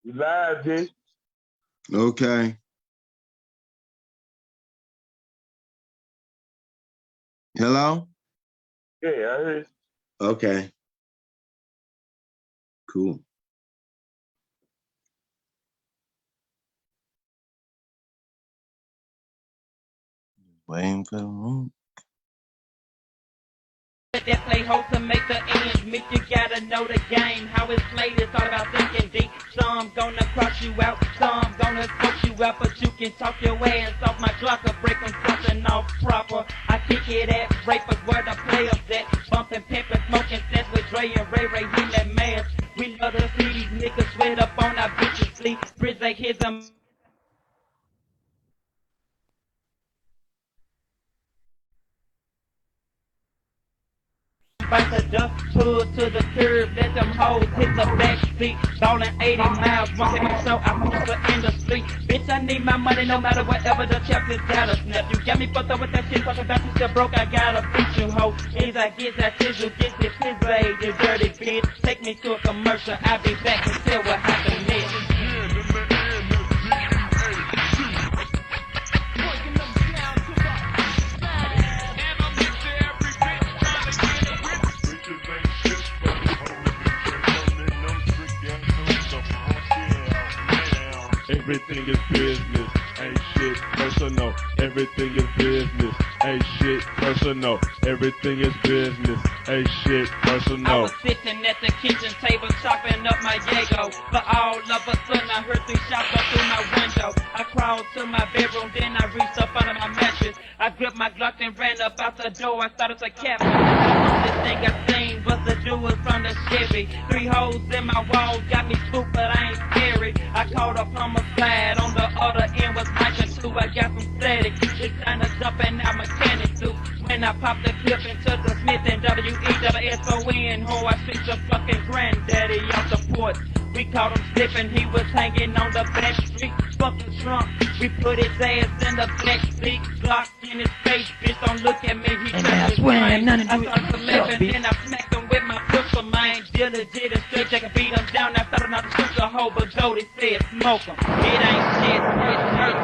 You live, G. Okay. Hello? Yeah, I heard. Okay. Cool. Waiting for the room. That play host to make the ends meet. You gotta know the game, how it's played. It's all about thinking deep. Some gonna cross you out, some gonna coach you out, but you can talk your ass off my clock or break them something off proper. I kick it at rapers where the players at, bumping, pimping, smoking sense with Dre and Ray Ray in that mask. We love to see these niggas sweat up on our bitches sleep. Bridge like his Bite the dust, hood to the curb, let them hoes hit the back seat. Ballin' 80 miles, walking my show, I move in the street. Bitch, I need my money no matter whatever the chapter's gotta snap. You got me fucked up with that shit, talking about you still broke, I gotta beat you, ho. Is I get that chisel, get this his blade, you dirty bitch. Take me to a commercial, I'll be back and tell what happened next. Everything is business, ain't shit personal. Everything is business, ain't shit personal. Everything is business, ain't shit personal. I was sitting at the kitchen table chopping up my Jago, but all of a sudden I heard 3 shots go through my window. I crawled to my bedroom, then I reached up under my mattress. I gripped my Glock and ran up out the door. I started to cap. The thing I seen was the dude from the Chevy. 3 holes in my wall got me spooked, but I ain't scary. I caught a plumber slide. On the other end was Micah too. I got some static. It's time to jump and now mechanic too. When I popped the clip into the Smith and WESSON, ho, I sent your fucking granddaddy off the porch. We caught him slipping, he was hanging on the back street. Fucking trunk, we put his ass in the back seat. Glock in his face, bitch, don't look at me. He And I swear, nothing to do I with started to yourself, laughing, bitch. then I smacked him with my pistol. Man, dealer did it straight, I could beat him down. I started not to shoot the hoe, but Jody said smoke him. It ain't shit, it's hurt.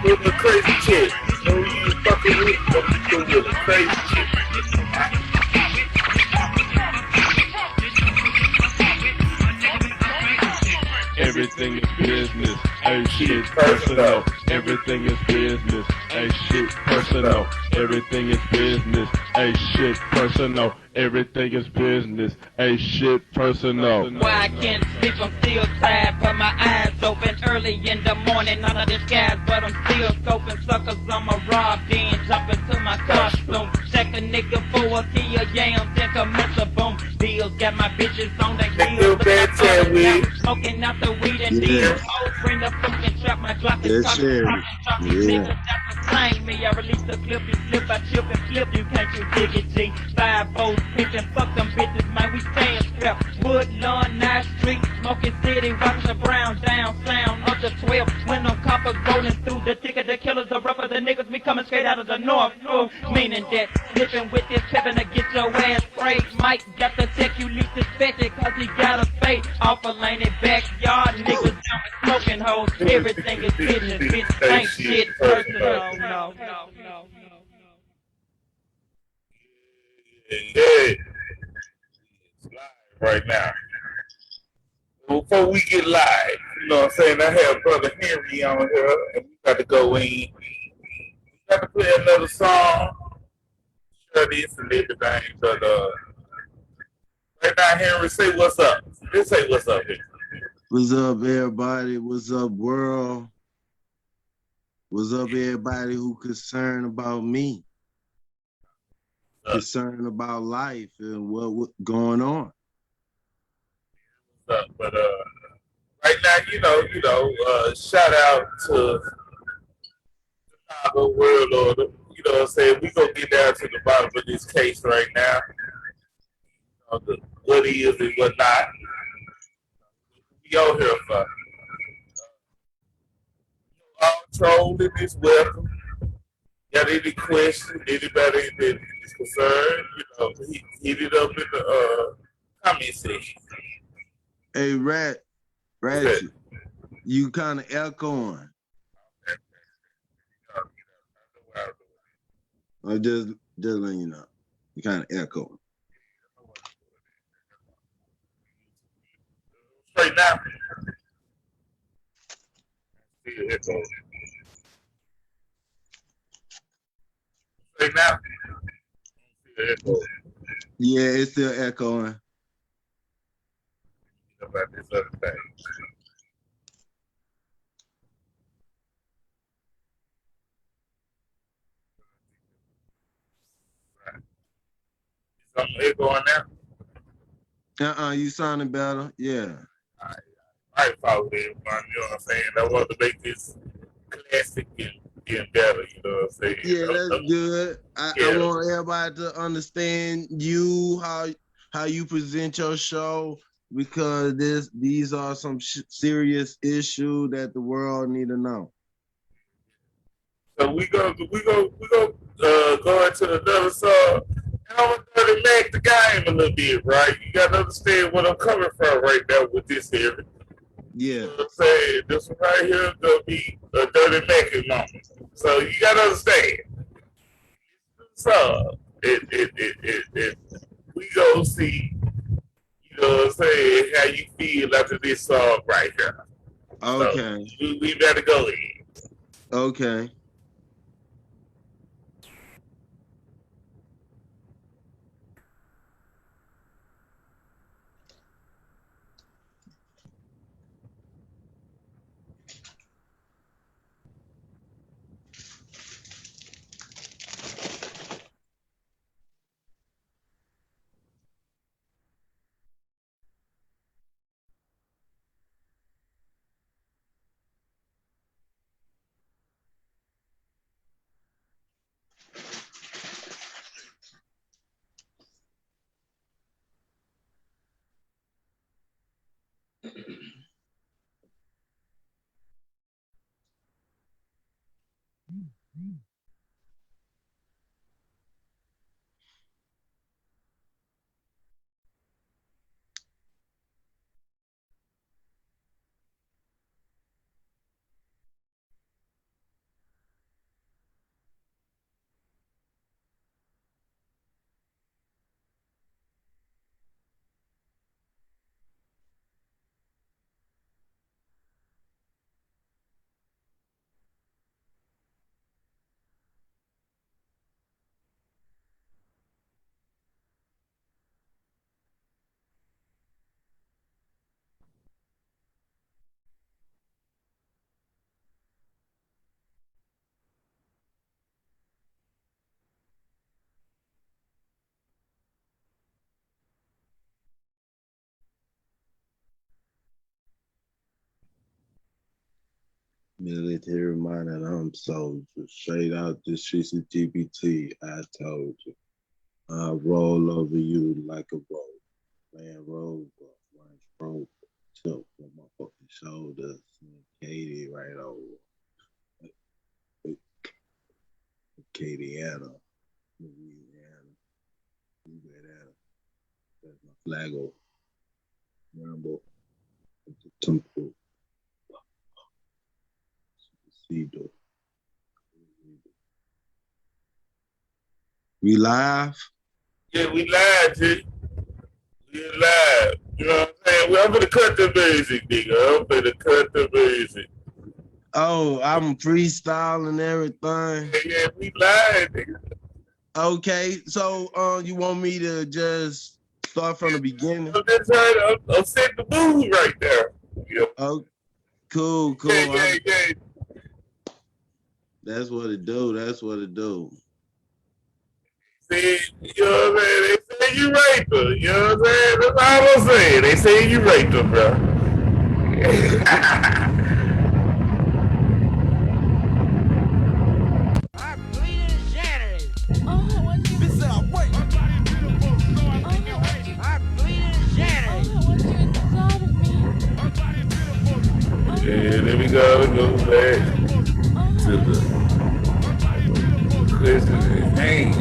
With the crazy chick. No, you fucking with but you with the crazy chick. Everything is business, ain't shit personal. Everything is business, ain't shit personal. Everything is business, ain't shit personal. Everything is business, ain't shit personal. Why I can't sleep, I'm still tired, but my eyes open early in the morning. None of this guys, but I'm still scoping suckers. I'ma rob, then jump into my costume. Check a nigga for a key of yams, then commence a boom. Deals got my bitches on the heels. Smoking out the weed and deals. Oh, bring the fucking trap, my Glock is Yes, sir. These Yeah. niggas that's behind me. I release the clip, you slip, I chip and flip. You can't you dig it, G. 5 volts, pitch and fuck them bitches, man. We staying strapped. Woodlawn, 9th Street, Smoking City, rockin' the brown down sound up to 12. When them coppers rolling through the ticket, the killers are rougher than niggas. We coming straight out of the north. Meaning that slipping with this pippin' to get your ass sprayed. Mike got the tech, you least suspect it, cause he got a fate. Off a lane in backyard, niggas down with smoking hoes. Everything is business, bitch. Ain't shit personal. No. Yeah. It's live right now. Before we get live, you know what I'm saying? I have Brother Henry on here, and we got to go in. We got to play another song. Sure this and everything, but right now, Henry, say what's up. Just say what's up here. What's up, everybody? What's up, world? What's up, everybody who concerned about me? Concerned about life and what going on. What's up? But right now, shout out to Chicago World Order. You know what I'm saying? We gonna get down to the bottom of this case right now. What is and what not. We out here for. trolling is welcome. Got any questions? Anybody that is concerned, hit it up in the comment section. Hey, Ratchet, you kind of echoing. I'm just letting you know. You kind of echoing. Straight now. Echo. Straight now. Echo. Yeah, it's still echoing. About this other thing. Right. Something echoing now? You sounding better. Yeah. I follow everyone, you know what I'm saying? I want to make this classic and getting better, you know what I'm saying? Yeah, that's good. I want everybody to understand you, how you present your show, because these are some serious issues that the world need to know. So we go go into another song. And I'm gonna make the game a little bit, right? You gotta understand what I'm coming from right now with this here. Yeah. You know what I'm saying? This one right here is gonna be a dirty Mackin moment. So you gotta understand. So we go see, you know what I'm saying, how you feel after this song right here. Okay. So we better go in. Okay. Military minded, I'm soldier. Straight out the streets of GPT, I told you. I roll over you like a rope. Man, roll up, lunch rope, tilt on my fucking shoulders. Katie right over. Katie Anna, Louisiana. That's my flag over. Rambo, the temple. We live? Yeah, we live, G. We live. You know what I'm saying? I'm gonna cut the music, nigga. I'm gonna cut the music. Oh, I'm freestyling everything. Yeah, we live, nigga. Okay, so you want me to just start from the beginning? I'm setting the mood right there. Yeah. Oh, cool. Yeah. That's what it do. See, you know what I'm saying? They say you raped her. You know what I'm saying? That's all I'm saying. They say you raped her, bro. I'm bleeding insanity. Oh, what you... This I wait. I'm bleeding insanity. Oh, what you inside of me? Yeah, there we go. It goes back. Oh, to the question at hand.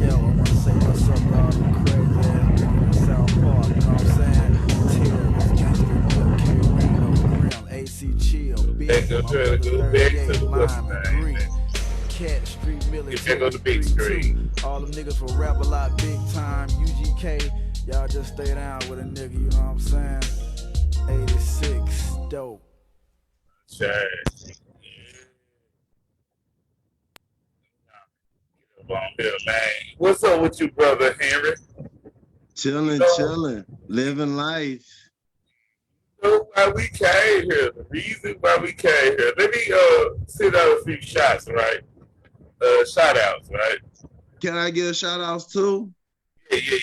Yo, I wanna say what's up to all them crazy ass niggas in South Park, you know what I'm saying? Terrorist, gangster, Reno, Grim, AC Chill, They Big, go my try to brother go back to 38, the what's Lime, the and name? Green, Cat Street, Get back on the Military, big 3-2. screen. All them niggas from Rap a Lot, Big Time, UGK, y'all just stay down with a nigga, you know what I'm saying? 86, dope. Sure. What's up with you, brother Henry? Chilling, living life. So why we came here? The reason why we came here. Let me send out a few shots, right? Shout outs, right? Can I give shout outs too? Yeah.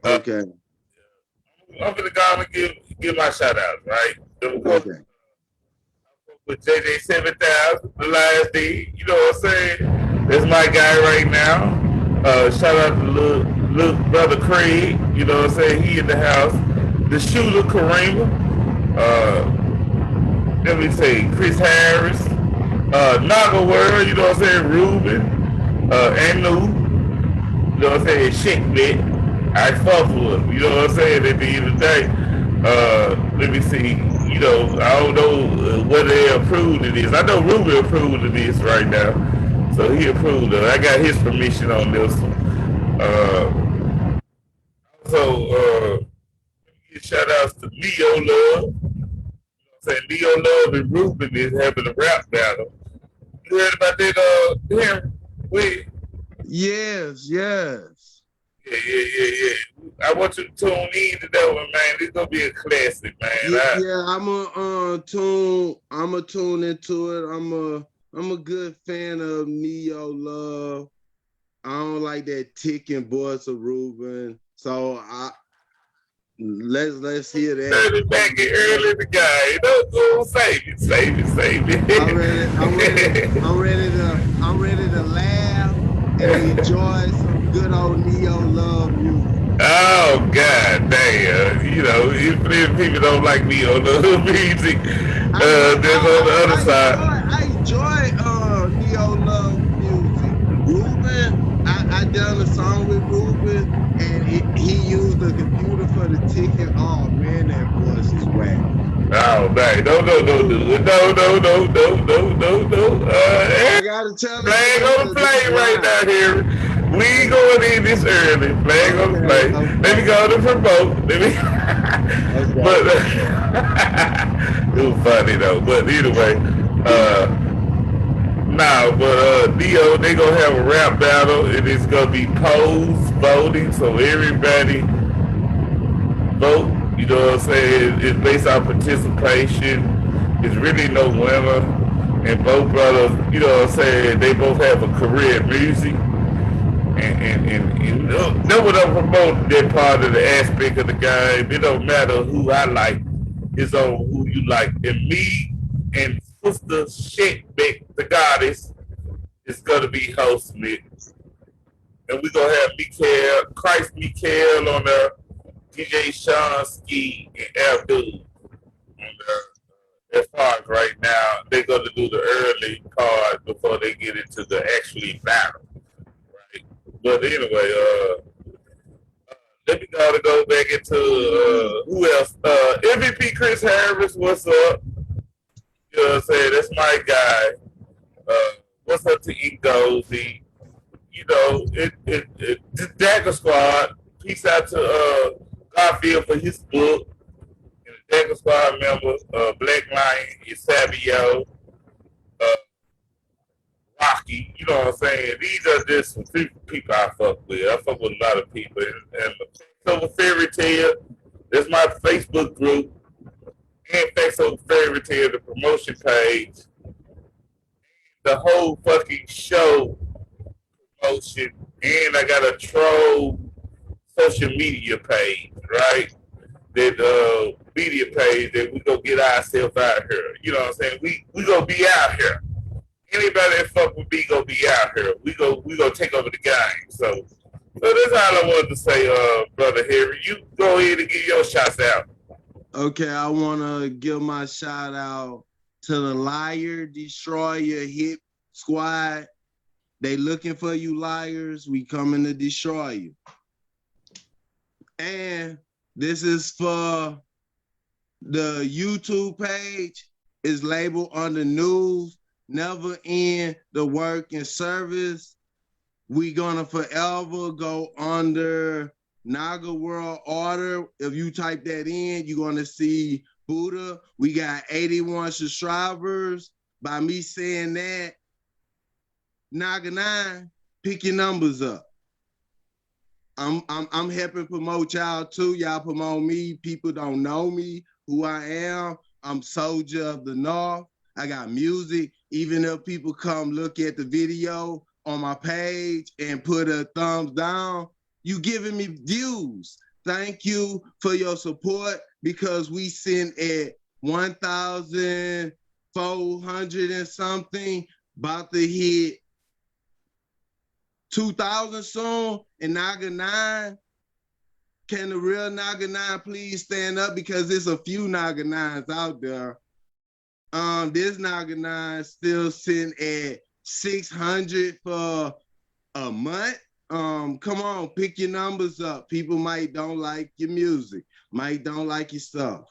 Okay. I'm gonna go and give my shout outs, right? Okay. With JJ 7000, the last D, you know what I'm saying? That's my guy right now. Shout out to little brother Craig, you know what I'm saying? He in the house. The shooter Karima. Let me say Chris Harris. Naga World, you know what I'm saying? Ruben. Anu. You know what I'm saying? Shitbit. I fuck with him, you know what I'm saying? At the end of the day. Let me see. You know, I don't know whether they approved of this. I know Ruben approved of this right now, so he approved of it. I got his permission on this one. Give shout outs to Neo Love. Saying Neo Love and Ruben is having a rap battle. You heard about that? Him with? Yes. Yeah. I want you to tune in to that one, man. This gonna be a classic, man. Yeah, I'm a tune into it. I'm a good fan of Neo Love. I don't like that ticking voice of Ruben. So let's hear that. Turn it back and early in the guy. Don't go save it. I'm ready to laugh and enjoy some good old Neo Love music. Oh God damn! You know, if people don't like Neo Love music, there's on the other side. I enjoy Neo Love music. Ruben, I done a song with Ruben, and he used the computer for the ticket. Oh man, that voice is whack. Oh man, no. I gotta tell you, Flag on the play right now here. We ain't going in this early. Flag on the play. Okay. Let me go to promote. But it was funny though. But anyway, Neo, they gonna have a rap battle, and it's gonna be polls voting, so everybody vote. You know what I'm saying? It's based on participation. It's really no winner. And both brothers, you know what I'm saying, they both have a career in music. And no one ever promoted that part of the aspect of the game. It don't matter who I like, it's on who you like. And me and Sister Shitbeck, the goddess, is gonna be hosting it. And we're gonna have Christ Mikael on there, DJ Sean Ski and Abdul on their park right now. They're gonna do the early part before they get into the actually battle. Right? But anyway, let me go back into who else? MVP Chris Harris, what's up? You know what I'm saying? That's my guy. What's up to Egozy? You know, the Dagger Squad. Peace out to Garfield for his book. And the Dagger Squad member, Black Lion, Isabio, Rocky. You know what I'm saying? These are just some people I fuck with. I fuck with a lot of people. And so Fairy Tale, that's my Facebook group. And Facts Over Fairy Tale, the promotion page. The whole fucking show promotion. And I got a troll social media page, right? That media page that we gonna get ourselves out here. You know what I'm saying? We gonna be out here. Anybody that fuck with me gonna be out here. We gonna take over the game. So that's all I wanted to say, Brother Harry. You go ahead and get your shots out. Okay, I want to give my shout out to the Liar Destroyer Hit Squad. They looking for you liars. We coming to destroy you. And this is for the YouTube page. Is labeled under news. Never end the work and service. We gonna forever go under Naga World Order. If you type that in, you're gonna see Buddha. We got 81 subscribers. By me saying that, Naga 9, pick your numbers up. I'm helping promote y'all too. Y'all promote me. People don't know me, who I am. I'm Soldier of the North. I got music. Even if people come look at the video on my page and put a thumbs down, you giving me views. Thank you for your support, because we sent at 1,400 and something, about to hit 2,000 soon. And Naga 9, can the real Naga 9 please stand up, because there's a few Naga 9s out there. This Naga 9 still sitting at 600 for a month. Come on, pick your numbers up. People might don't like your music, might don't like your stuff.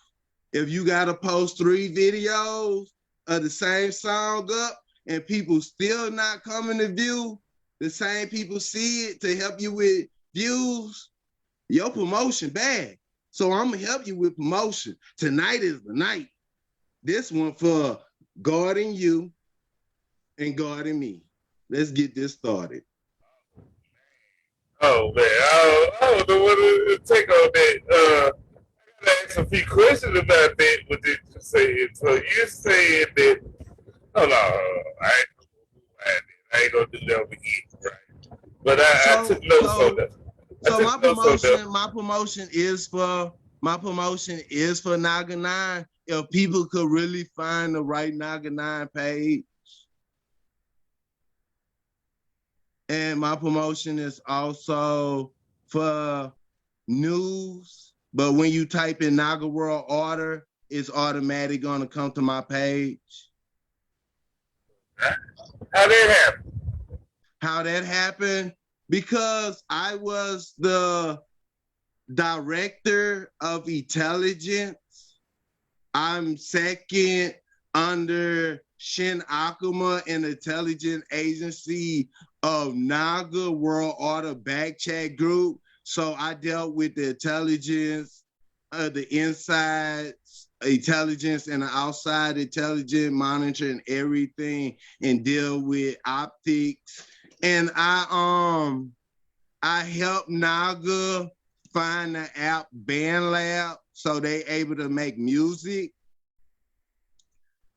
If you gotta post 3 videos of the same song up and people still not coming to view, the same people see it to help you with views, your promotion bad. So I'm gonna help you with promotion. Tonight is the night. This one for guarding you and guarding me. Let's get this started. Oh man, I don't know what to take on that. I gotta ask a few questions about that. What did you say? So you said that? Oh no, I ain't gonna do that with you, right? But I took notes on that. So my promotion is for Naga 9. If people could really find the right Naga 9 page. And my promotion is also for news. But when you type in Naga World Order, it's automatically gonna come to my page. How that happen? How that happened? Because I was the director of intelligence. I'm second under Shin Akuma, an intelligence agency of Naga World Order Backchat Group. So I dealt with the intelligence, the inside intelligence and the outside intelligence, monitoring everything, and deal with optics. And I helped Naga find the app BandLab, so they able to make music.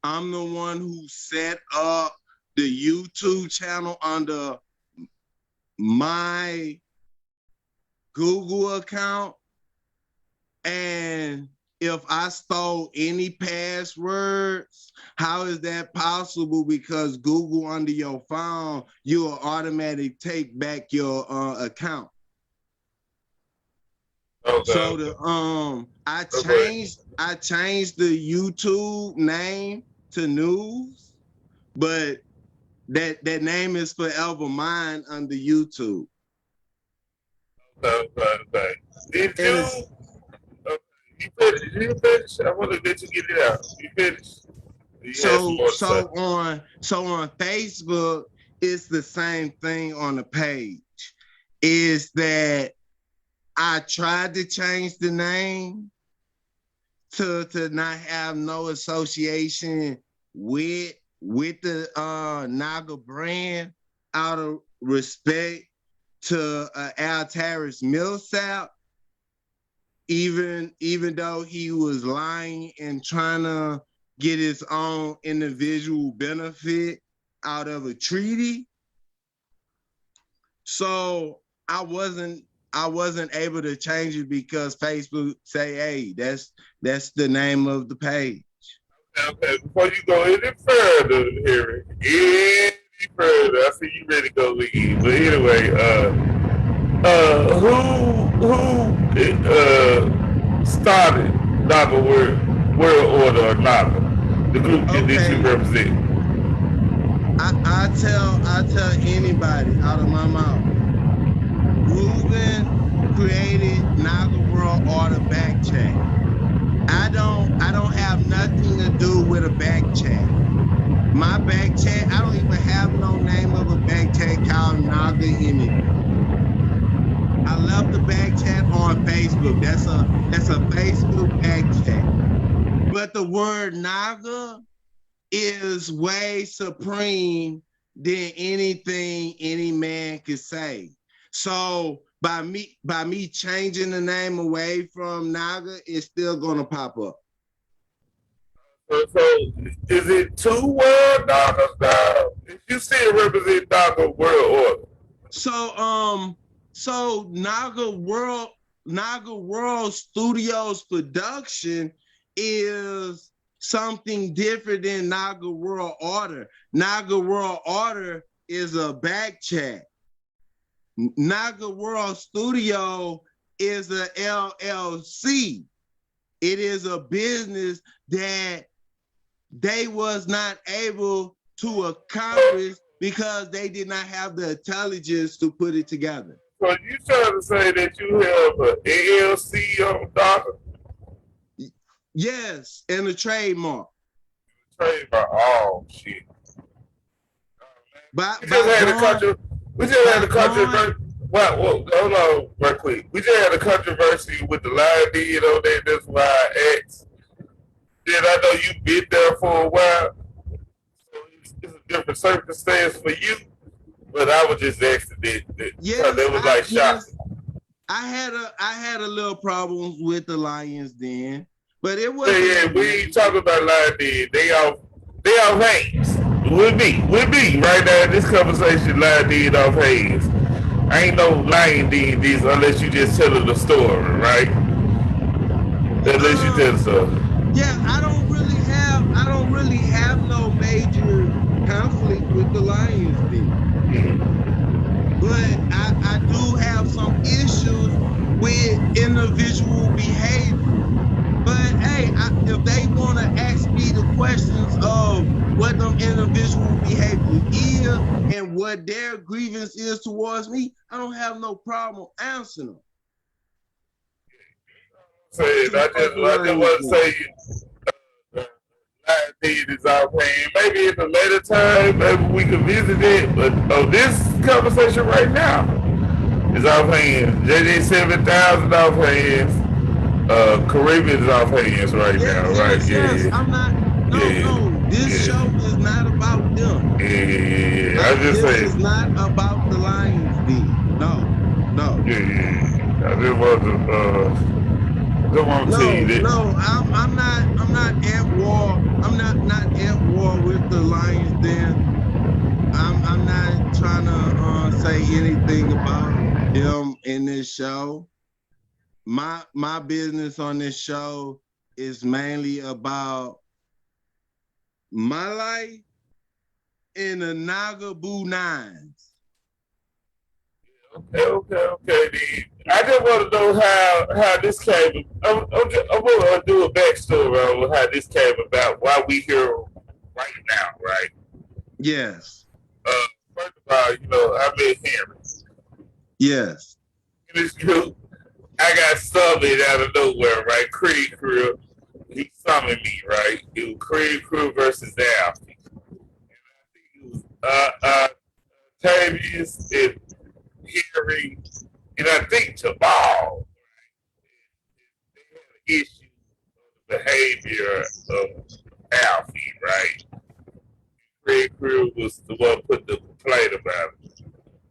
I'm the one who set up the YouTube channel under my Google account. And if I stole any passwords, how is that possible? Because Google under your phone, you'll automatically take back your account. Okay. So I changed the YouTube name to News, but that name is forever mine under YouTube. Okay. Did you finish? I want to let you get it out. You finished? So on Facebook, it's the same thing on the page. Is that I tried to change the name to not have no association with the Naga brand, out of respect to Altaris Millsap, even though he was lying and trying to get his own individual benefit out of a treaty. So I wasn't able to change it because Facebook say, hey, that's the name of the page. Okay, before you go any further, Harry, any further, I see you ready to go again. But anyway, who started Naga World Order or Naga, the group that you represent? I tell anybody out of my mouth, Ruben created Naga World Order back chat. I don't have nothing to do with a back chat. My back chat, I don't even have no name of a back chat called Naga Image. I left the back chat on Facebook. That's a Facebook back chat. But the word Naga is way supreme than anything any man could say. So by me changing the name away from Naga, it's still gonna pop up. So is it two world Nagas now? If you still represent Naga World Order. So Naga World Studios production is something different than Naga World Order. Naga World Order is a back chat. Naga World Studio is a LLC. It is a business that they was not able to accomplish because they did not have the intelligence to put it together. So you trying to say that you have an LLC on Naga? Yes, and a trademark. Trademark. Oh shit. We just had a controversy. Well, hold on, right quick. We just had a controversy with the Lion Den on that. That's why I asked. Then I know you've been there for a while, so it's a different circumstance for you. But I was just asking that because it was like shocking. I had a little problem with the Lions Den, but it was. Yeah, we ain't talking about Lion Den. They off hands. With me right now in this conversation, Lion Den off hands. I ain't no Lion Den this unless you just tell the story, right? Unless you tell the story. Yeah, I don't really have no major conflict with the Lions Den. But I do have some issues with individual behavior. But hey, if they want to ask me the questions of what them individual behavior is and what their grievance is towards me, I don't have no problem answering them. I just want to say Lion Den is our plan. Maybe at a later time, maybe we can visit it. But this conversation right now is off hands. JJ 7000 off hands. Caribbean is off hands right now, right? Yes. I'm not. No. This show is not about them. Yeah. I just say this is not about the Lions Den. No. Yeah. I just want to tell you that. No. I'm not at war. I'm not at war with the Lions Den. I'm not trying to say anything about them in this show. My business on this show is mainly about my life in the Nagaboo Nines. Okay. Then. I just want to know how this came. I want to do a backstory on how this came about. Why we here right now, right? Yes. First of all, I met Henry. Yes. In this group, I got summoned out of nowhere, right? Creed Crew. He summoned me, right? It was Creed Crew versus Alfie. And I think it was Tavius and Henry, and I think Tabal. They had an issue of the behavior of Alfie, right? Creed Crew was the one put the complaint about it.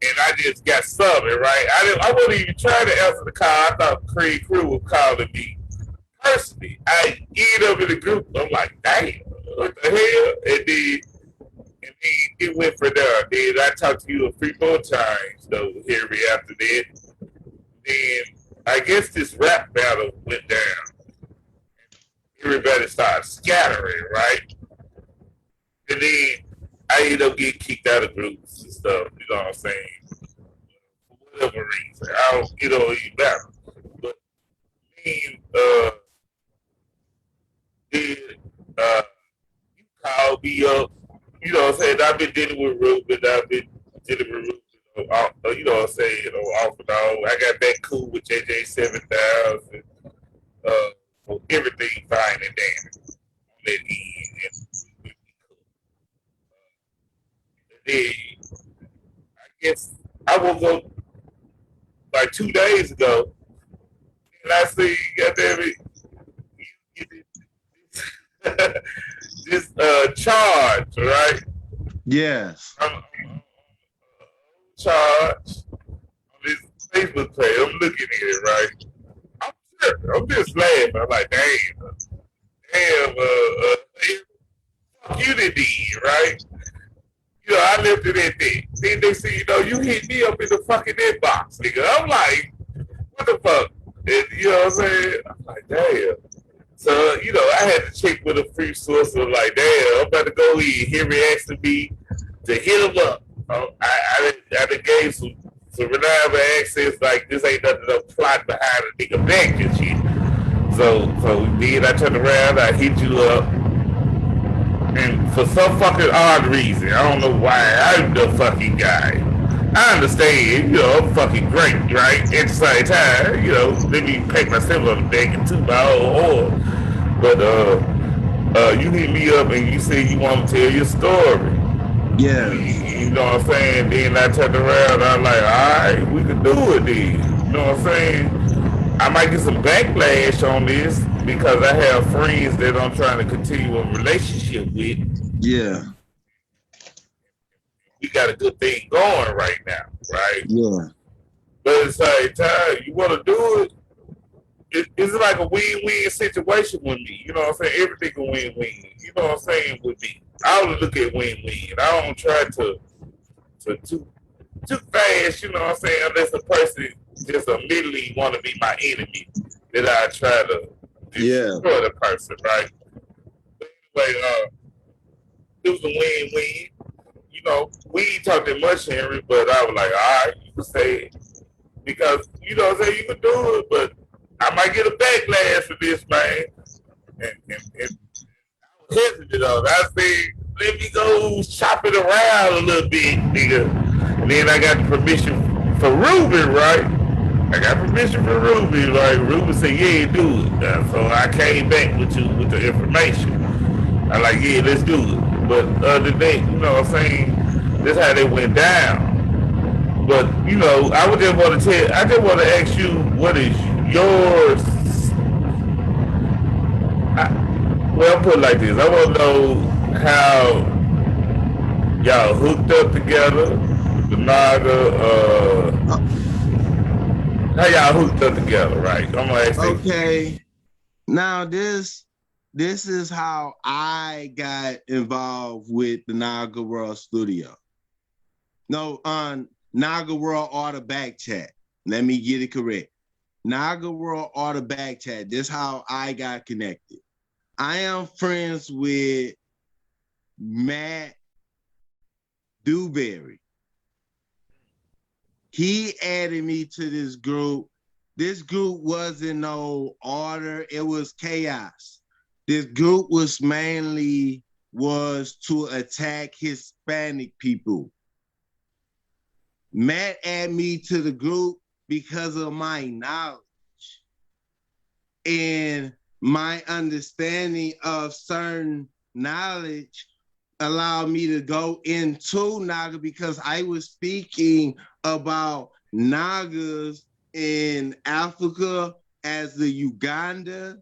And I just got summoned, right? I wasn't even trying to answer the call. I thought Creed Crew was calling me personally. I ended up in the group. I'm like, damn, what the hell? And then it went from there. Then I talked to you 3 more times, though, Henry, after that. Then I guess this rap battle went down. Everybody started scattering, right? And then I ended up getting kicked out of groups and stuff, you know what I'm saying? For whatever reason. It don't even matter. But me then you called me up. You know what I'm saying? I've been dealing with Ruben. I've been dealing with Ruben. You know what I'm saying? You know, off and on. I got back cool with JJ 7000. Everything fine and dandy on that end. And then I guess I woke up like 2 days ago and I see, goddamn it, you get this charge, right? Yes. I'm charged on this Facebook page. I'm looking at it, right? I'm tripping. I'm just laughing. I'm like, damn, you did, right? You know, I left it at that. Then they say, you know, you hit me up in the fucking inbox, nigga. I'm like, what the fuck? And, you know what I'm saying? I'm like, damn. So, you know, I had to check with a free source of like, damn, I'm about to go in. Henry asking me to hit him up. I done gave some reliable access, like this ain't nothing no plot behind a nigga back and shit. So then I turned around, I hit you up, and for some fucking odd reason, I don't know why, I'm the fucking guy. I understand, you know, I'm fucking great, right? At the same time, you know, let me pat myself on the back and toot my own horn. But you hit me up and you said you want to tell your story. Yeah. You know what I'm saying? Then I turned around, I'm like, all right, we can do it then. You know what I'm saying? I might get some backlash on this because I have friends that I'm trying to continue a relationship with. Yeah. We got a good thing going right now, right? Yeah. But at the same time, you want to do it, it's like a win-win situation with me. You know what I'm saying? Everything a win-win. You know what I'm saying? With me, I always look at win-win. I don't try to too fast. You know what I'm saying? Unless a person just immediately want to be my enemy, that I try to destroy the person, right? But anyway, it was a win-win. You know, we ain't talked that much, Henry, but I was like, all right, you can say it. Because, you know what I'm saying, you can do it, but I might get a backlash for this, man. And I was hesitant on it. I said, let me go shop it around a little bit, nigga. And then I got the permission for Ruben, right? I got permission for Ruben, right? Ruben said, yeah, do it. So I came back with you with the information. I like, yeah, let's do it. But other than that, you know what I'm saying? That's how they went down. But, you know, I just want to ask you, what is yours? Well, I'll put it like this. I want to know how y'all hooked up together, the Naga, how y'all hooked up together, right? I'm going to ask you. Okay. Now, this is how I got involved with the Naga World Studio. No, on Naga World Order Back Chat. Let me get it correct. Naga World Order Back Chat. This is how I got connected. I am friends with Matt Dewberry. He added me to this group. This group wasn't no order. It was chaos. This group was mainly to attack Hispanic people. Matt added me to the group because of my knowledge and my understanding of certain knowledge allowed me to go into Naga because I was speaking about Nagas in Africa as the Uganda,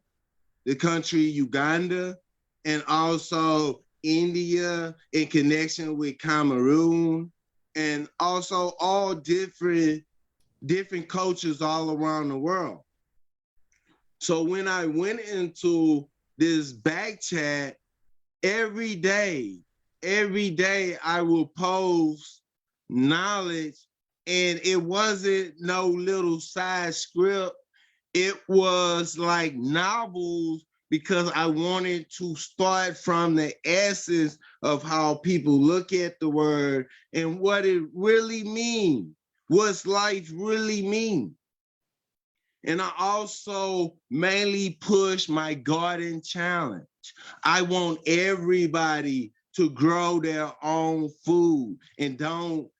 the country Uganda, and also India in connection with Cameroon, and also all different cultures all around the world. So when I went into this back chat, every day I will post knowledge, and it wasn't no little side script. It was like novels because I wanted to start from the essence of how people look at the word and what it really means, what's life really mean. And I also mainly push my garden challenge. I want everybody to grow their own food and don't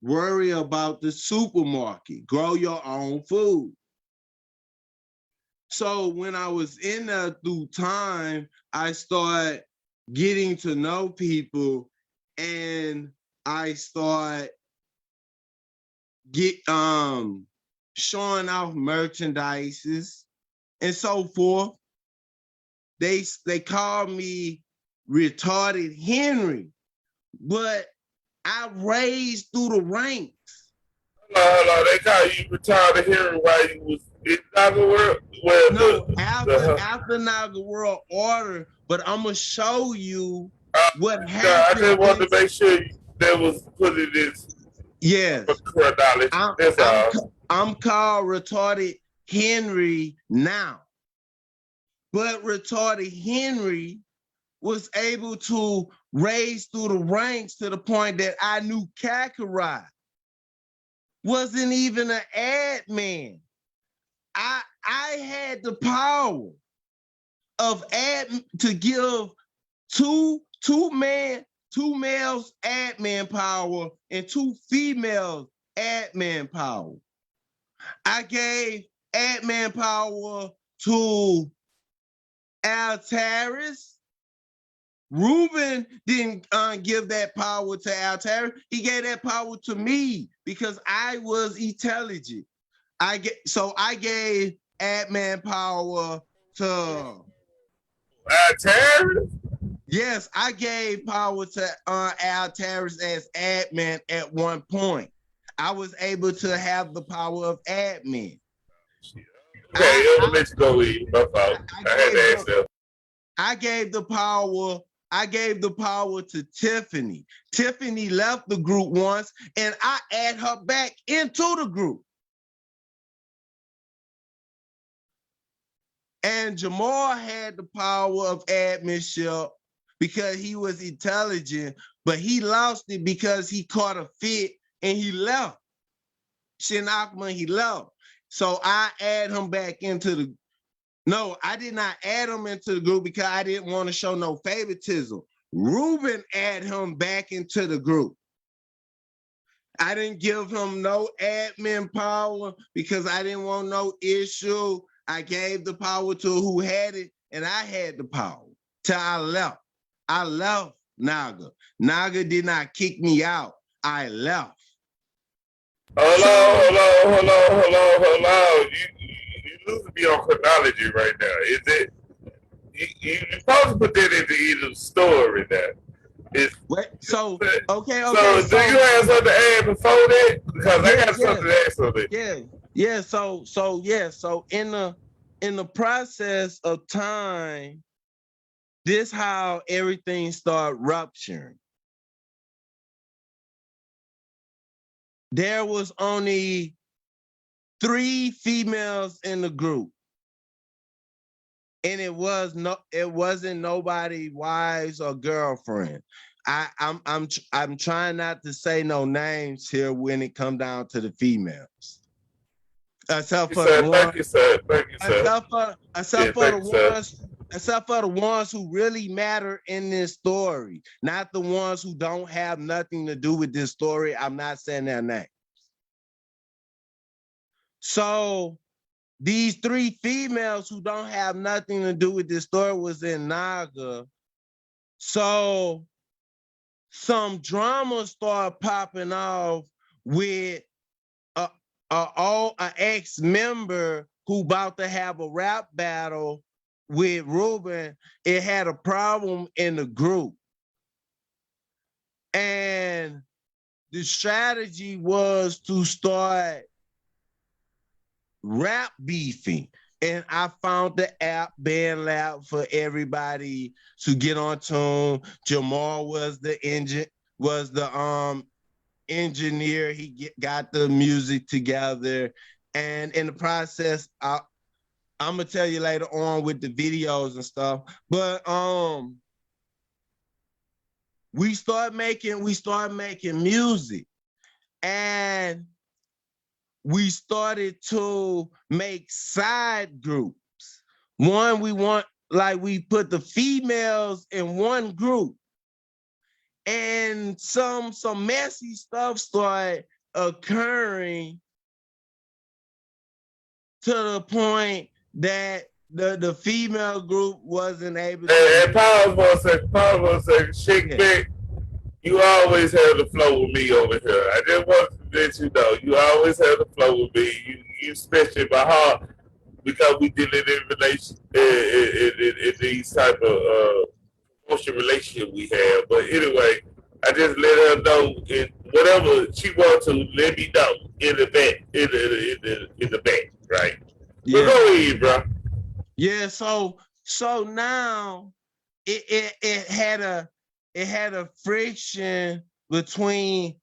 worry about the supermarket. Grow your own food. So when I was in there through time, I started getting to know people, and I started showing off merchandises and so forth. They called me retarded Henry, but I raised through the ranks. Hold on. They call you retarded Henry while you was in Naga World? Well, No, after Naga World Order, but I'm gonna show you what happened. I just wanted to make sure that was put in this. Yes. Chronology. That's all. I'm called retarded Henry now. But retarded Henry was able to raise through the ranks to the point that I knew Kakarot wasn't even an ad man. I had the power of to give two males admin power and 2 females admin power. I gave admin power to Altaris. Ruben didn't give that power to Altaris. He gave that power to me because I was intelligent. I gave admin power to Altaris? Yes, I gave power to Altaris as admin at one point. I was able to have the power of admin. Okay, I'll let you go with you. My fault. I had to ask that. I gave the power to Tiffany. Tiffany left the group once, and I add her back into the group. And Jamal had the power of adminship because he was intelligent, but he lost it because he caught a fit and he left. Shin Akman, he left. So I add him back into the. No, I did not add him into the group because I didn't want to show no favoritism. Ruben add him back into the group. I didn't give him no admin power because I didn't want no issue. I gave the power to who had it, and I had the power till I left. I left Naga. Naga did not kick me out. I left. Hold on. You lose me on chronology right now. Is it? You supposed to put that in the end of the story now. What? So okay. So do you have something to add before that? Because I got something to add on it. Yeah. So in the process of time, this how everything started rupturing. There was only 3 females in the group. And it wasn't nobody wives or girlfriend. I'm trying not to say no names here when it come down to the females. Except for the ones who really matter in this story, not the ones who don't have nothing to do with this story. I'm not saying their names. So these 3 females who don't have nothing to do with this story was in Naga. So some drama started popping off with an ex-member who about to have a rap battle with Ruben. It had a problem in the group. And the strategy was to start rap beefing. And I found the app BandLab for everybody to get on tune. Jamal was the engineer. He got the music together. And in the process, I'm gonna tell you later on with the videos and stuff. But we start making music, and we started to make side groups. One, we like we put the females in one group, and some messy stuff started occurring to the point that the female group wasn't able to. And pause for a second. Pause for a second. Shake Yeah. Vic, you always have the flow with me over here. I just want to let you know, you always have the flow with me. You especially my heart, because we dealing in relation in these type of promotion relationship we have. But anyway, I just let her know in whatever she wants to. Let me know in the back, in the back, right? Yeah. But go ahead, bro. Yeah, so now it had a friction between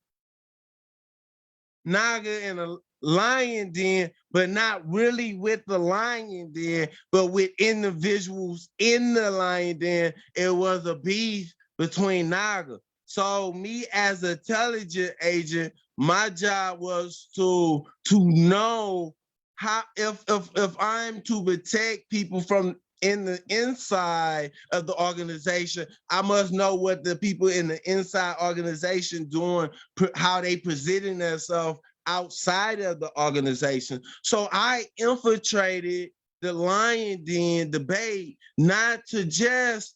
Naga and the Lion Den, but not really with the Lion Den, but with individuals in the Lion Den. It was a beef between Naga. So me as an intelligence agent, my job was to know how, if I'm to protect people from in the inside of the organization, I must know what the people in the inside organization doing, how they presenting themselves outside of the organization. So I infiltrated the Lion Den debate, not to just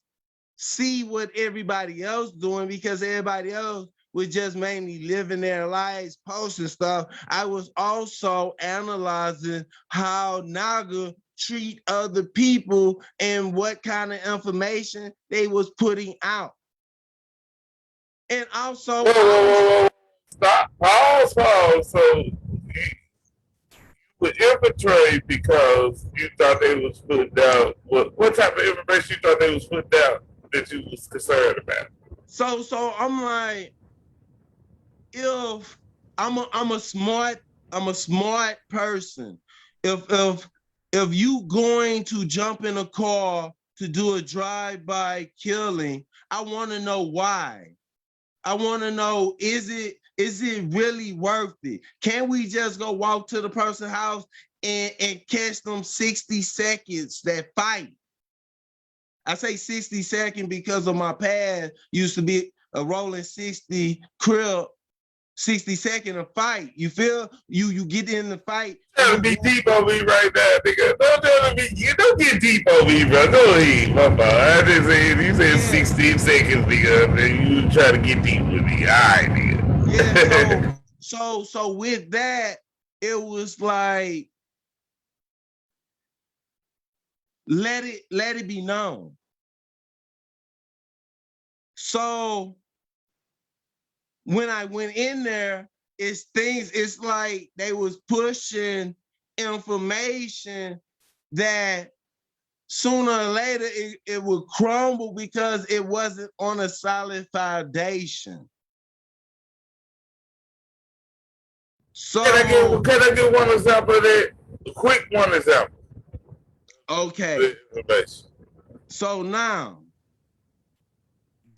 see what everybody else doing, because everybody else was just mainly living their lives, posting stuff. I was also analyzing how Naga treat other people and what kind of information they was putting out. And also, Whoa. Stop. Pause. So you would infiltrate because you thought they was putting down what type of information you thought they was putting down that you was concerned about? So I'm like, if I'm a smart person. If you going to jump in a car to do a drive-by killing, I want to know why. I want to know, is it really worth it? Can we just go walk to the person's house and catch them 60 seconds that fight? I say 60 seconds because of my past used to be a rolling 60 crib, 60 second of fight. You feel? You get in the fight. Trying to be deep on me right now, nigga. Don't tell me, you don't get deep on me, bro. Go ahead, my fault. I just said, you said 16 seconds, nigga, and you try to get deep with me. All right, nigga. Yeah, so with that, it was like, let it be known. So when I went in there, it's like they was pushing information that sooner or later it would crumble because it wasn't on a solid foundation. So Can I get one example of that? A quick one example. okay. Information. So now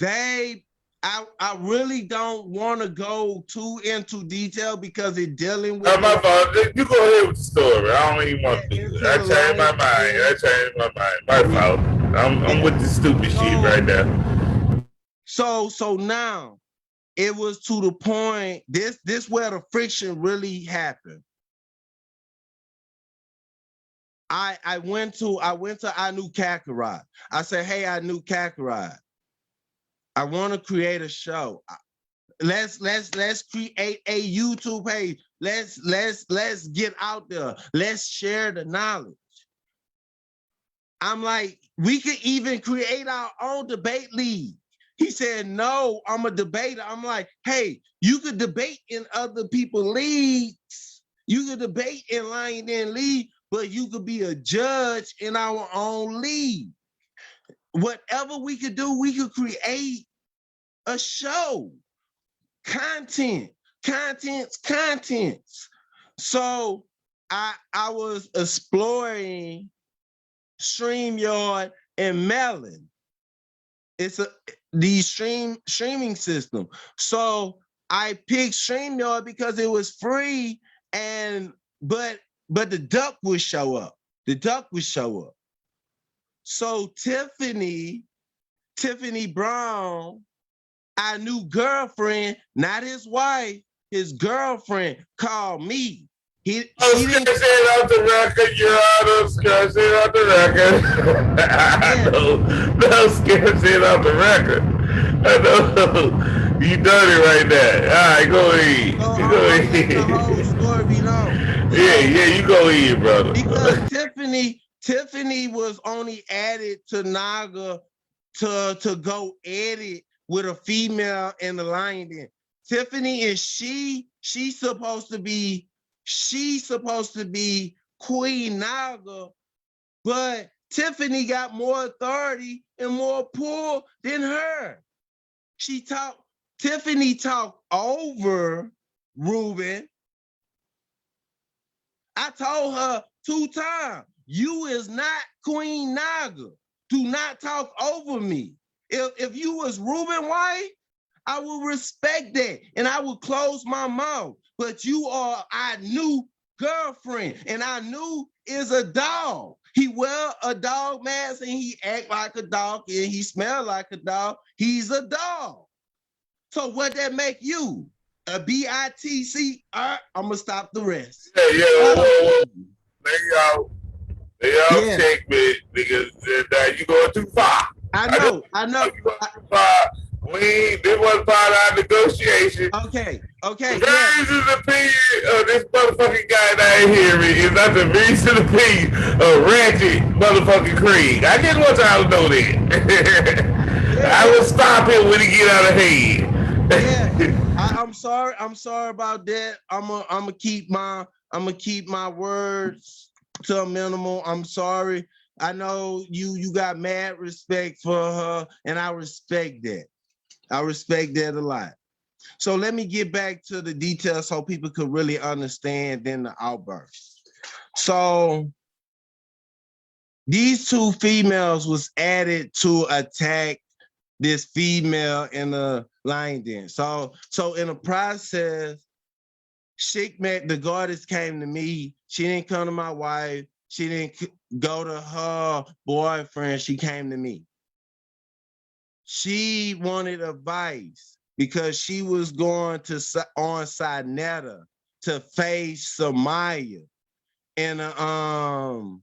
I really don't want to go too into detail because it's dealing with. My fault. You go ahead with the story. I don't even want to do it. I changed my mind. My fault. I'm with this stupid shit right now. So now it was to the point. This where the friction really happened. I went to Anu Kakarot. I said, hey, Anu Kakarot, I want to create a show. Let's create a YouTube page. Let's get out there. Let's share the knowledge. I'm like, we could even create our own debate league. He said, no, I'm a debater. I'm like, hey, you could debate in other people's leagues. You could debate in Lion Den League, but you could be a judge in our own league. Whatever we could do, we could create a show. Contents. So I was exploring StreamYard and Melon. It's the streaming system. So I picked StreamYard because it was free, but the duck would show up. So Tiffany Brown, our new girlfriend, not his wife, his girlfriend called me. Don't scratch it out the record, Your Honor. Scratch it out the record. I know. Don't scratch it out the record. I know. You done it right now. All right, go ahead. So Go I'm letting ahead. the whole story be known. Yeah, you go ahead, brother. Because Tiffany was only added to Naga to go edit with a female in the line. Then Tiffany and she's supposed to be Queen Naga, but Tiffany got more authority and more pull than her. Tiffany talked over Ruben. I told her 2 times, you is not Queen Naga. Do not talk over me. If you was Ruben White, I would respect that and I would close my mouth. But you are our new girlfriend, and I knew is a dog. He wear a dog mask and he act like a dog and he smell like a dog. He's a dog. So what that make you? A BITC? I'm gonna stop the rest. Yeah, whoa. They all check me because now you going too far. I know. You going too far. This wasn't part of our negotiation. Okay. The opinion of this motherfucking guy that ain't hearing is not the recent opinion of Ratchet motherfucking Craig. I just want y'all to know that. I will stop him when he get out of hand. I'm sorry about that. I'm gonna keep my words to a minimal. I'm sorry. I know you got mad respect for her, and I respect that. I respect that a lot. So let me get back to the details so people could really understand then the outburst. So these 2 females was added to attack this female in the line den. So in the process, Shikmet, the goddess, came to me. She didn't come to my wife. She didn't go to her boyfriend. She came to me. She wanted advice because she was going to on Sinetta to face Samaya in a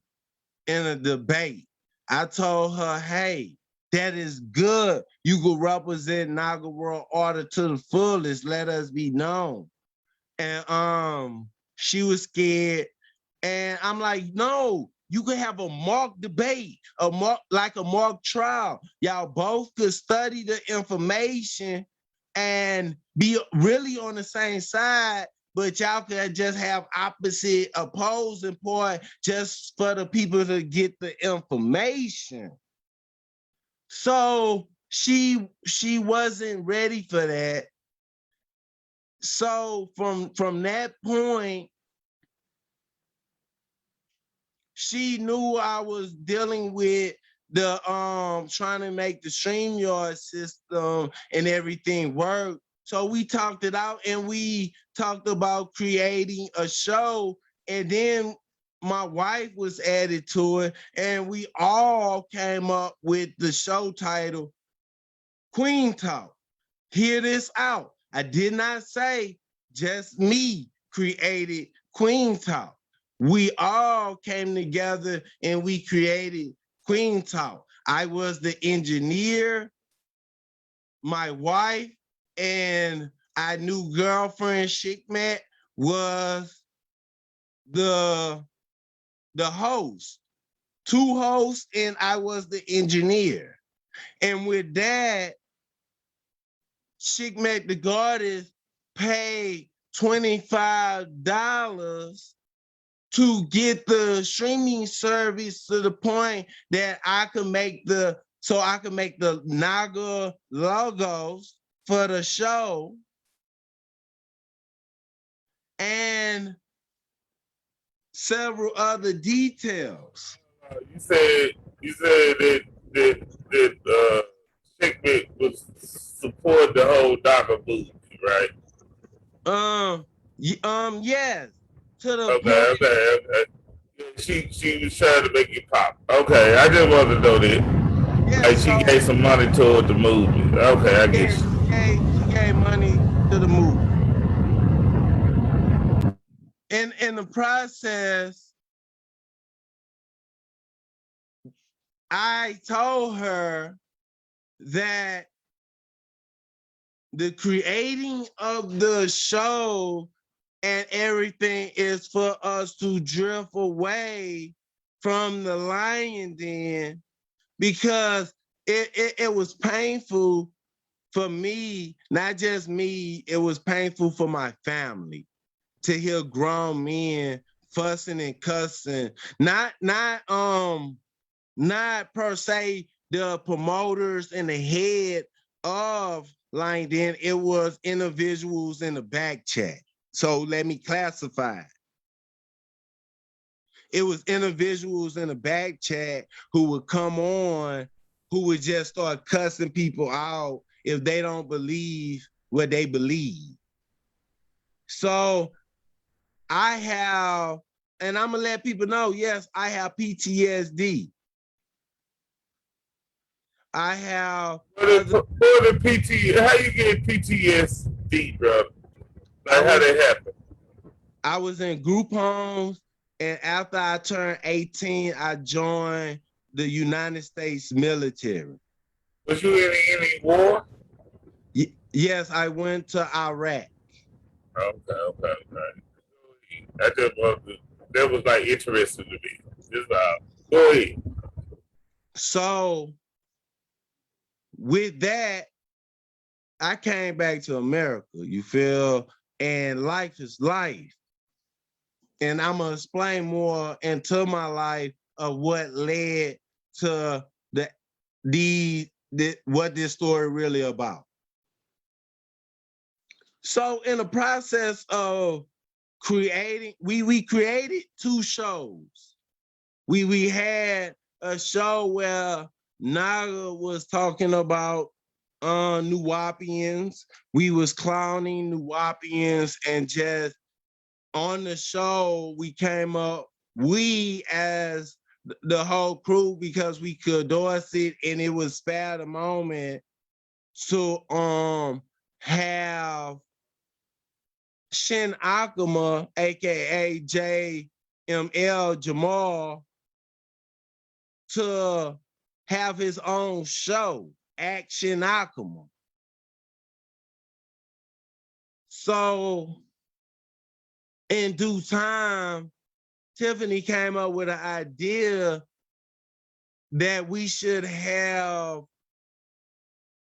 debate. I told her, hey, that is good. You could represent Naga World Order to the fullest. Let us be known. And she was scared. And I'm like, no, you could have a mock debate, like a mock trial. Y'all both could study the information and be really on the same side, but y'all could just have opposite opposing point just for the people to get the information. So she wasn't ready for that. So from that point, she knew I was dealing with the trying to make the StreamYard system and everything work. So we talked it out and we talked about creating a show, and then my wife was added to it, and we all came up with the show title Queen Talk. Hear this out. I did not say just me created Queen Talk. We all came together and we created Queen Talk. I was the engineer, my wife, and our new girlfriend, Shikmet, was the host. 2 hosts, and I was the engineer. And with that, Shikmet, the goddess, paid $25 to get the streaming service to the point that I could make the Naga logos for the show and several other details. You said that Shikmet would support the whole Naga movement, right? Yes. To the Okay. She was trying to make it pop. Okay, I just wanted to know that. Yeah, Like she gave some money toward the movie. Okay, I get you. she gave money to the movie. And in the process, I told her that the creating of the show and everything is for us to drift away from the lion den, because it was painful for me, not just me, it was painful for my family to hear grown men fussing and cussing. Not per se the promoters and the head of Lion Den, it was individuals in the back chat. So let me classify. It was individuals in the back chat who would come on, who would just start cussing people out if they don't believe what they believe. So I have, and I'm gonna let people know, yes, I have PTSD. I have. How you get PTSD, bro? Like how that happened? I was in group homes, and after I turned 18, I joined the United States military. Was you in any war? Yes, I went to Iraq. Okay. I just wanted that was like interesting to me. Just go ahead. So with that, I came back to America, you feel? And life is life. And I'm gonna explain more into my life of what led to what this story really about. So in the process of creating, we created 2 shows. We had a show where Naga was talking about Nuwapians. We was clowning Nuwapians, and just on the show we came up, we as the whole crew, because we could endorse it and it was spare the moment to have Shin Akuma, aka JML Jamal, to have his own show, Action Akuma. So in due time, Tiffany came up with an idea that we should have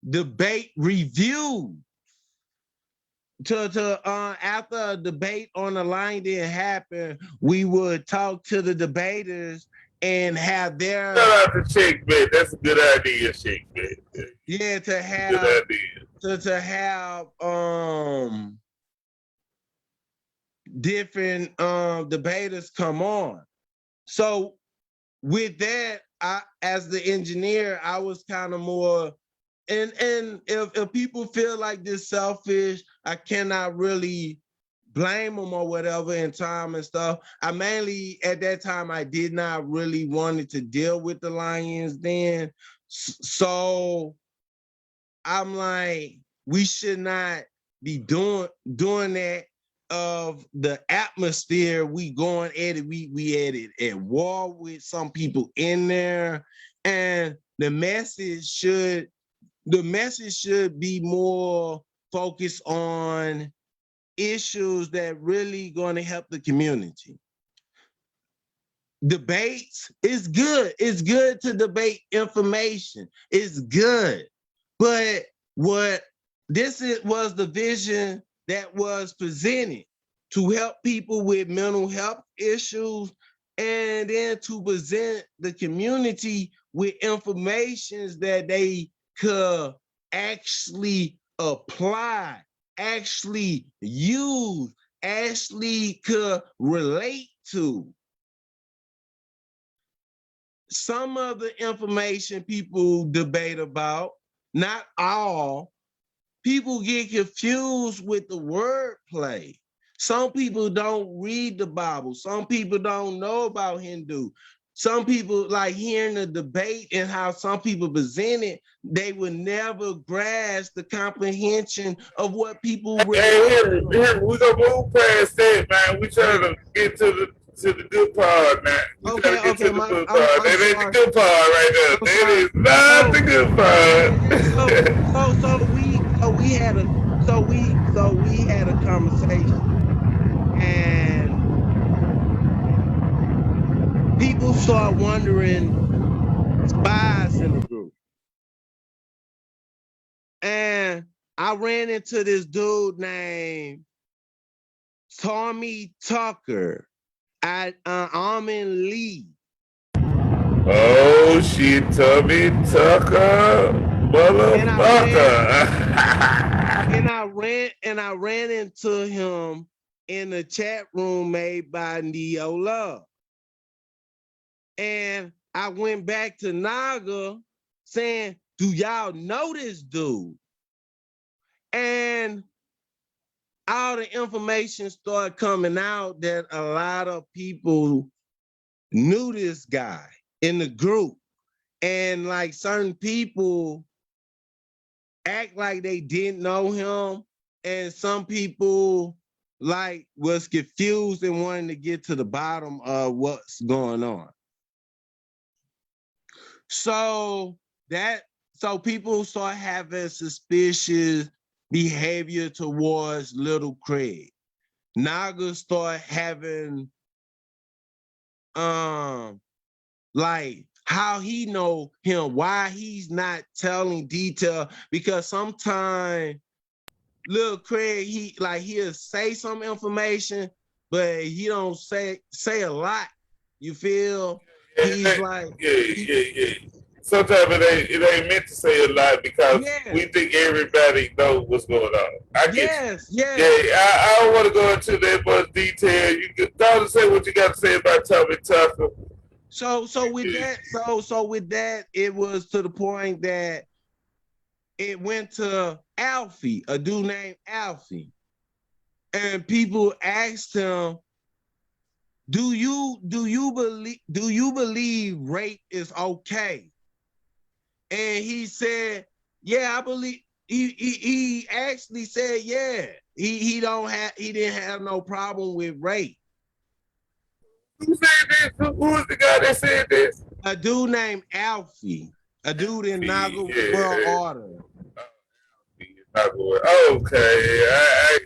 debate review. After a debate on the line didn't happen, we would talk to the debaters and have their. Shout out to Shake Man. That's a good idea, Shake Man. Yeah, to have good idea. To have different debaters come on. So with that, I, as the engineer, I was kind of more. And if people feel like this selfish, I cannot really blame them or whatever in time and stuff. I mainly, at that time, I did not really wanted to deal with the Lions then. So I'm like, we should not be doing that of the atmosphere. We going at it, we at it at war with some people in there. And the message should be more focused on issues that really going to help the community. Debates is good. It's good to debate information. It's good. But what was the vision that was presented to help people with mental health issues, and then to present the community with information that they could actually apply, actually use, actually could relate to. Some of the information people debate about, not all, people get confused with the wordplay. Some people don't read the Bible. Some people don't know about Hindu. Some people like hearing the debate and how some people present it, they would never grasp the comprehension of what people really Hey, here, we gonna move past that, man. We trying to get to the good part now. We Okay, trying to get okay, to the my- good I'm- part. I'm That ain't sorry. the good part right there. I'm That sorry. is not the good part. So we had a conversation, and people start wondering spies in the group. And I ran into this dude named Tommy Tucker at Armin Lee. Oh shit, Tommy Tucker, motherfucker. And I ran into him in the chat room made by Neo Love. And I went back to Naga saying, do y'all know this dude? And all the information started coming out that a lot of people knew this guy in the group. And like certain people act like they didn't know him. And some people like was confused and wanted to get to the bottom of what's going on. So people start having suspicious behavior towards Little Craig. Naga start having like how he know him, why he's not telling detail, because sometimes Little Craig, he'll say some information, but he don't say a lot. You feel? He's like, yeah. Sometimes it ain't meant to say a lot because we think everybody knows what's going on. I get you. Yeah, I don't want to go into that much detail. You can go and say what you got to say about Tommy Tucker. So with that, it was to the point that it went to Alfie, a dude named Alfie, and people asked him, "Do you believe rape is okay?" And he said, "Yeah, I believe." He actually said, "Yeah, he didn't have no problem with rape." Who said this? Who was the guy that said this? A dude named Alfie, a dude in Naga World Order. Okay, I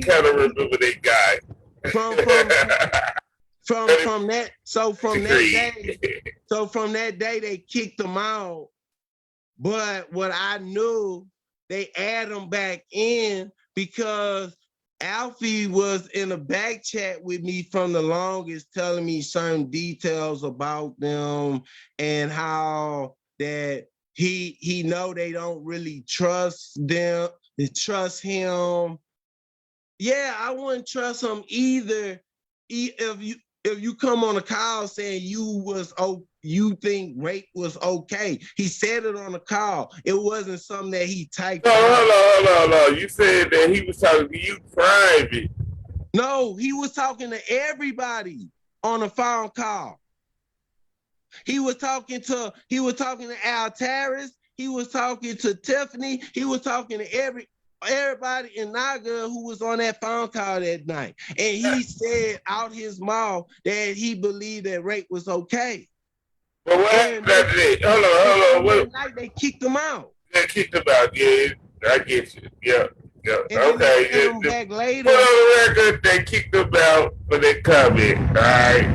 kind of remember that guy. From that day they kicked him out. But what I knew, they add him back in because Alfie was in a back chat with me from the longest, telling me certain details about them and how that he know they don't really trust them. They trust him. Yeah, I wouldn't trust him either. If you come on a call saying you think rape was okay, he said it on the call. It wasn't something that he typed. No, hold on. You said that he was talking to you private. No, he was talking to everybody on a phone call. He was talking to Altaris. He was talking to Tiffany. He was talking to everybody in Naga who was on that phone call that night. And he said out his mouth that he believed that rape was okay. But what happened after that? Hold on. That night they kicked him out. They kicked him out, yeah. I get you. Yeah. And Okay. Then they back later. Put on the record, they kicked him out for that comment. All right.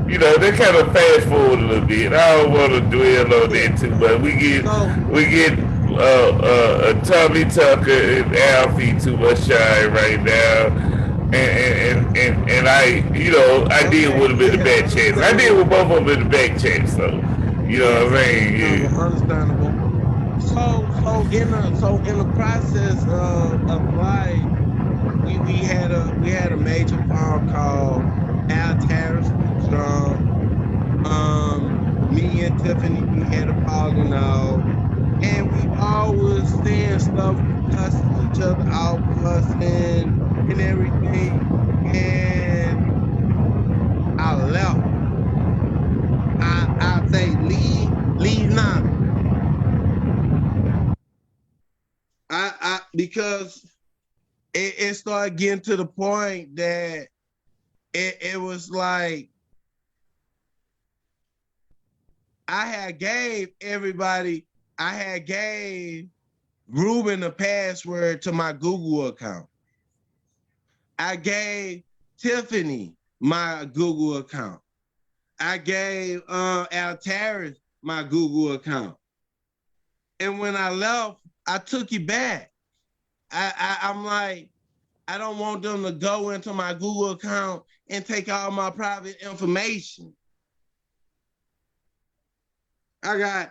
You know, they kind of fast forward a little bit. I don't want to dwell on that too much. We get Tommy Tucker and Alfie too much shine right now. And I deal with them in the back chats. I deal with both of them in the back chat, so you know what I mean? Yeah. Understandable. So in the process of life, we had a major phone call. Altaris was drunk. Me and Tiffany, we had a falling out. and we all was saying stuff, cussing each other out, cussing and everything. And I left. I say leave now. I because it started getting to the point that it was like I had gave Ruben a password to my Google account. I gave Tiffany my Google account. I gave Altaris my Google account. And when I left, I took it back. I'm like, I don't want them to go into my Google account and take all my private information. I got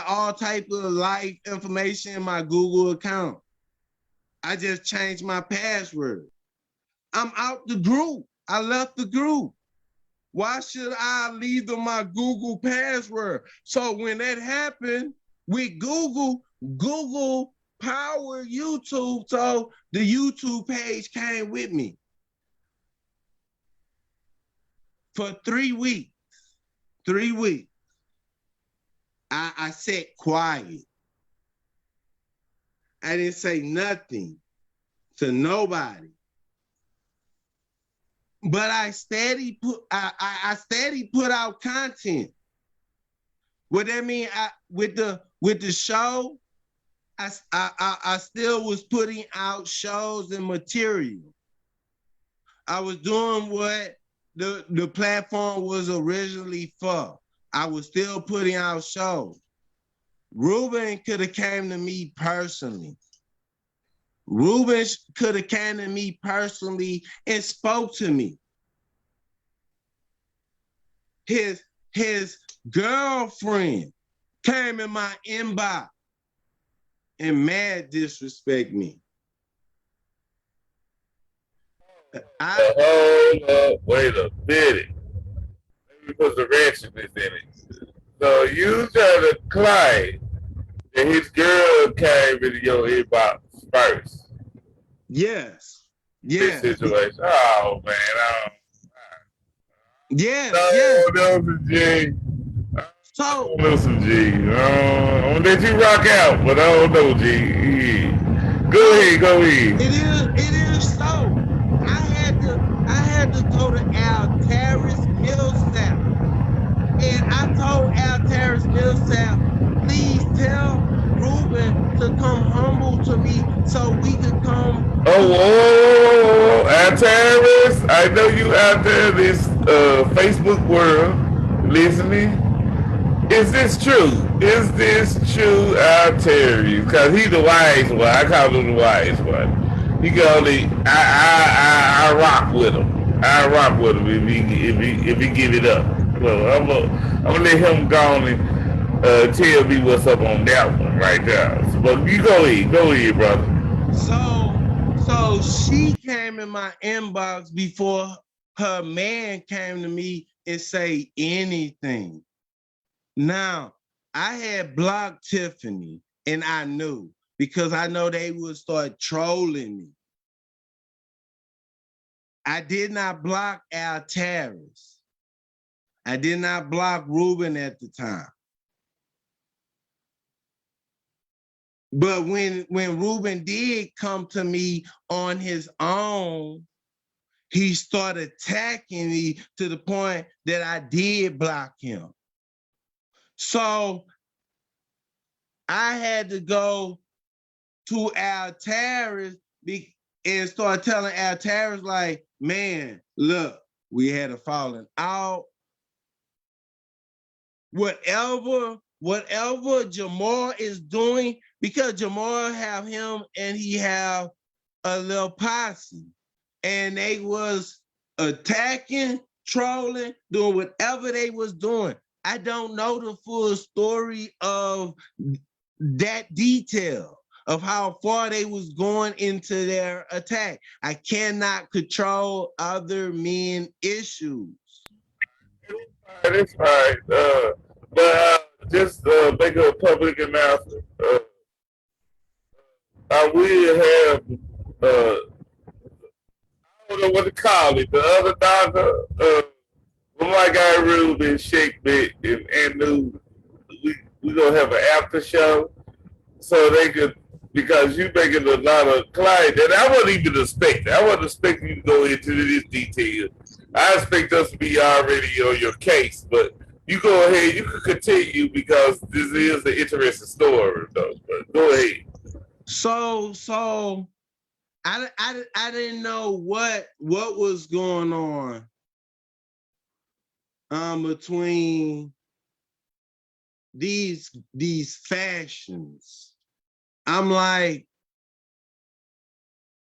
all type of life information in my Google account. I just changed my password. I'm out the group. I left the group. Why should I leave them my Google password? So when that happened with Google powered YouTube, so the YouTube page came with me for 3 weeks. 3 weeks. I sat quiet. I didn't say nothing to nobody. But I steady put out content. What that mean? With the show, I still was putting out shows and material. I was doing what the platform was originally for. I was still putting out shows. Ruben could have came to me personally. Ruben could have came to me personally and spoke to me. His girlfriend came in my inbox and mad disrespect me. Hold up, wait a minute. Let me put the ratchetness in it. So you trying to claim that his girl came into your inbox first? Yes. This situation. Oh man. Yes. No, some G. So No, some G. I'm gonna let you rock out, but I don't know, G. Go ahead. It is so. I had to go to Altaris Millsap. And I told Altaris Millsap, please tell Ruben to come humble to me so we could come. Oh, Altaris, I know you out there in this Facebook world listening. Is this true? Is this true, Altaris? Because he's the wise one. I call him the wise one. He can only I rock with him. I rock with him if he give it up. So I'm gonna let him go on and tell me what's up on that one right there. So, but you go ahead, brother. So she came in my inbox before her man came to me and say anything. Now, I had blocked Tiffany, and I knew because I know they would start trolling me. I did not block Altaris. I did not block Ruben at the time. But when Ruben did come to me on his own, he started attacking me to the point that I did block him. So I had to go to Altaris and start telling Altaris, like, man, look, we had a falling out. Whatever Jamal is doing, because Jamal have him and he have a little posse, and they was attacking, trolling, doing whatever they was doing. I don't know the full story of that detail of how far they was going into their attack. I cannot control other men issues. That's right. But just make a public announcement. I will have, I don't know what to call it, the other doctor, my guy Ruben, Shake Bit, and New, we gonna have an after show so they could, because you making a lot of clients, and I wasn't even expecting. I wasn't expecting you to go into this detail. I expect us to be already on your case, but you go ahead. You can continue because this is an interesting story, though. But go ahead. So I didn't know what was going on between these fashions. I'm like,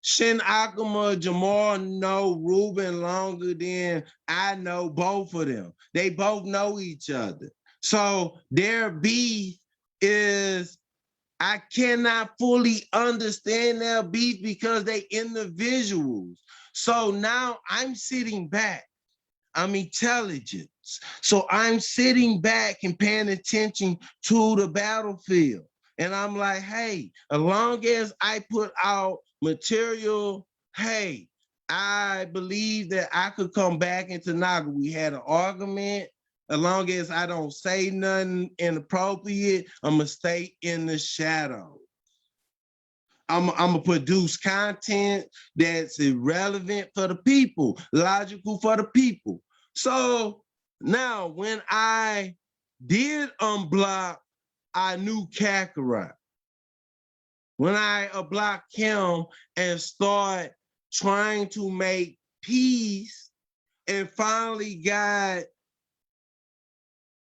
Shin Akama, Jamal know Ruben longer than I know both of them. They both know each other. So their beef is, I cannot fully understand their beef because they individuals. So now I'm sitting back. I'm intelligence. So I'm sitting back and paying attention to the battlefield. And I'm like, hey, as long as I put out material, hey, I believe that I could come back into Naga. We had an argument. As long as I don't say nothing inappropriate, I'm gonna stay in the shadow. I'm gonna produce content that's irrelevant for the people, logical for the people. So now when I did unblock, I knew Kakarot. When I unblocked him and start trying to make peace and finally got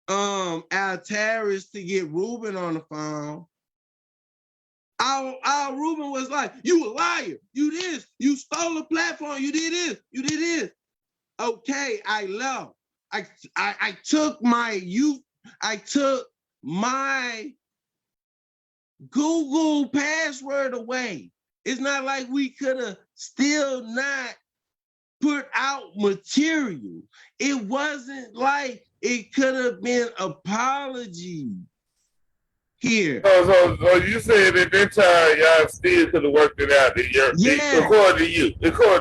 Altaris to get Ruben on the phone, our Ruben was like, you a liar, you this, you stole the platform, you did this, you did this. Okay, I left. I took my Google password away. It's not like we could have still not put out material. It wasn't like it could have been apology here. So you said at that time y'all still could have worked it out. According to you.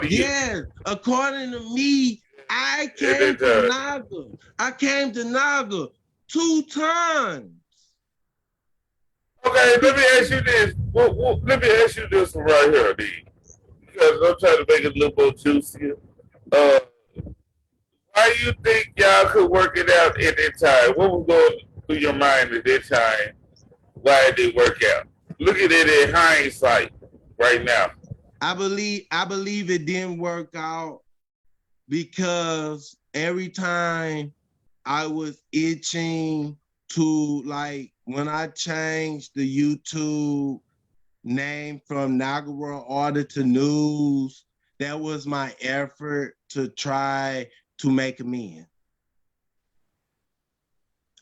Yeah, according to me, I came to Naga. I came to Naga 2 times. Okay, let me ask you this. Let me ask you this one right here, D. Because I'm trying to make it a little more juicier. Why do you think y'all could work it out at that time? What was going through your mind at that time? Why it didn't work out? Look at it in hindsight right now. I believe it didn't work out because every time I was itching to, like, when I changed the YouTube name from Naga World Order to News, that was my effort to try to make amends.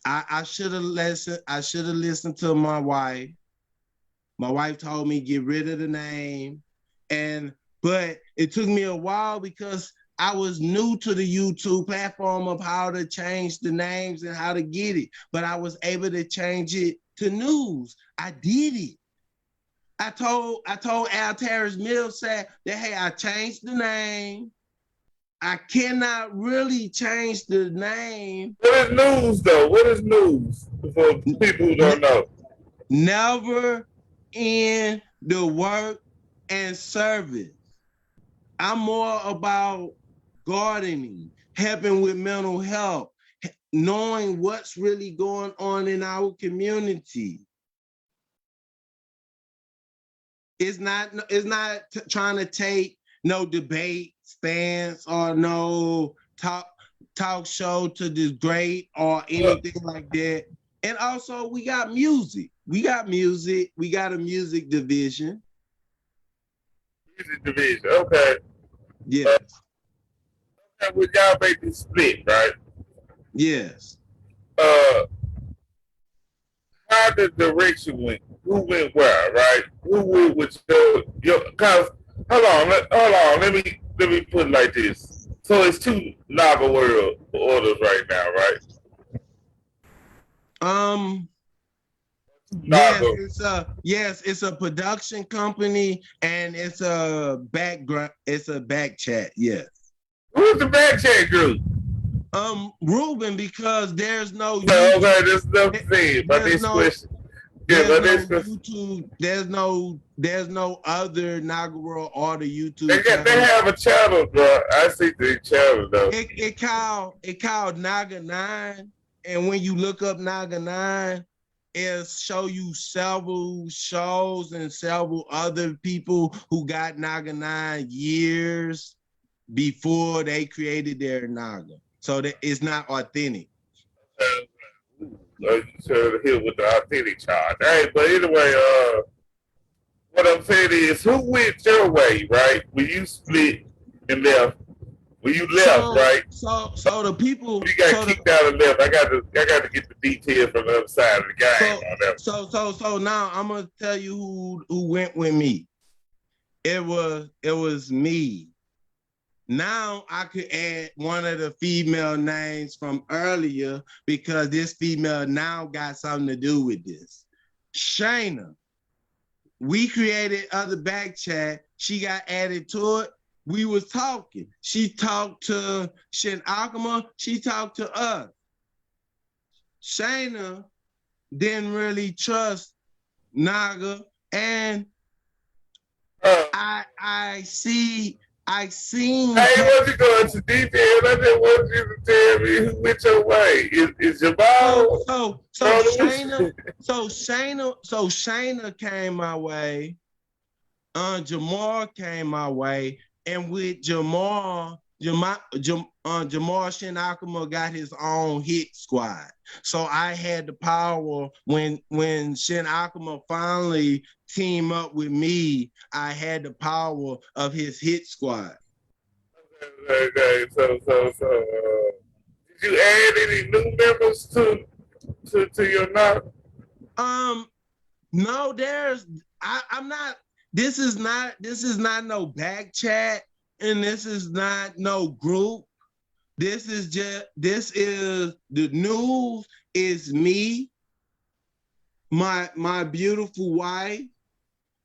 I should have listened. I should have listened to my wife. My wife told me get rid of the name, but it took me a while because I was new to the YouTube platform of how to change the names and how to get it. But I was able to change it to News. I did it. I told Altaris Millsap that, hey, I changed the name. I cannot really change the name. What is News, though? What is News for people who don't know? Never in the work and service. I'm more about gardening, helping with mental health, knowing what's really going on in our community. It's not trying to take no debate stance or no talk show to degrade or anything like that. And also we got music. We got a music division. Music division, okay. Yes. Okay, well, y'all make this split, right? Yes. How the direction went? Who went where, right? Who went with your cause hold on, let me put it like this. So it's 2 Naga World Orders right now, Naga. It's a production company and it's a back chat. Yes. Who's the back chat group? Ruben, because there's no Okay, this is what I'm saying. My next question. Yeah, my next question. YouTube. There's no other Naga World or the YouTube. They have a channel, bro. I see the channel though. It called Naga 9, and when you look up Naga 9, it'll show you several shows and several other people who got Naga 9 years before they created their Naga. So that it's not authentic. You should hit with the authentic charge. All right, but anyway, what I'm saying is, who went your way, right? When you split and left, when you left, right? So the people you got kicked out and left. I got to get the details from the other side of the game on that. So now I'm gonna tell you who went with me. It was me. Now I could add one of the female names from earlier because this female now got something to do with this. Shayna. We created other back chat. She got added to it. We was talking. She talked to Shin Akuma. She talked to us. Shayna didn't really trust Naga, and I seen. I wasn't going to detail. I just want you to tell me who went your way. Is Jamal? So Shayna came my way. Jamal came my way, and with Jamal Shin Akuma got his own hit squad. So I had the power when Shin Akuma finally teamed up with me. I had the power of his hit squad. Okay. So, did you add any new members to your knot? No. I'm not. This is not no back chat. And this is not no group. This is the news is me, my beautiful wife,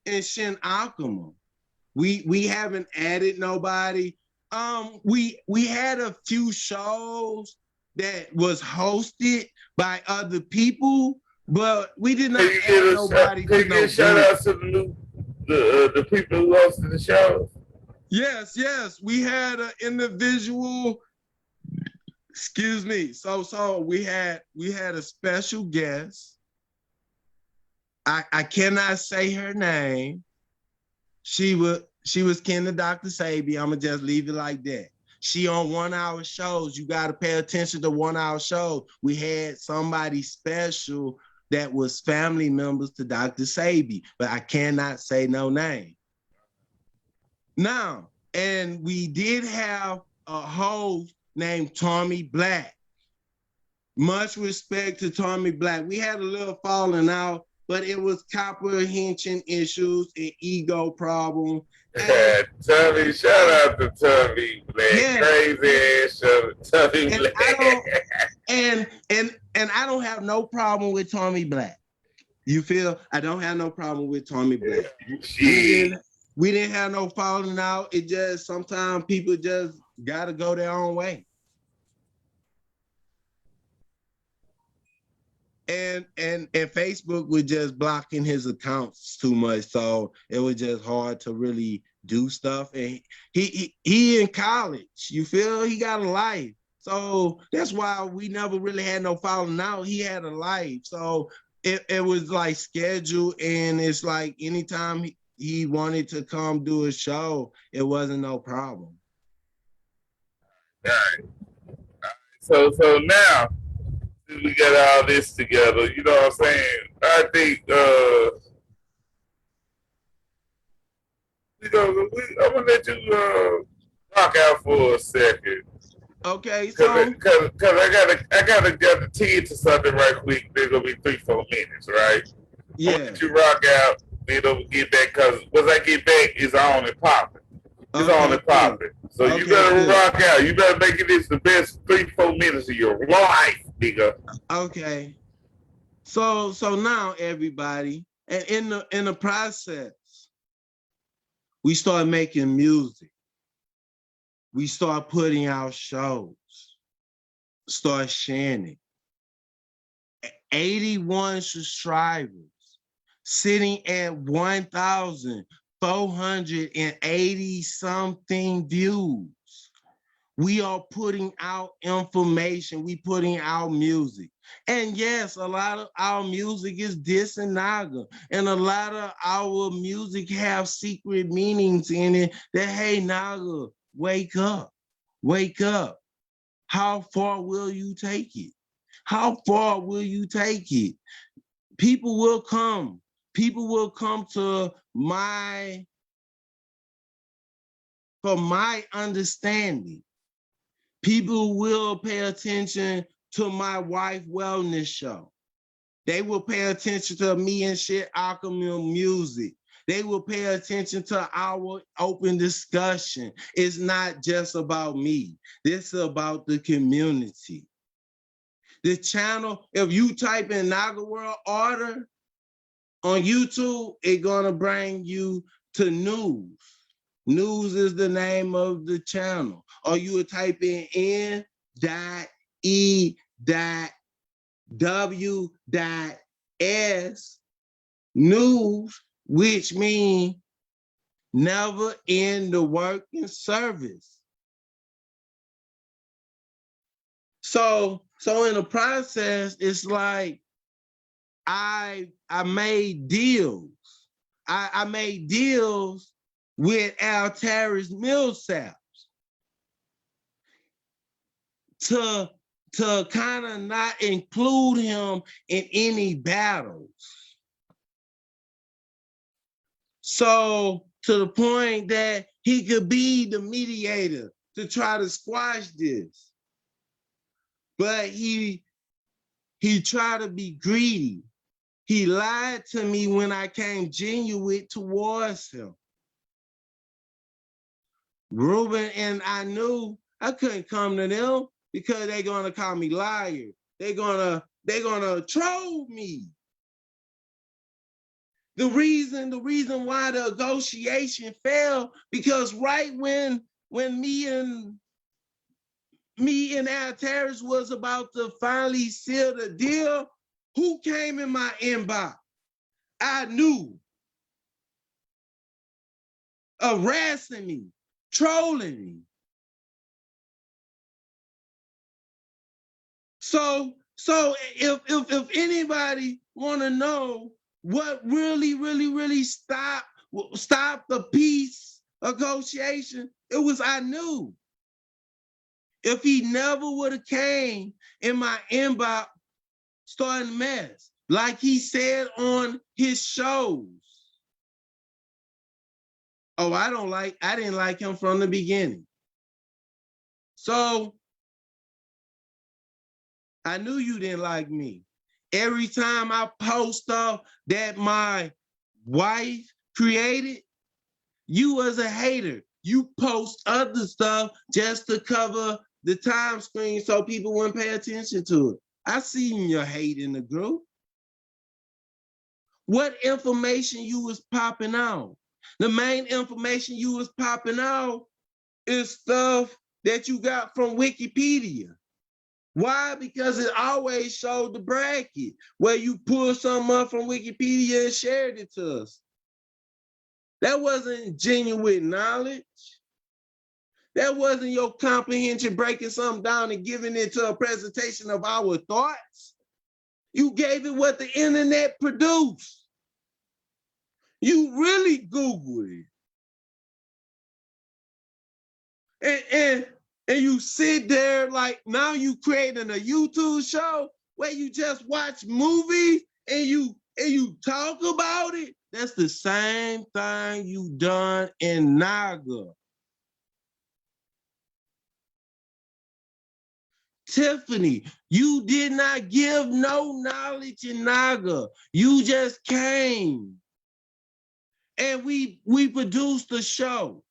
and Shin Akuma. We haven't added nobody. We had a few shows that was hosted by other people, but we did not add nobody. Can you give shout out to the people who hosted the shows? Yes. We had an individual. Excuse me. So we had a special guest. I cannot say her name. She was kin to Dr. Sabi. I'ma just leave it like that. She on 1 hour shows. You gotta pay attention to 1 hour shows. We had somebody special that was family members to Dr. Sabi, but I cannot say no name. Now, and we did have a host named Tommy Black. Much respect to Tommy Black. We had a little falling out, but it was comprehension issues and ego problem. Tommy, shout out to Tommy Black. Yeah. Crazy ass Tommy Black. And I don't have no problem with Tommy Black. You feel? I don't have no problem with Tommy Black. We didn't have no falling out. It just sometimes people just gotta go their own way. And Facebook was just blocking his accounts too much, so it was just hard to really do stuff. And he in college, you feel? He got a life, so that's why we never really had no falling out. He had a life, so it was like scheduled, and it's like anytime he wanted to come do a show, it wasn't no problem. All right. So now we got all this together, you know what I'm saying? I think I'm gonna let you rock out for a second. Okay, so because I gotta get the tea to something right quick. There's gonna be 3-4 minutes, right? Yeah. I'm gonna let you rock out. Then I'll get back, because once I get back, it's on and popping. It's on and popping. So you better rock out. You better make it this the best 3-4 minutes of your life, nigga. Okay. So now everybody, and in the process, we start making music. We start putting out shows, start sharing it. 81 subscribers, sitting at 1,480 something views. We are putting out information, we putting out music. And yes, a lot of our music is dissing Naga, and a lot of our music have secret meanings in it that, hey, Naga, wake up, wake up. How far will you take it? How far will you take it? People will come. People will come to for my understanding. People will pay attention to my wife wellness show. They will pay attention to me and shit alchemy music. They will pay attention to our open discussion. It's not just about me. This is about the community. The channel, if you type in Naga World Order on YouTube, it's gonna bring you to news. News is the name of the channel. Or you would type in N.E.W.S news, which means never end the working service. So in the process, it's like I made deals. I made deals with Altarius Millsaps to kind of not include him in any battles. So to the point that he could be the mediator to try to squash this. But he tried to be greedy. He lied to me when I came genuine towards him. Ruben and I knew I couldn't come to them because they're gonna call me liar. They're gonna troll me. The reason why the negotiation failed, because right when me and Altarius was about to finally seal the deal, who came in my inbox? I knew. Harassing me, trolling me. So if anybody want to know what really stopped the peace negotiation, it was I knew. If he never would have came in my inbox starting a mess, like he said on his shows. Oh, I didn't like him from the beginning. So I knew you didn't like me. Every time I post stuff that my wife created, you was a hater. You post other stuff just to cover the time screen so people wouldn't pay attention to it. I seen your hate in the group. What information you was popping out? The main information you was popping out is stuff that you got from Wikipedia. Why? Because it always showed the bracket where you pull something up from Wikipedia and shared it to us. That wasn't genuine knowledge. That wasn't your comprehension breaking something down and giving it to a presentation of our thoughts. You gave it what the internet produced. You really Googled it. And you sit there like now you creating a YouTube show where you just watch movies and you talk about it. That's the same thing you done in Naga. Tiffany, you did not give no knowledge in Naga. You just came. And we produced a show.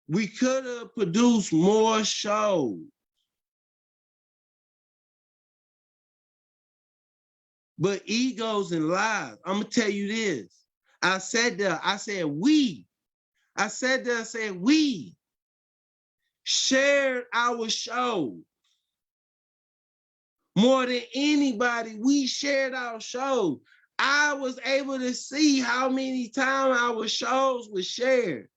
We could have produced more shows. but egos and lies. I'm gonna tell you this. I said there, I said we shared our show more than anybody. We shared our shows. I was able to see how many times our shows were shared.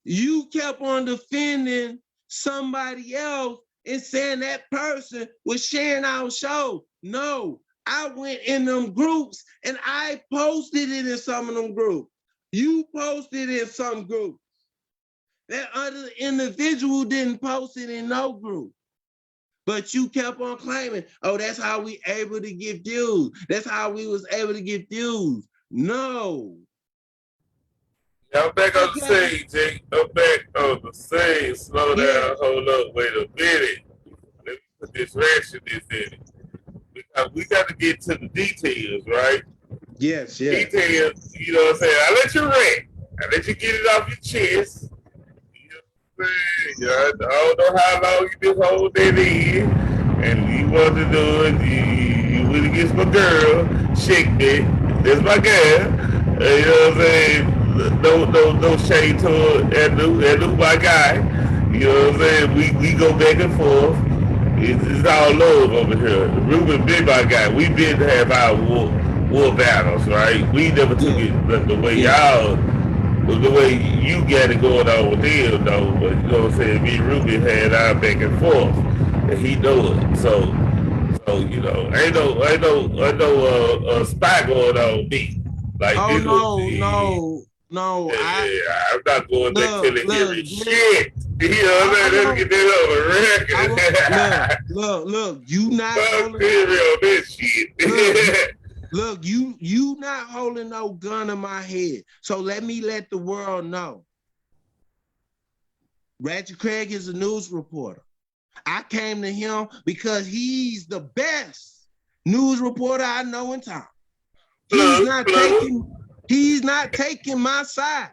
You kept on defending somebody else and saying that person was sharing our show. No, I went in them groups and I posted it in some of them groups. You posted in some groups. That other individual didn't post it in no group. But you kept on claiming, oh, that's how we able to get views. That's how we was able to get views. No. I'm back on the stage, Jake. I'm back on the stage. Slow down, hold up, wait a minute. Let me put this ration in it. Because we got to get to the details, right? Yes, yes. Details, you know what I'm saying? I let you rant. I let you get it off your chest. I don't know how long you been holding that in, and you want to do it. You went against my girl, shake it. That's my girl. You know what I'm saying? No shade to her. And my guy. You know what I'm saying? We go back and forth. It's all love over here. Ruben been my guy. We been to have our war battles, right? We never took it the way y'all. The way you got it going on with him, though, but you know what I'm saying? Me and Ruby had our back and forth, and he know it. So you know, ain't no spy going on me. Like oh this no. I'm not going back to the hearing shit. You know what I'm saying? Let's get that over record. Look, you not holding on this shit. Look, you not holding no gun in my head. So let the world know. Ratchet Craig is a news reporter. I came to him because he's the best news reporter I know in town. He's not taking my side.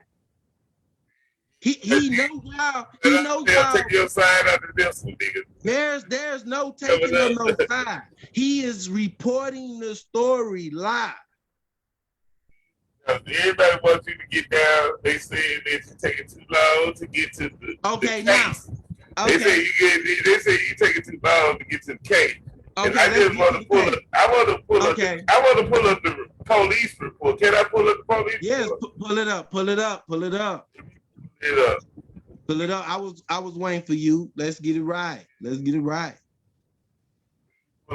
He knows how. He knows how. Take your side out of this one, nigga. There's no taking of no side. He is reporting the story live. Everybody wants you to get down. They say that you're taking too long to get to the case. Okay. They say you taking too long to get to the case. Okay, and I just want to pull up. I want to pull up the police report. Can I pull up the police report? Yes, pull it up. Pull it up. I was waiting for you. Let's get it right. Pull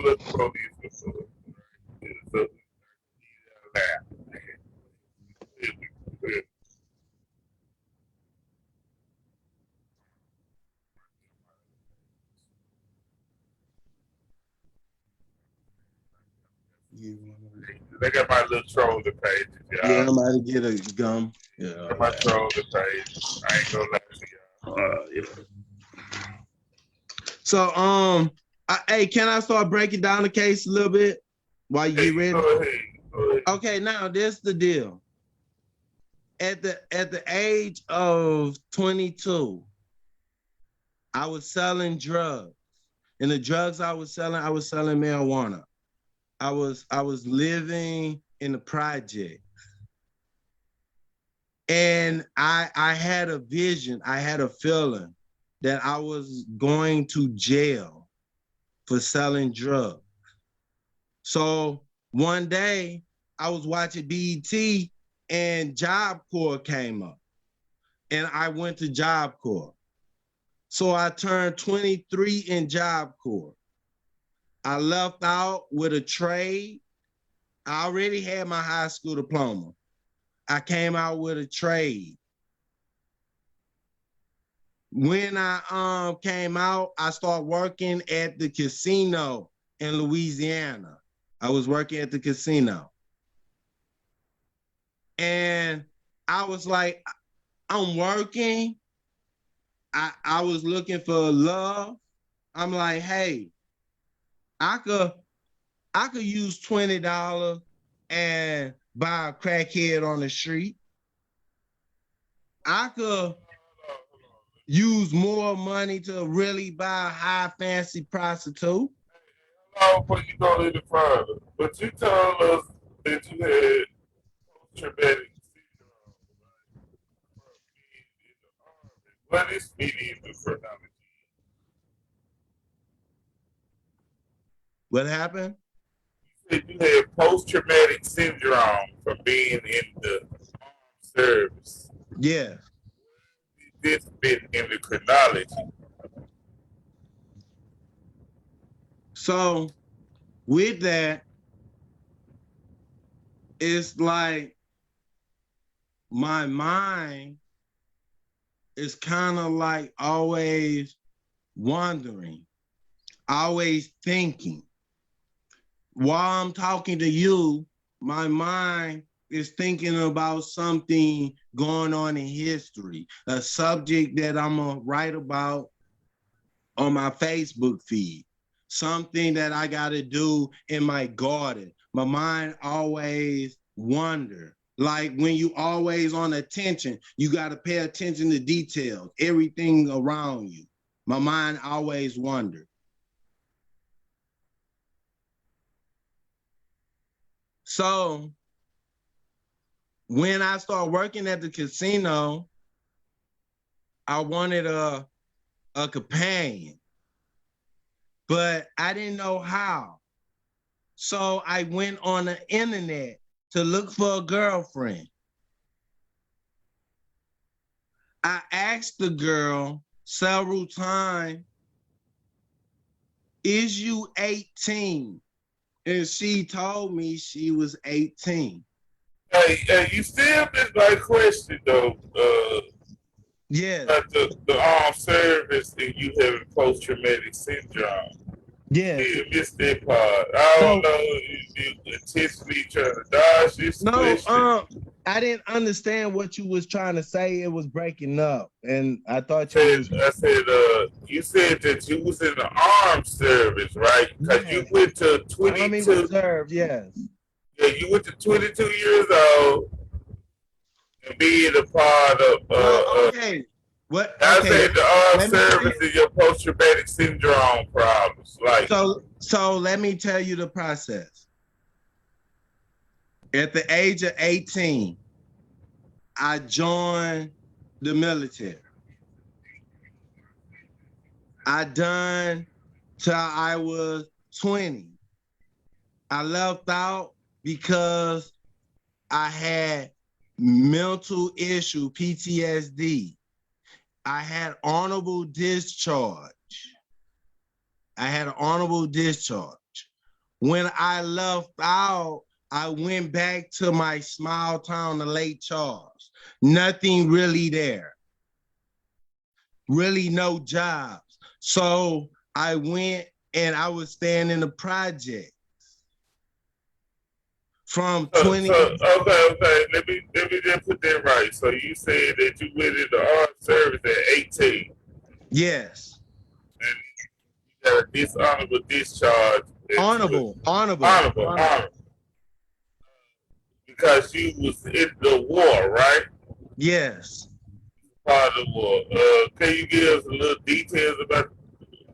up the police report. They got my little troller page. Yeah, I'm about to get a gum. Yeah, my troller page. I ain't gonna lie to y'all. So, hey, can I start breaking down the case a little bit while you get ready? Go ahead. Okay, now this the deal. At the age of 22, I was selling drugs, and the drugs I was selling marijuana. I was living in the project, and I had a vision. I had a feeling that I was going to jail for selling drugs. So one day I was watching BET and Job Corps came up, and I went to Job Corps. So I turned 23 in Job Corps. I left out with a trade. I already had my high school diploma. I came out with a trade. When I came out, I started working at the casino in Louisiana. I was working at the casino. And I was like, I'm working. I was looking for love. I'm like, hey, I could use $20 and buy a crackhead on the street. I could use more money to really buy a high fancy prostitute. on before you go any further. But you told us that you had post-traumatic syndrome, right? From being in the army. What is medium chronology? What happened? You said you had post-traumatic syndrome from being in the armed service. Yeah. This been in the chronology. So with that, it's like my mind is kind of like always wandering, always thinking. While I'm talking to you, my mind is thinking about something going on in history, a subject that I'm gonna write about on my Facebook feed, something that I gotta do in my garden. My mind always wander. Like when you always on attention, you gotta pay attention to details, everything around you. My mind always wandered. So when I started working at the casino, I wanted a companion, but I didn't know how. So I went on the internet to look for a girlfriend. I asked the girl several times, is you 18? And she told me she was 18. Hey, you still missed my question though. Yes. About the armed service and you having post-traumatic syndrome. Yes. You missed that part. I don't know if you intentionally trying to dodge this question. I didn't understand what you was trying to say. It was breaking up, and I thought you You said that you was in the armed service, right? Because you went to 22. Reserve, yes. Yeah, you went to 22 years old and being a part of. Okay. What? I Okay. said the armed service is your post-traumatic syndrome problems. Like so, let me tell you the process. At the age of 18, I joined the military. I done till I was 20. I left out because I had mental issue, PTSD. I had honorable discharge. When I left out, I went back to my small town of Lake Charles. Nothing really there. Really no jobs. So I went and I was staying in the project. From 20. Okay. Let me just put that right. So you said that you went into armed service at 18. Yes. And you got a dishonorable discharge. Honorable. Because you was in the war, right? Yes. Part of the war. Can you give us a little details about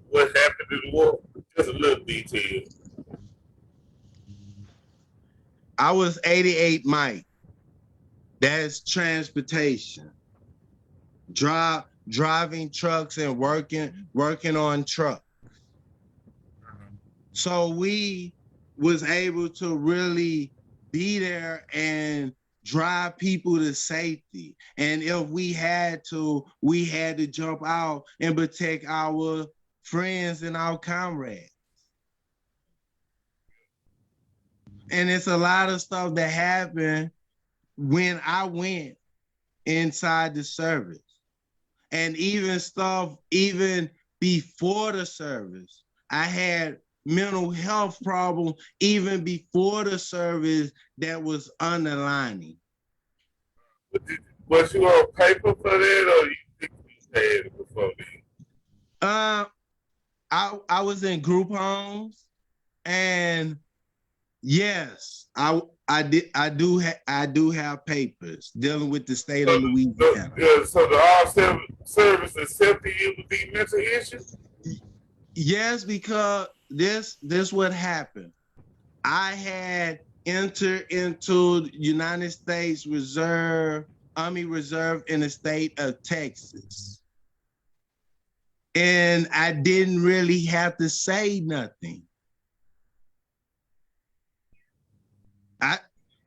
what happened in the war? Just a little detail. I was 88 Mike. That's transportation. Driving trucks and working on trucks. So we was able to really be there and drive people to safety. And if we had to jump out and protect our friends and our comrades. And it's a lot of stuff that happened when I went inside the service. And even before the service, I had mental health problems even before the service that was underlining. Was you on paper for that, or you think you had it before then? I was in group homes, and yes, I do have papers dealing with the state of Louisiana. So the armed service accepted you with these mental issues? Yes, because this what happened. I had entered into United States Army Reserve in the state of Texas. And I didn't really have to say nothing.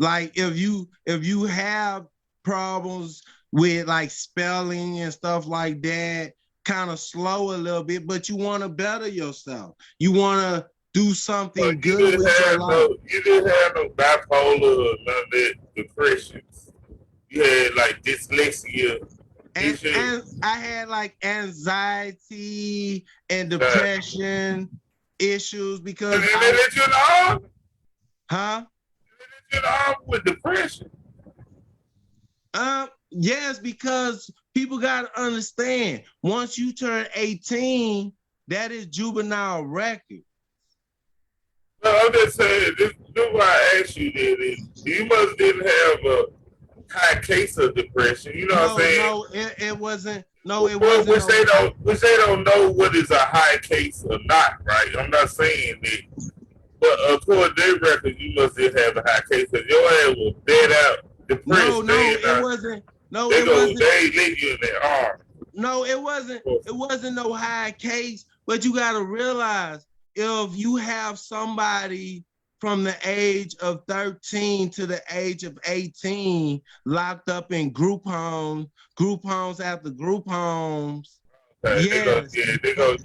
If you have problems with like spelling and stuff like that, kind of slow a little bit, but you want to better yourself. You want to do something good with your life. You didn't have no bipolar or none of that depression. You had like dyslexia. And I had like anxiety and depression issues because Did they let you in the army? Huh? Did they let you in the army with depression? Yes, because people gotta understand, once you turn 18, that is juvenile record. No, I'm just saying, this is why I asked you that. You must didn't have a high case of depression. You know what I'm saying? No, it wasn't. No, it wasn't. Which they don't know what is a high case or not, right? I'm not saying that. But according to their records, you must just have a high case because your ass was dead out, depressed. It wasn't. No, they it wasn't. They let you in their arm. No, it wasn't. It wasn't no high case. But you got to realize, if you have somebody from the age of 13 to the age of 18 locked up in group homes after group homes, okay, yes. They go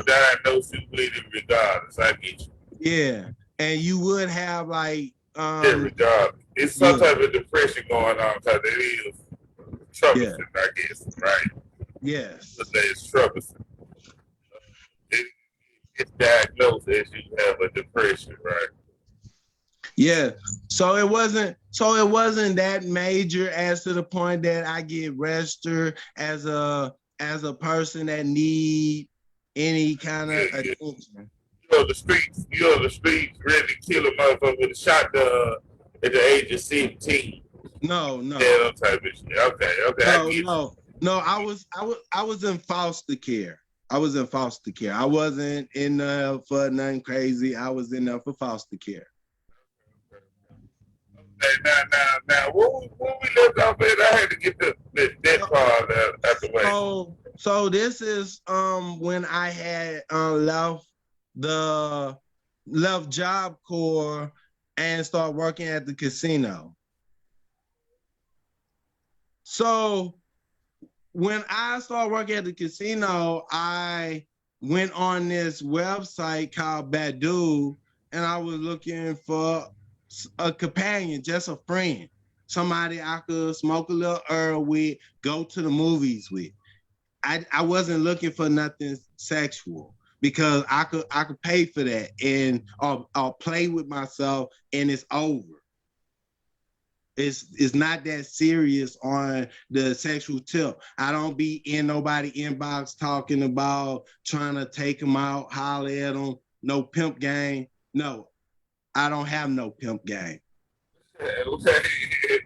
diagnose you with it regardless. I get you. Yeah, and you would have like regardless. It's some type of depression going on because it is troublesome, I guess, right? Yes. But it's troublesome. It's diagnosed as you have a depression, right? Yeah. So it wasn't that major as to the point that I get registered as a person that need any kind of attention. You on the streets ready to kill a motherfucker with a shotgun at the age of 17. No. Yeah, type of shit. Okay. No. I was in foster care. I wasn't in there for nothing crazy. I was in there for foster care. Okay, now, when we left off at, I had to get that part out the way. So this is when I had left Job Corps and started working at the casino. So when I started working at the casino, I went on this website called Badoo, and I was looking for a companion, just a friend, somebody I could smoke a little herb with, go to the movies with. I wasn't looking for nothing sexual because I could pay for that and I'll play with myself and it's over. It's not that serious on the sexual tip. I don't be in nobody inbox talking about trying to take them out, holler at them, no pimp game. No, I don't have no pimp game. Okay,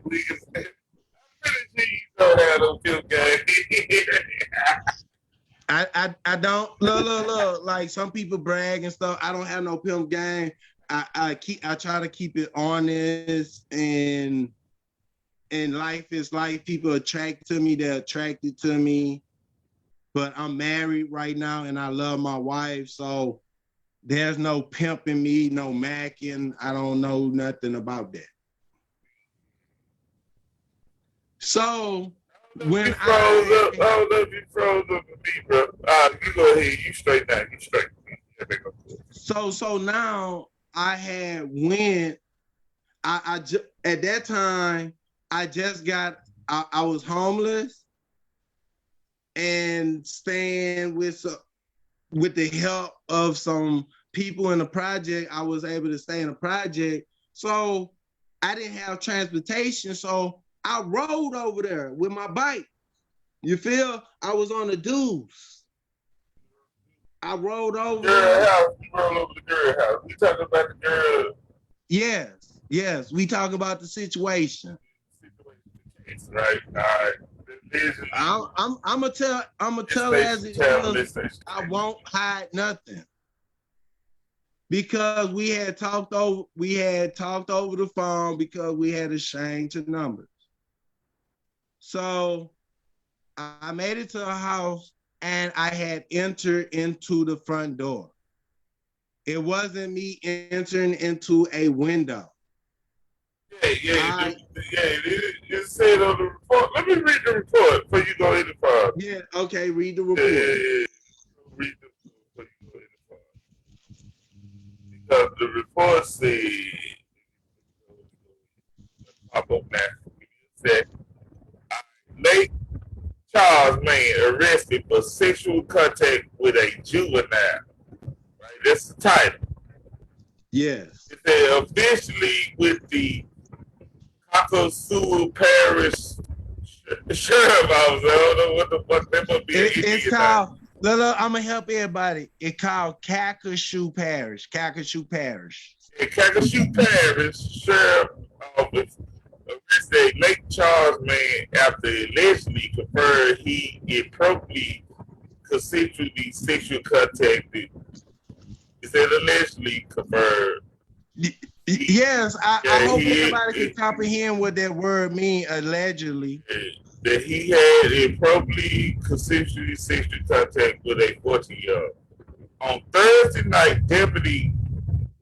please. You don't have no pimp game. I don't look like some people brag and stuff. I don't have no pimp game. I try to keep it honest, and life is life. People attract to me, they're attracted to me. But I'm married right now and I love my wife, so there's no pimping me, no macking. I don't know nothing about that. So when I don't know if you froze up with me, bro. You go ahead, you straight now, you straight. So now I had went. At that time I just got. I was homeless and staying with the help of some people in the project. I was able to stay in the project. So I didn't have transportation. So I rode over there with my bike. You feel? I was on the dudes. I rode over. Girl house. You rode over the girl house. We talking about the girl. Yes. We talking about the situation. Right. All right. I'm gonna tell as it is. I won't hide nothing. because we had talked over the phone because we had exchanged the numbers. So I made it to her house and I had entered into the front door. It wasn't me entering into a window. Yeah. You said on the report. Let me read the report before you go any further. Yeah, okay, read the report. Yeah. Read the report before you go any further. Because the report said, pop up now. Said, Lake Charles man arrested for sexual contact with a juvenile. Right, that's the title. Yes. It said officially with the Cocosua Parish Sheriff Office. I don't know what the fuck that must be. It's called. Look, I'm gonna help everybody. It's called Calcasieu Parish. Calcasieu Parish. The Cocosua Parish Sheriff Office arrested a Lake Charles man after allegedly confirmed he improperly consensually sexual contact. It said allegedly confirmed. Yes, I hope everybody can had- comprehend what that word means, allegedly. that he had improperly consensually sexual contact with a 14-year-old. On Thursday night, deputy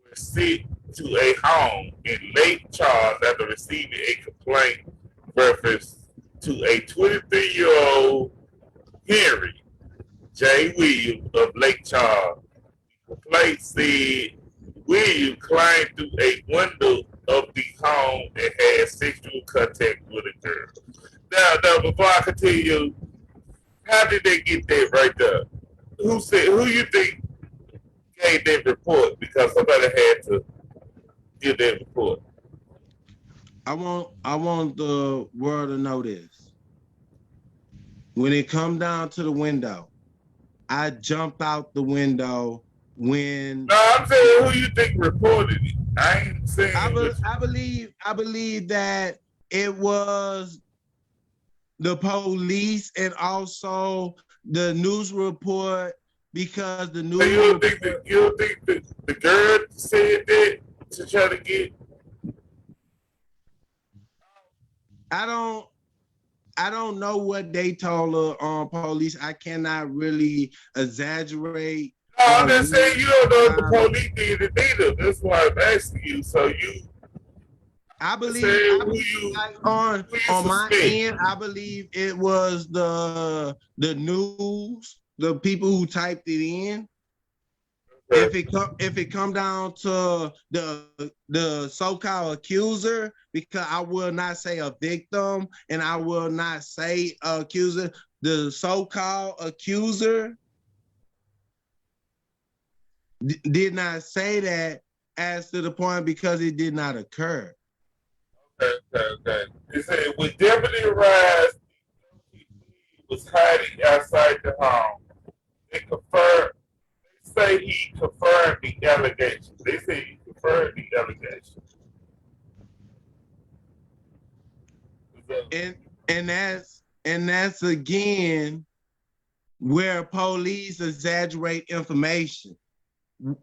was sent to a home in Lake Charles after receiving a complaint reference to a 23-year-old Henry J. Williams of Lake Charles. The complaint said Williams climbed through a window of the home and had sexual contact with a girl. Now, before I continue, how did they get that right there? Who you think gave that report? Because somebody had to give that report. I want the world to know this. When it come down to the window, I jumped out the window when No, I'm saying who you think reported it. I ain't saying I believe that it was the police and also the news report, because the news you don't think the girl said that to try to get. I don't know what they told the police. I cannot really exaggerate. No, I'm just saying you don't know if the police did it either. That's why I'm asking you. So I believe suspect? on my end, I believe it was the news, the people who typed it in. Okay. If it come down to the so-called accuser, because I will not say a victim and I will not say accuser, the so-called accuser did not say that as to the point because it did not occur. Okay. It said when deputy arrived, he was hiding outside the home. They say he confirmed the allegation. They say he confirmed the allegation. And that's again where police exaggerate information.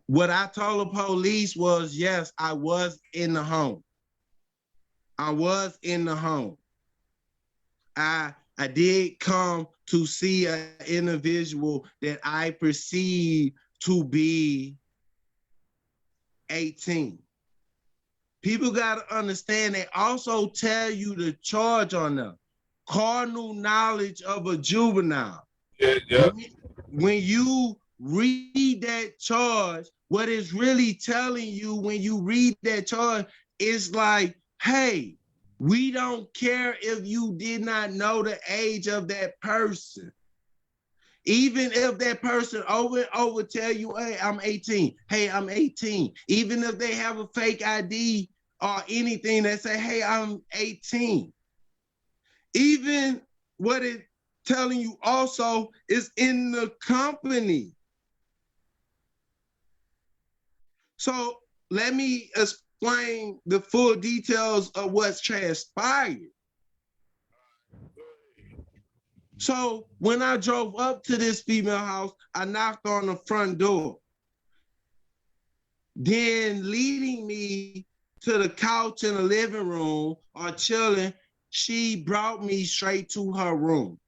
What I told the police was, yes, I was in the home. I did come to see an individual that I perceived to be 18. People got to understand, they also tell you the charge on them. Carnal knowledge of a juvenile. Yeah. When you read that charge, what it's really telling you when you read that charge is like, hey, we don't care if you did not know the age of that person. Even if that person over tell you, hey, I'm 18. Hey, I'm 18. Even if they have a fake ID or anything that say, hey, I'm 18. Even what it's telling you also is in the company. So let me explain the full details of what's transpired. So when I drove up to this female house, I knocked on the front door. Then leading me to the couch in the living room or chilling, she brought me straight to her room.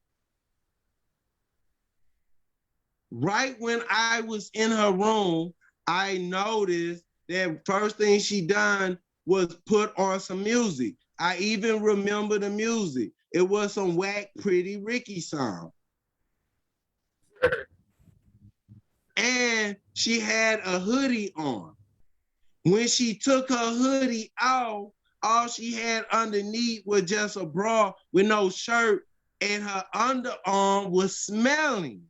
Right when I was in her room, I noticed that first thing she done was put on some music. I even remember the music. It was some whack Pretty Ricky song. And she had a hoodie on. When she took her hoodie off, all she had underneath was just a bra with no shirt, and her underarm was smelling.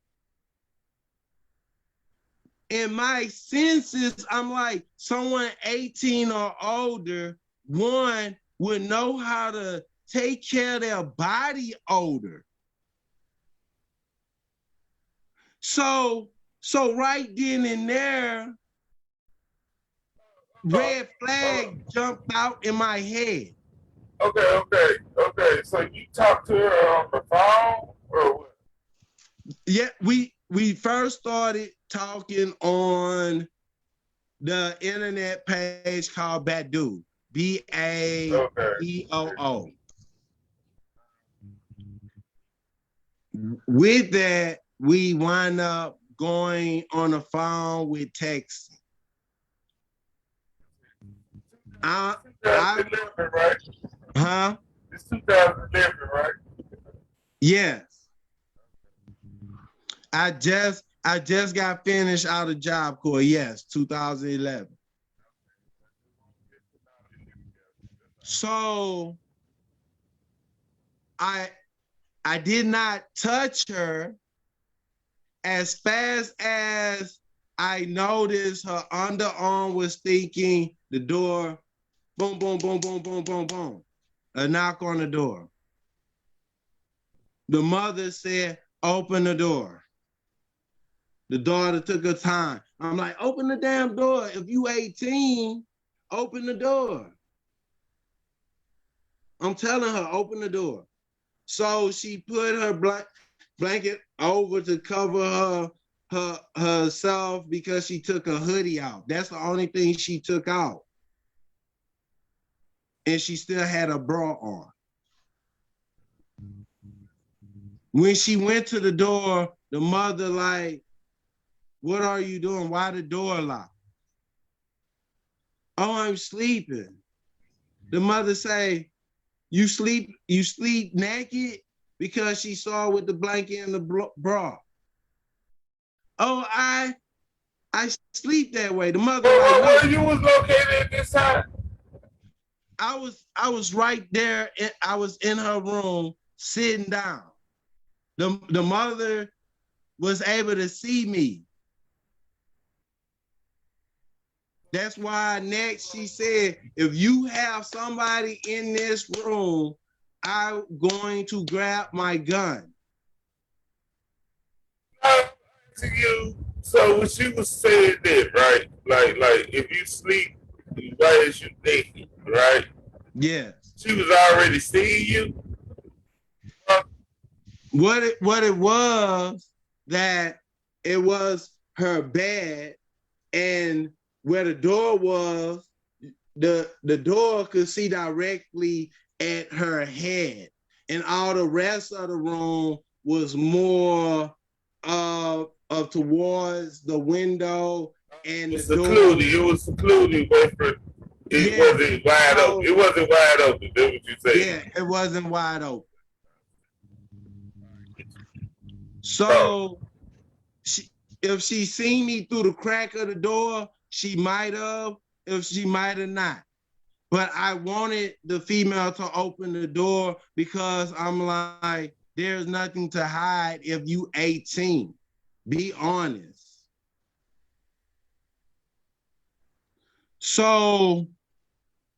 In my senses, I'm like, someone 18 or older, one, would know how to take care of their body odor. So right then and there, red flag jumped out in my head. Okay. So you talked to her on the phone or what? Yeah, we first started talking on the internet page called Badoo, Baeoo. With that, we wind up going on the phone with texting. 2011, right? Huh? It's 2011, right? Yes. I just got finished out of Job Corps. Yes, 2011. So I did not touch her. As fast as I noticed her underarm was thinking the door, boom, boom, boom, boom, boom, boom, boom. A knock on the door. The mother said, open the door. The daughter took her time. I'm like, open the damn door. If you 18, open the door. I'm telling her, open the door. So she put her blanket over to cover herself because she took her hoodie out. That's the only thing she took out. And she still had a bra on. When she went to the door, the mother like, what are you doing? Why the door locked? Oh, I'm sleeping. The mother say, you sleep naked? Because she saw with the blanket and the bra. Oh, I sleep that way. The mother like, where you was located at this time? I was right there. I was in her room sitting down. The mother was able to see me. That's why next she said, if you have somebody in this room, I'm going to grab my gun. To you, so when she was saying that, right? Like if you sleep, why is you naked, right? Yes. She was already seeing you. What it was, that it was her bed, and where the door was, the door could see directly at her head, and all the rest of the room was more of towards the window and the door. It was secluded, but it wasn't wide open. It wasn't wide open. That's what you say. Yeah, it wasn't wide open. So if she seen me through the crack of the door, she might have, if she might have not. But I wanted the female to open the door because I'm like, there's nothing to hide if you 18. Be honest. So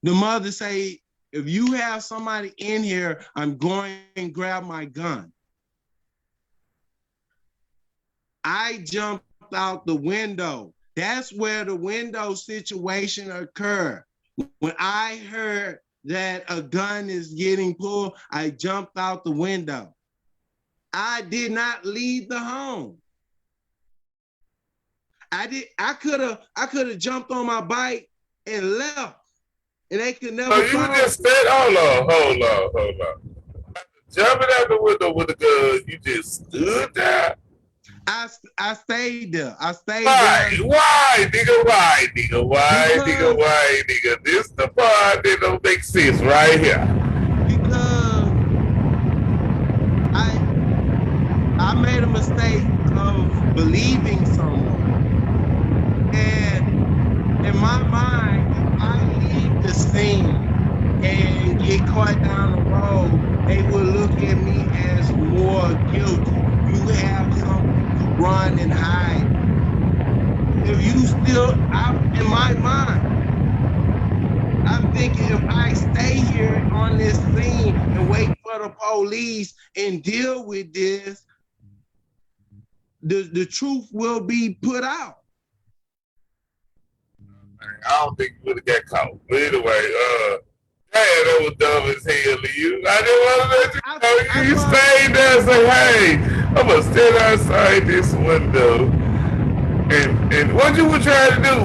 the mother say, if you have somebody in here, I'm going and grab my gun. I jumped out the window. That's where the window situation occurred. When I heard that a gun is getting pulled, I jumped out the window. I did not leave the home. I could have jumped on my bike and left, and they could never. So you find just me. said, hold on. Jumping out the window with a gun, you just stood there. I stayed there. I stayed Why? there. Why, nigga? Why, nigga? This the part that don't make sense right here. Because I made a mistake of believing someone. And in my mind, if I leave the scene and get caught down the road, they will look at me as more guilty. You have something to run and hide. If you still, in my mind, I'm thinking if I stay here on this scene and wait for the police and deal with this, the truth will be put out. I don't think you would have got caught. But anyway, that was dumb as hell to you. I didn't want to let you know. You stayed there and say, hey, I'm going to stand outside this window. And what you were trying to do?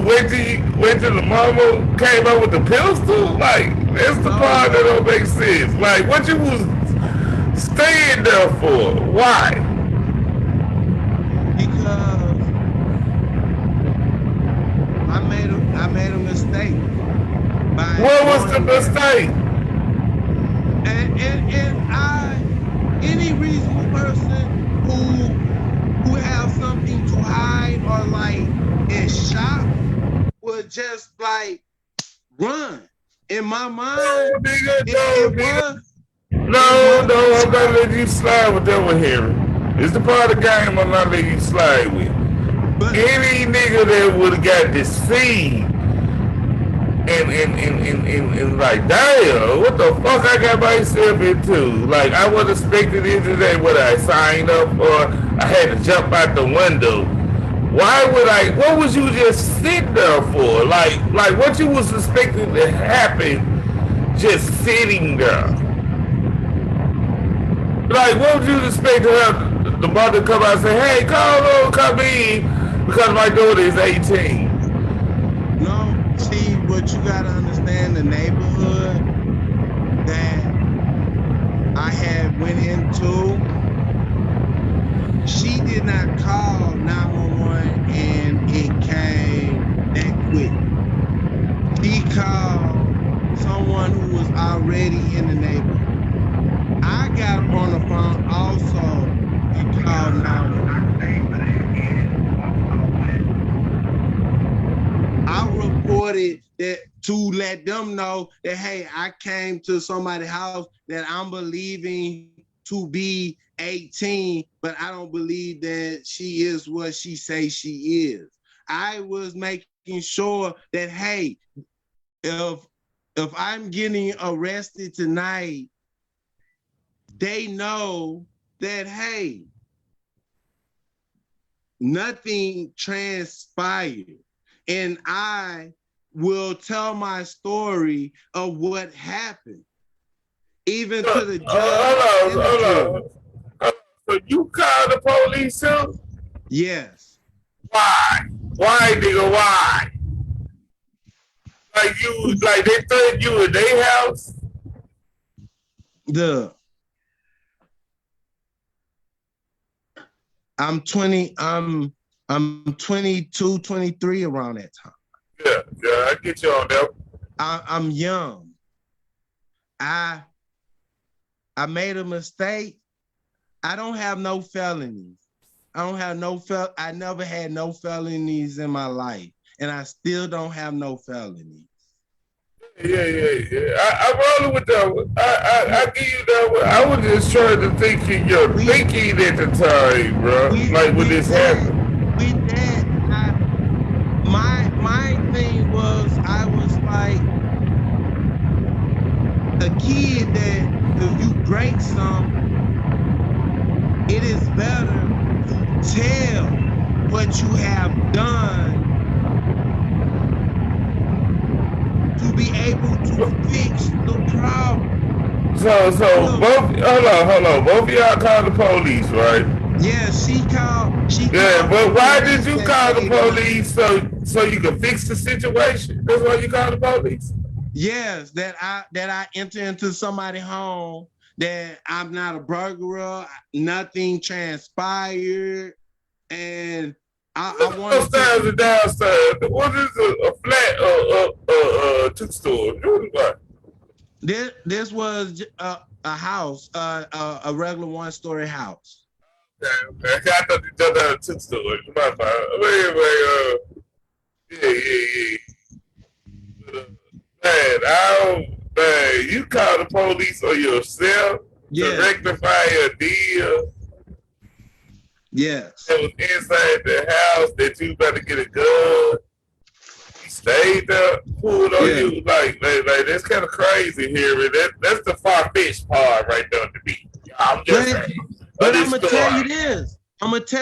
Wait till the mama came up with the pistol? Like, that's the part that don't make sense. Like, what you was staying there for? Why? Because I made a mistake. What was the mistake? And any reasonable person who have something to hide or like is shocked would just like run. In my mind, No, I'm not letting you slide with that one, Henry. It's the part of the game I'm not letting you slide with. But any nigga that would have got deceived and like, damn, what the fuck I got myself into? Like, I wasn't expecting it today, whether I signed up or I had to jump out the window. Why would what was you just sitting there for? Like what you was expecting to happen just sitting there? Like, what would you expect to have the mother come out and say, hey, come in, because my daughter is 18? No, see, what you gotta understand, the neighborhood that I had went into, she did not call 911 and it came that quick. She called someone who was already in the neighborhood. I got on the phone also and called 911. I reported that to let them know that, hey, I came to somebody's house that I'm believing to be 18, but I don't believe that she is what she says she is. I was making sure that, hey, if I'm getting arrested tonight, they know that, hey, nothing transpired. And I will tell my story of what happened, even to the judge. Hold on. So you called the police too? Yes. Why? Why, nigga? Why? Like they threatened you in their house? I'm 22, 23 around that time. Yeah, I get you on that. I'm young. I made a mistake. I don't have no felonies. I never had no felonies in my life, and I still don't have no felonies. Yeah. I'm rolling with that one. I give you that one. I was just trying to think of your thinking at the time, bro. When this happened. With that, my thing was, I was like a kid that if you break something, it is better to tell what you have done to be able to fix the problem. So both, hold on. Both of y'all called the police, right? Yeah, she called. Yeah, but why did police you and call the said, police so you can fix the situation? That's why you called the police. yes, that I enter into somebody's home, that I'm not a burglar, nothing transpired, and I wanted Upstairs to. and downstairs. What is a flat two-story? What? This was a house, a regular one-story house. Okay. I thought you done that two-story. My bad. Anyway, yeah. Man, man, you call the police on yourself to rectify a deal Yes. that was inside the house that you better get a gun. He stayed there, pulled on you. Like that's kind of crazy here. That's the far-fetched part right there to me. I'm just saying. But I'm going to tell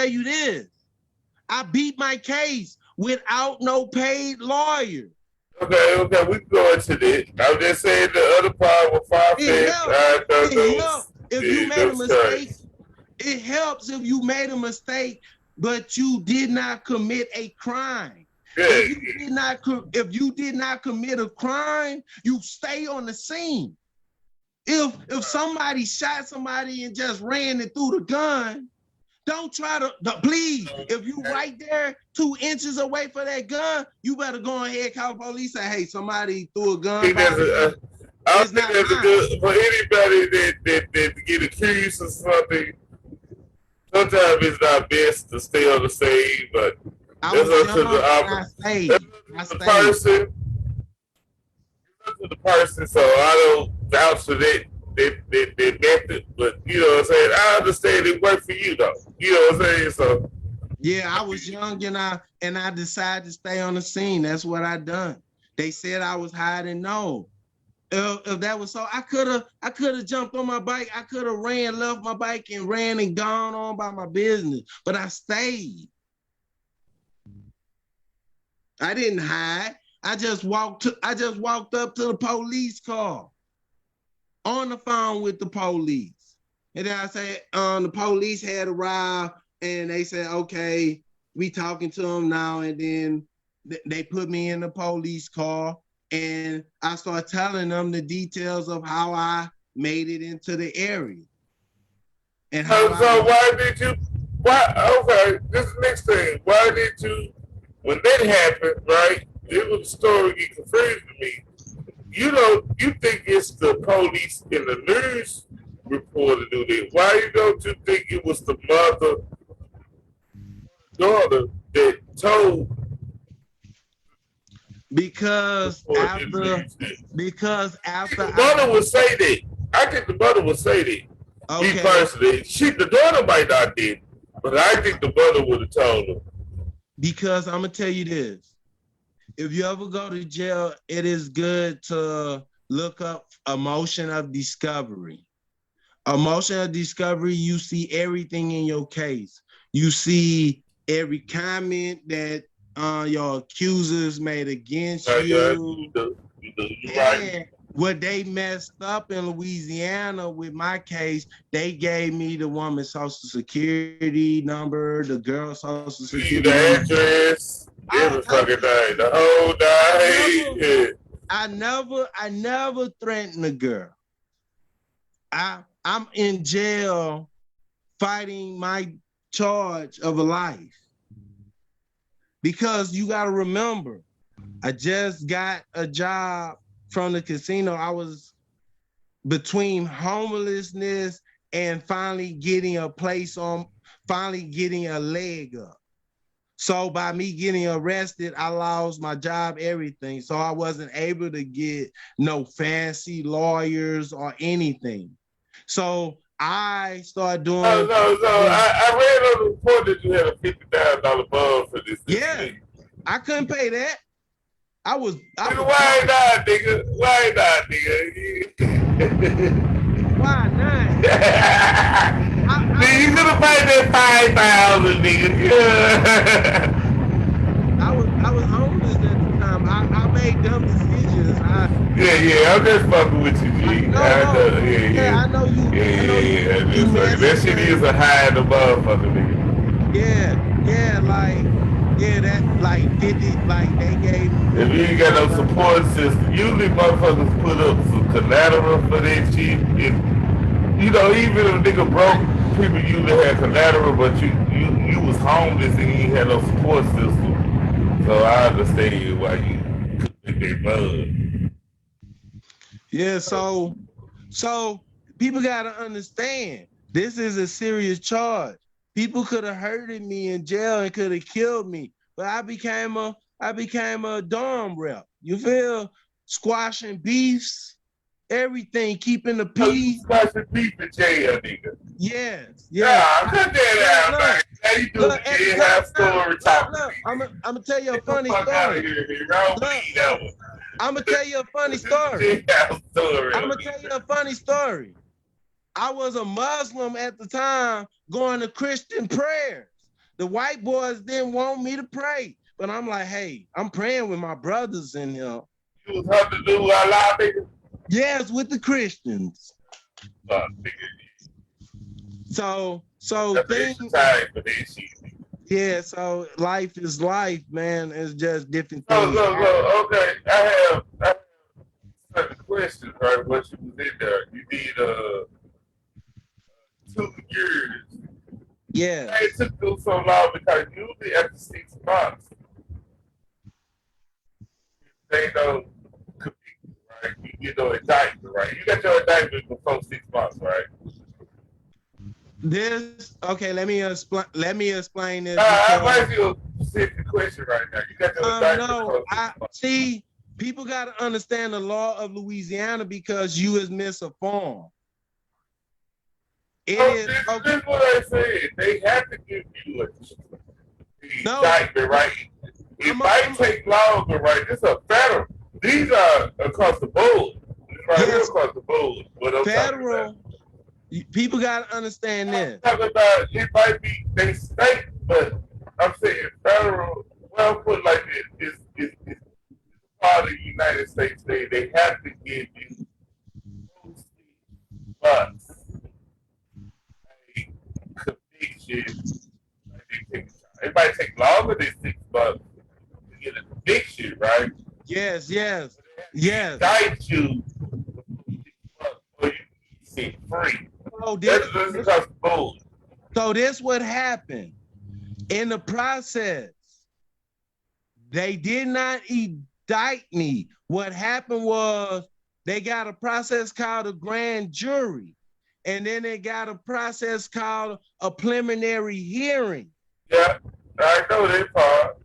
you this. I beat my case without no paid lawyer. Okay, we can go into this. I'm just saying the other part was far-fetched. If you made a mistake, it helps if you made a mistake, but you did not commit a crime. Yeah. If you did not commit a crime, you stay on the scene. If somebody shot somebody and just ran it through the gun, don't try to, please, if you right there 2 inches away from that gun, you better go ahead, call the police, say, hey, somebody threw a gun. I think that's a good, for anybody that get accused of something, sometimes it's not best to stay on the scene, but that's up to the person. It's up to the person, so I don't vouch for that method. But you know what I'm saying? I understand it worked for you though. You know what I'm saying? So yeah, I was young and I decided to stay on the scene. That's what I done. They said I was hiding. No. If that was so, I could have jumped on my bike. I could have left my bike and ran and gone on by my business. But I stayed. I didn't hide. I just walked up to the police car, on the phone with the police. And then I said, the police had arrived and they said, okay, we talking to them now. And then they put me in the police car and I started telling them the details of how I made it into the area. And how okay, this is the next thing. Why did you, when that happened, right, it was a story you confused me. You think it's the police in the news report to do this. Why don't you think it was the daughter that told? Because after the mother would say that. I think the mother would say that. Okay. Me personally, the daughter might not did, but I think the mother would have told her. Because I'm gonna tell you this: if you ever go to jail, it is good to look up emotion of discovery. Emotion of discovery, you see everything in your case. You see every comment that your accusers made against you. You do. You're right. What they messed up in Louisiana with my case, they gave me the woman's social security number, the girl's social security the address, every fucking thing, the whole day. I never threatened a girl. I'm in jail fighting my charge of a life. Because you got to remember, I just got a job from the casino. I was between homelessness and finally getting a leg up. So by me getting arrested, I lost my job, everything. So I wasn't able to get no fancy lawyers or anything. So I started doing. No. I read on the report that you had a $50,000 bond for this. Yeah, I couldn't pay that. Why not, nigga? Why not? You could have paid that $5,000, nigga. I was homeless at the time. I made dumb decisions. I'm just fucking with you, G. I know you Yeah, You that shit Mexican. is a high in the motherfucker, nigga. That like 50, like they gave If you me ain't got no support system, usually motherfuckers put up some collateral for that shit. If even if a nigga broke, people usually had collateral, but you was homeless and you ain't had no support system. So I understand why you could get blood. Yeah, so people gotta understand this is a serious charge. People could have hurted me in jail and could have killed me, but I became a dorm rep. You feel? Squashing beefs, everything, keeping the So you peace. squashing beef in jail, nigga. Yes. Yeah, cut that out, man. How you do Look, the jailhouse story talking? look, I'm gonna tell you a Get the funny fuck out of story. here, nigga. I don't believe that one. I'm gonna tell you a funny story. Jailhouse story. I'm gonna tell you a funny story. I was a Muslim at the time going to Christian prayers. The white boys didn't want me to pray, but I'm like, hey, I'm praying with my brothers in here. You was hunting to do Allah, nigga. Yes, with the Christians. Nigga. So That's things, time for that shit. yeah. So life is life, man. It's just different So, things. okay. I have certain questions, right? What you was in there? You did 2 years. Yeah. Why it took you so long? Because usually after 6 months, they don't convict you, right? You get no indictment, right? You got your indictment before 6 months, right? Let me explain this. I'm asking you a specific question right now. You got your indictment before 6 months. See, people got to understand the law of Louisiana because you is misinformed. This is what I said. They have to give you the indictment, right? It might take longer, right? This is a federal. These are across the board. Right here across the board. Federal. People got to understand this. I'm talking about it might be they state, but I'm saying federal. Well, put like this is part of the United States. They have to give you 6 months a conviction. It might take longer than 6 months to get a conviction, right? Yes. Indict you or you get free. So this what happened. In the process, they did not indict me. What happened was they got a process called a grand jury, and then they got a process called a preliminary hearing. Yeah, I know that part.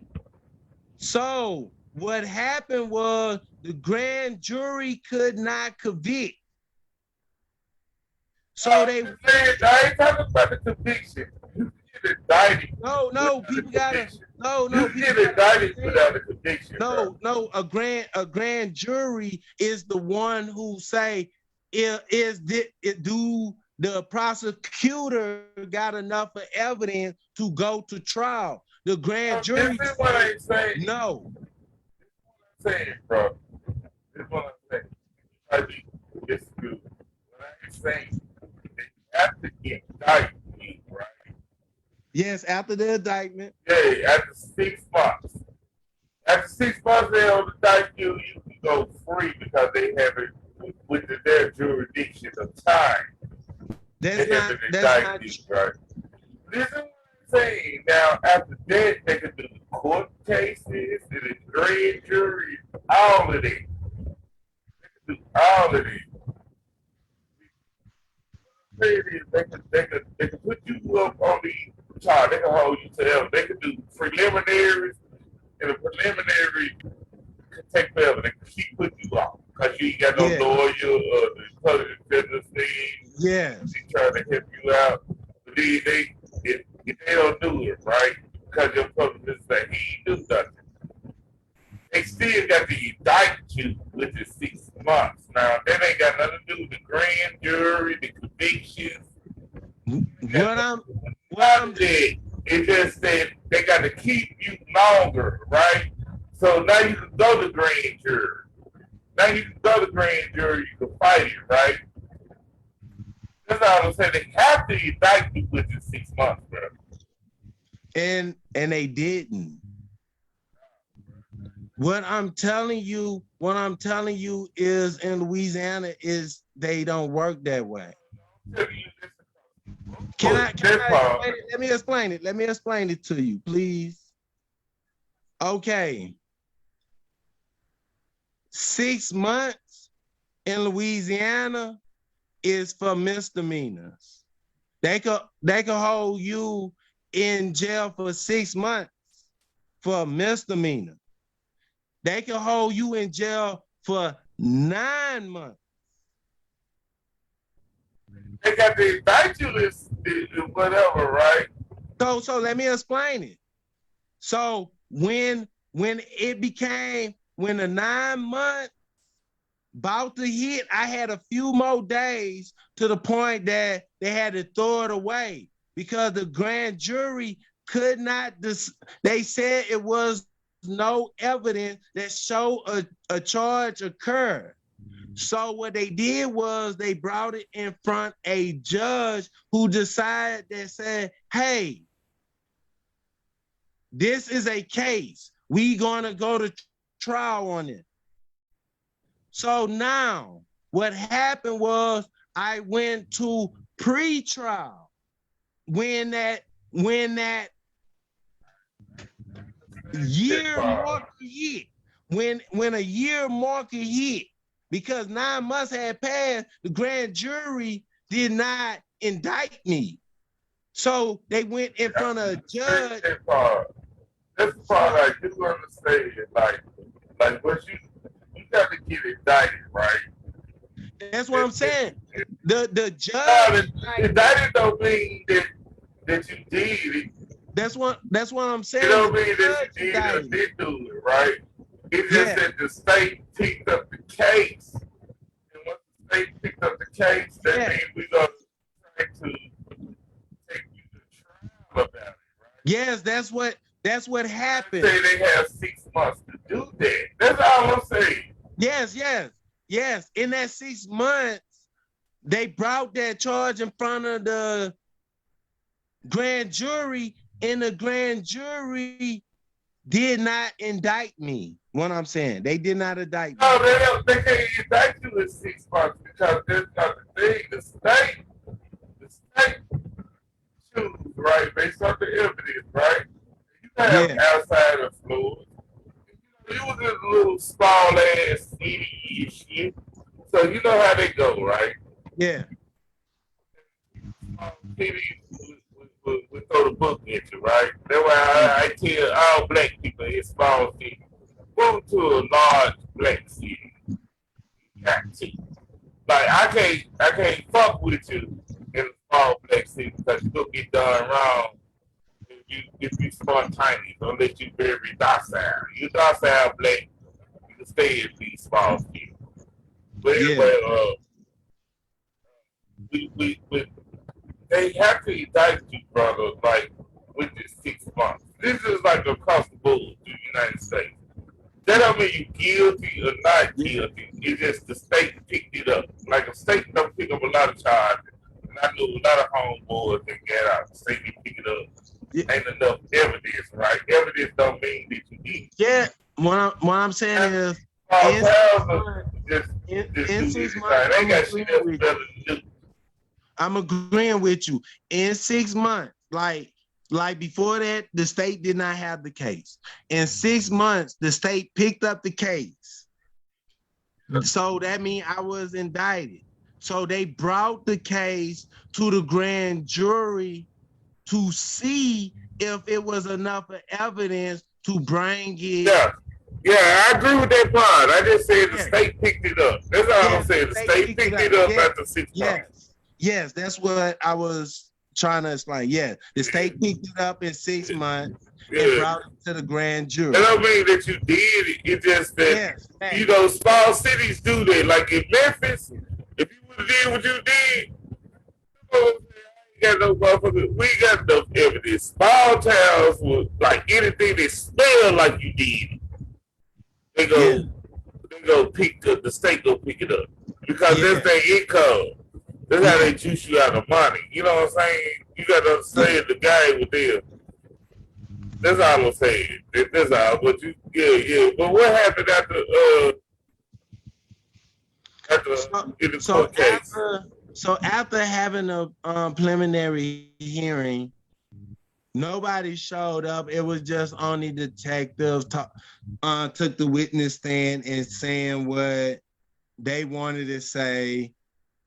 So what happened was the grand jury could not convict. So I ain't talking about the conviction. You get indicted. No, people gotta. You get indicted without a conviction. No. A grand jury is the one who say do the prosecutor got enough of evidence to go to trial. The grand jury. This is what I'm saying. No. This is what I'm saying, bro. This is what I'm saying. I mean, it's good. What I'm saying. Have to get indicted, right? Yes, after the indictment. Yeah, after 6 months. After 6 months, they'll indict you. You can go free because they have it within their jurisdiction of time. That's not you, right? This is what I'm saying. Now, after that, they can do the court cases, the grand jury, all of it. They can do all of it. They can put you up on the charge. They can hold you to them. They can do preliminaries, and the preliminary can take forever. They can keep putting you off because you ain't got no lawyer or the public defender thing. Yes. They trying to help you out. But if they don't do it, right, because your public defender say he ain't do nothing, they still got to indict you within 6 months. Now, that ain't got nothing to do with the grand jury, the convictions. It just said they got to keep you longer, right? So now you can go to grand jury. Now you can go to grand jury, you can fight it, right? That's all I'm saying. They have to indict you within 6 months, bro. And they didn't. What I'm telling you is in Louisiana is they don't work that way. Can I explain it? Let me explain it. Let me explain it to you, please. Okay. 6 months in Louisiana is for misdemeanors. They could hold you in jail for 6 months for a misdemeanor. They can hold you in jail for 9 months. They got to indict you this whatever, right? So let me explain it. So when the 9 months about to hit, I had a few more days to the point that they had to throw it away because the grand jury could not. They said it was no evidence that showed a charge occurred. So what they did was they brought it in front a judge who decided that said, hey, this is a case. We gonna go to trial on it. So now what happened was I went to pre-trial when that year marker hit. When a year marker hit, because 9 months had passed, the grand jury did not indict me. So they went in front of a judge. That's the part like you understand, like what you got to get indicted, right? That's what I'm saying. The judge indicted don't mean that you did it. That's what I'm saying. It don't mean that you did or didn't do it, right? It's just that the state picked up the case. And once the state picked up the case, that means we're going to try to take you to trial about it, right? Yes, that's what happened. Say they have 6 months to do that. That's all I'm saying. Yes. In that 6 months, they brought that charge in front of the grand jury, and the grand jury did not indict me. What I'm saying, they did not indict me. No, they can't indict you in 6 months because that's not the thing. The state choose, right, based on the evidence, right? You can have outside of Florida. You was in a little small ass city shit, so you know how they go, right? Yeah. Small cities we throw the book at you, right? That's why I tell all black people in small cities, move to a large black city. You got to. Like I can't fuck with you in a small black city because you gonna get done wrong. If you spontaneous, don't let you very docile. You docile black, you can stay in these small cities. But anyway, they have to indict you, brother, like within 6 months. This is like across the board to the United States. That don't mean you guilty or not guilty. It's just the state picked it up. Like a state don't pick up a lot of charges. And I know a lot of homeboys that get out. The state pick it up. Ain't enough evidence, right? Evidence don't mean that you did. Yeah. What I'm saying is, in 6 months, I'm agreeing with you. In 6 months, like before that, the state did not have the case. In 6 months, the state picked up the case. So that means I was indicted. So they brought the case to the grand jury to see if it was enough evidence to bring it. Yeah, I agree with that part. I just said the state picked it up. That's all I'm saying. The state picked it up after 6 months. Yes, that's what I was trying to explain. Yeah, the state picked it up in 6 months and brought it to the grand jury. That don't mean that you did it. It's just that, small cities do that. Like in Memphis, if you would have did what you did, we ain't got enough evidence. Small towns with like anything that smell like you did, they go pick up. The state go pick it up because that's their income. That's how they juice you out of money. You know what I'm saying? You got to understand the guy with them. That's all I'm saying. That's all. But yeah. But what happened after in the court case? So after having a preliminary hearing, nobody showed up. It was just only detectives took the witness stand and saying what they wanted to say.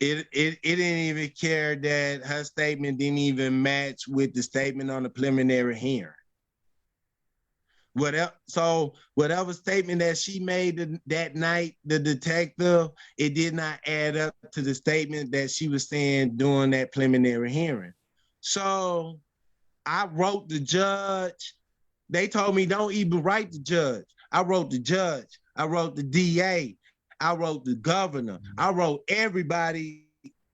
It didn't even care that her statement didn't even match with the statement on the preliminary hearing. Whatever statement that she made that night, the detective, it did not add up to the statement that she was saying during that preliminary hearing. So I wrote the judge. They told me don't even write the judge. I wrote the judge. I wrote the DA. I wrote the governor. I wrote everybody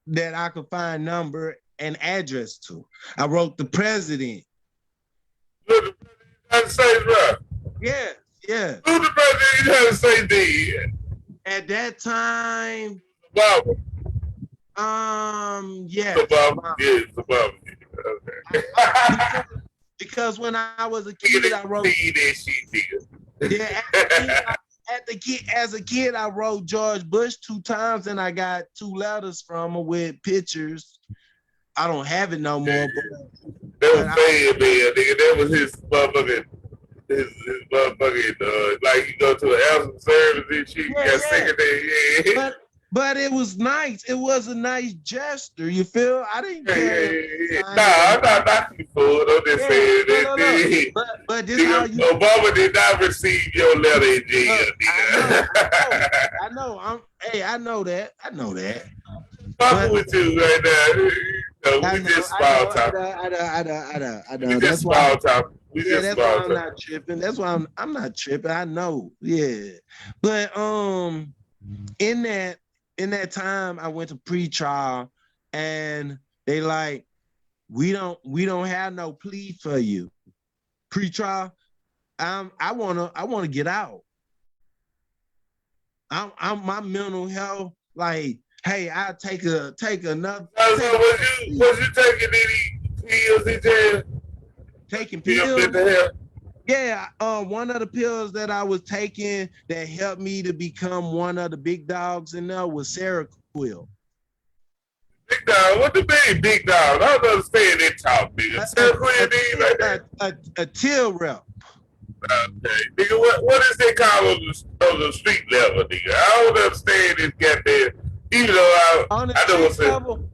that I could find number and address to. I wrote the president. Who the president of the United States, bro? Yeah. Who the president of the United States did? At that time, Obama. yeah. Obama. Yeah, it's Obama. Okay. Because when I was a kid, I wrote. Yeah, as a kid, I wrote George Bush 2 times, and I got 2 letters from her with pictures. I don't have it no more. That was bad, man, nigga. That was his motherfucking, like you go to an album service and shit, you got sick of that, yeah. But it was nice. It was a nice gesture. You feel? I didn't care. Yeah. Nah, I'm not knocking you for it. I'm just saying that. No. But this nigga, how you. Obama did not receive your letter in jail, nigga. I know. I know that. Fucking with you right now. We just small talk. I know. We just small talk. That's why I'm not tripping. That's why I'm not tripping. I know. Yeah. But in that time, I went to pre-trial, and they like, we don't have no plea for you. Pre-trial, I wanna get out. I'm my mental health, like, hey, I'll take another. So was you taking any pills in jail? Taking pills? Yeah, one of the pills that I was taking that helped me to become one of the big dogs in there was Seroquel. Big dog? What do you mean, big dog? I don't understand that talk, nigga. Seroquel mean like that? A till rep. Okay, nigga, what is they call on the street level, nigga? I don't understand this goddamn. Even though I know what's level,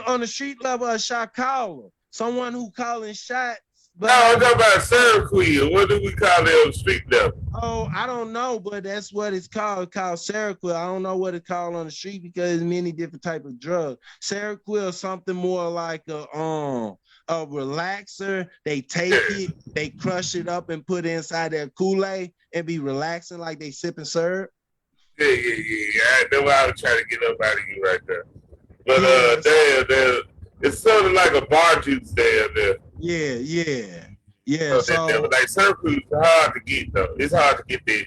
on the street level, a shot caller, someone who calling shots. But no, I'm talking about Seroquel. What do we call it on the street level? Oh, I don't know, but that's what it's called. It's called Seroquel. I don't know what it's called on the street because there's many different types of drugs. Seroquel is something more like a relaxer. They take it, they crush it up and put it inside their Kool-Aid and be relaxing like they sipping syrup. Yeah. That's what I was trying to get up out of you right there. But yes. It's sort of like a bar juice down there. Yeah. So like Seroquel is hard to get though. It's hard to get there.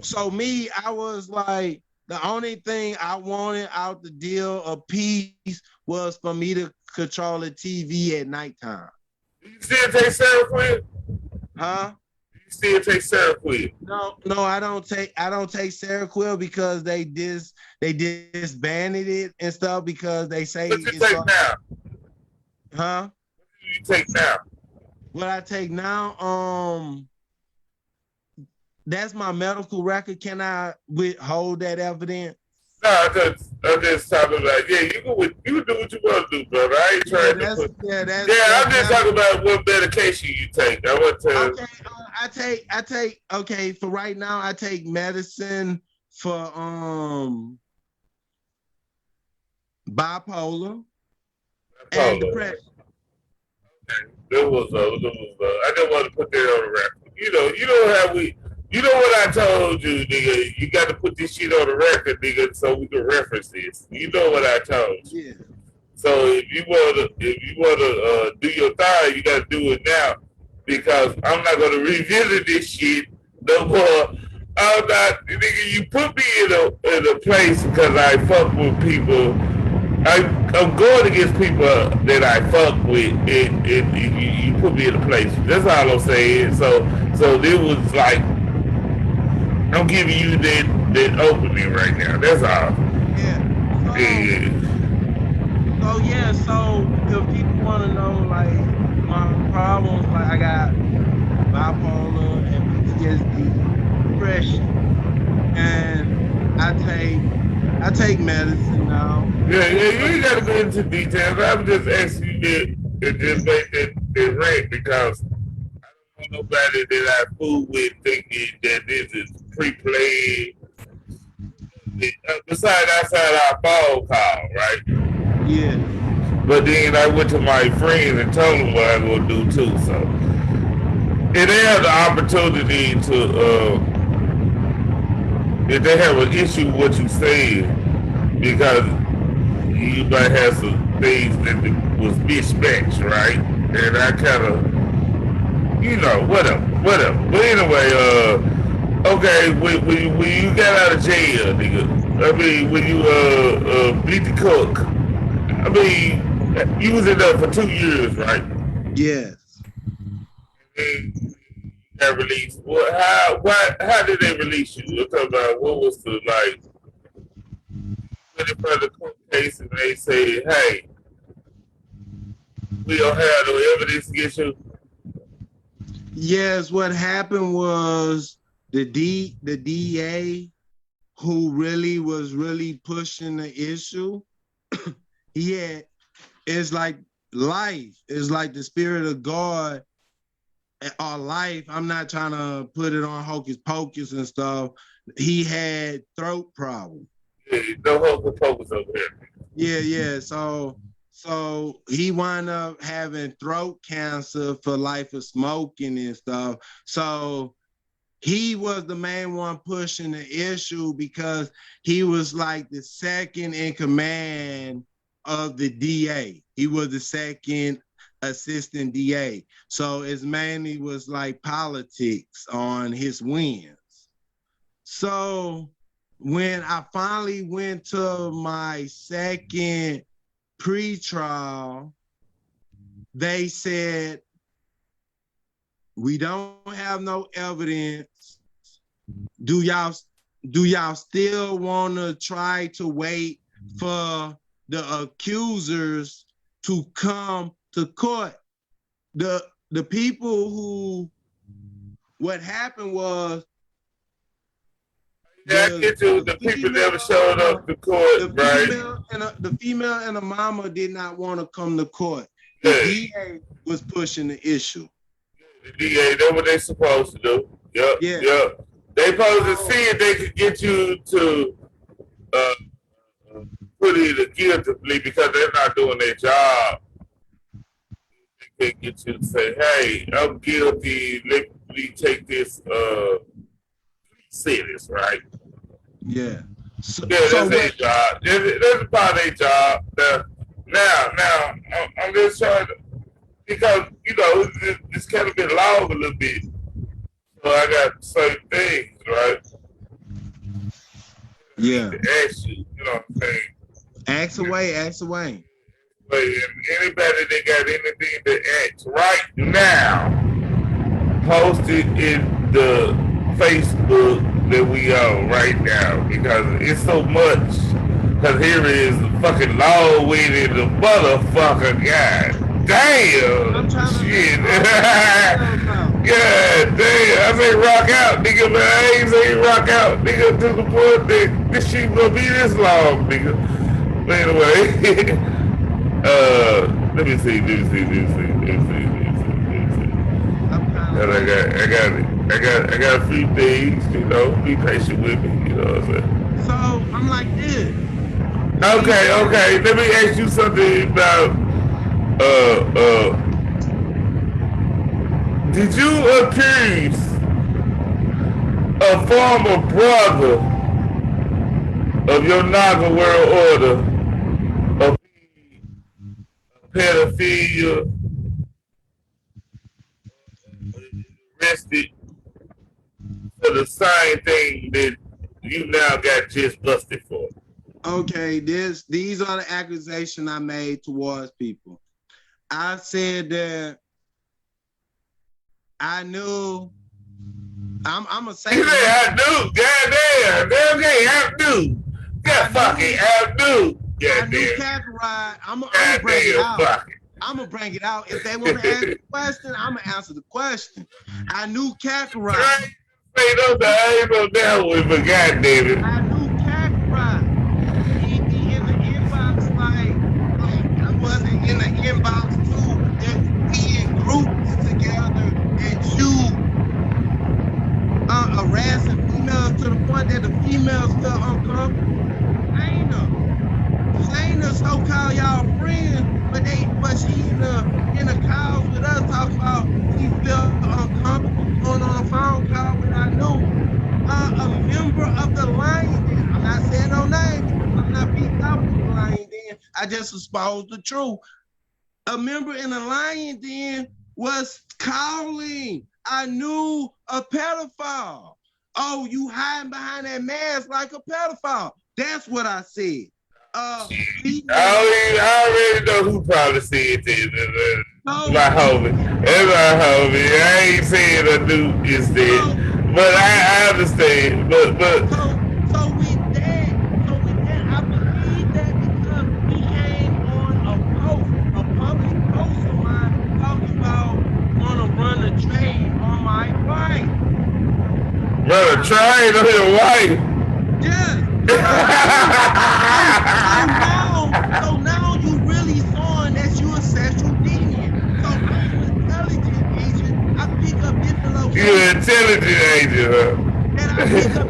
So me, I was like, the only thing I wanted out the deal of peace was for me to control the TV at nighttime. Do you still take Seroquel? Huh? Do you still take Seroquel? No, I don't take Seroquel because they disbanded it and stuff because they say. What you take now? Huh? What do you take now? What I take now, that's my medical record. Can I withhold that evidence? No, I'm just talking about, you can do what you want to do, brother. I ain't trying to put... I'm just talking about what medication you take. I want to... Okay, for right now, I take medicine for bipolar and depression. Okay. I just want to put that on the record. You know what I told you, nigga. You got to put this shit on the record, nigga, so we can reference this. You know what I told you. Yeah. So if you wanna do your thing, you got to do it now because I'm not gonna revisit this shit no more. I'm not, nigga. You put me in a place because I fuck with people I'm going against people that I fuck with. You put me in a place. That's all I'm saying. So it was like I'm giving you that opening right now. That's all. Yeah. So if people want to know like my problems, like I got bipolar and PTSD, depression, and I take medicine now. Yeah, you ain't got to go into details. I'm just asking you to just make that rant because I don't want nobody that I fool with thinking that this is pre-played. Besides outside our phone call, right? Yeah. But then I went to my friends and told them what I'm gonna do too. So, and they have the opportunity to, if they have an issue with what you said, because you might have some things that was mismatched, right? And I kind of, whatever. But anyway, okay, when you got out of jail, nigga, I mean, when you beat the cook, I mean, you was in there for 2 years, right? Yes. And got released. Well, how did they release you? You're talking about what was the like? Went in front of the court case and they say, "Hey, we don't have no evidence against you." Yes. What happened was the DA, who was really pushing the issue. It's like life. It's like the spirit of God or life. I'm not trying to put it on hocus pocus and stuff. He had throat problems. Yeah, no hocus pocus over here. Yeah. So he wound up having throat cancer for life of smoking and stuff. So he was the main one pushing the issue because he was like the second in command of the DA. He was the second assistant DA. So it's mainly was like politics on his wins. So when I finally went to my second pre-trial, they said, we don't have no evidence. Do y'all still want to try to wait for the accusers to come to court? The people who, what happened was, the people never showed up to court, right? The female and the mama did not want to come to court. The DA was pushing the issue. The DA, that's what they supposed to do. Yep. They supposed to see if they could get you to put in a guilty plea because they're not doing their job. They can get you to say, "Hey, I'm guilty. Let me take this sentence," right? Yeah. That's their job. That's part of their job. Now, I'm just trying to, because it's kind of been long a little bit. So I got certain things, right? Yeah. To ask you, you know what I'm saying? Ask away. But anybody that got anything to ask right now, post it in the Facebook that we on right now because it's so much. Because here is fucking long-winded the motherfucker guy. Damn! Shit. God damn. I say rock out, nigga, but I ain't say rock out, nigga, to the point that this shit gonna be this long, nigga. But anyway, let me see. I got a few things, be patient with me, you know what I'm saying? So I'm like this. Okay. Let me ask you something about did you accuse a former brother of your Naga World Order of pedophilia, arrested for the same thing that you now got just busted for? Okay, these are the accusations I made towards people. I said that I knew. I'm gonna say. You say Abdul, goddamn, okay, Abdul, yeah, fucking Abdul, I knew goddamn, Kakarot. I'm gonna bring it out. fuck. I'm gonna bring it out. If they want to ask the question, I'm gonna answer the question. I knew Kakarot. Say no, I ain't no down with, but goddamn it. I knew Kakarot. He'd be in the inbox like I wasn't in the inbox too. That we in groups together and you harassing females to the point that the females felt uncomfortable. Shayna so-called y'all friends, but she in the calls with us talking about she felt uncomfortable going on a phone call when I knew a member of the Lion Den. I'm not saying no names. I'm not beating up with the Lion Den. I just exposed the truth. A member in the Lion Den was calling. I knew a pedophile. Oh, you hiding behind that mask like a pedophile. That's what I said. I already know who probably said this. My homie. That's my homie. I ain't saying a dude is dead, but I understand. But so with that, I believe that because he came on a public post of mine talking about wanna run a trade on my wife. Run a trade on your wife? Yes. So now you really showing that you a sexual deviant. So I'm an intelligent agent. I pick up different locations. You're an intelligent agent, huh? And I pick up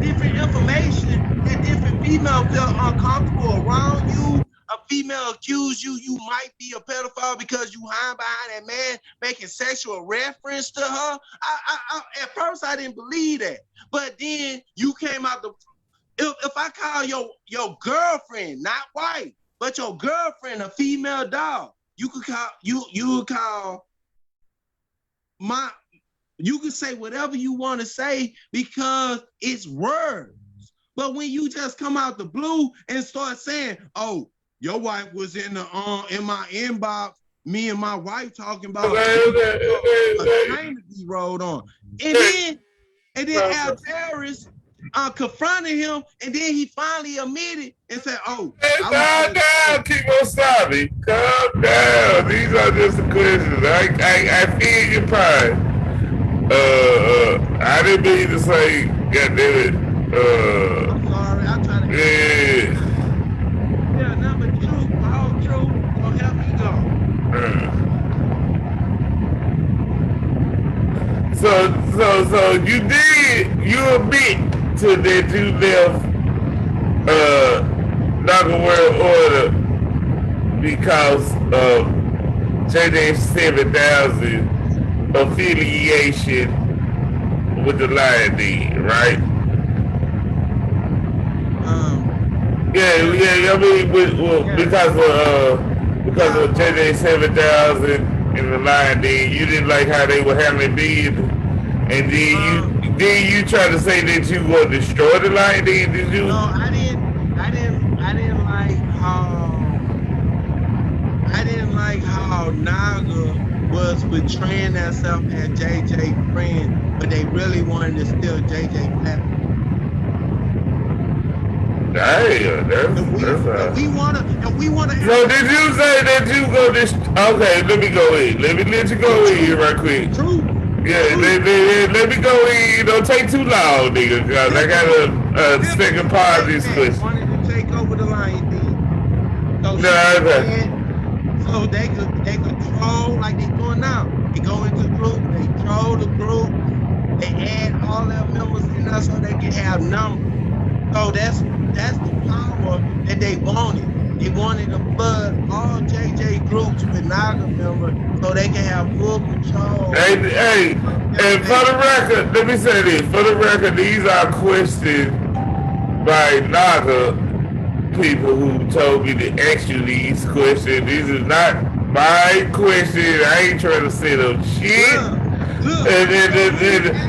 different information that different females feel uncomfortable around you. A female accuse you might be a pedophile because you hide behind that man making sexual reference to her. I at first I didn't believe that, but then you came out the. If I call your girlfriend, not wife, but your girlfriend a female dog, you could call you could say whatever you want to say because it's words. But when you just come out the blue and start saying, "Oh, your wife was in my inbox, me and my wife talking about a train to be rolled on," and then our terrorists confronted him, and then he finally admitted and said, "Oh, calm down, Kemosabe. Calm down. These are just the questions. I feel your pride. I didn't mean to say, God damn it. I'm sorry. I tried to. Yeah, number two, all truth will help me go." So you admit to that you left Naga World Order because of JJ 7000 affiliation with the Lion Den, right? Yeah. I mean, because of JJ 7000 and the Lion Den, you didn't like how they were handling business, and then you try to say that you gonna destroy the Lion Den. Did you? No, I didn't like how Naga was betraying themselves as JJ friend, but they really wanted to steal JJ platform. Damn, that's we wanna. So did you say that you go okay, let me go in. Let me let you go in right quick. True. Yeah, let me go in. Don't take too long, nigga, because I got a second part of this question. Wanted to take over the Lion Den. So they could troll like they doing now. They go into group, they troll the group, they add all their members in there so they can have numbers. So that's the power that they wanted. They wanted to flood all JJ groups with Naga members so they can have full control. Hey, and for the record, let me say this. For the record, these are questions by Naga people who told me to ask you these questions. These is not my questions. I ain't trying to set up shit. And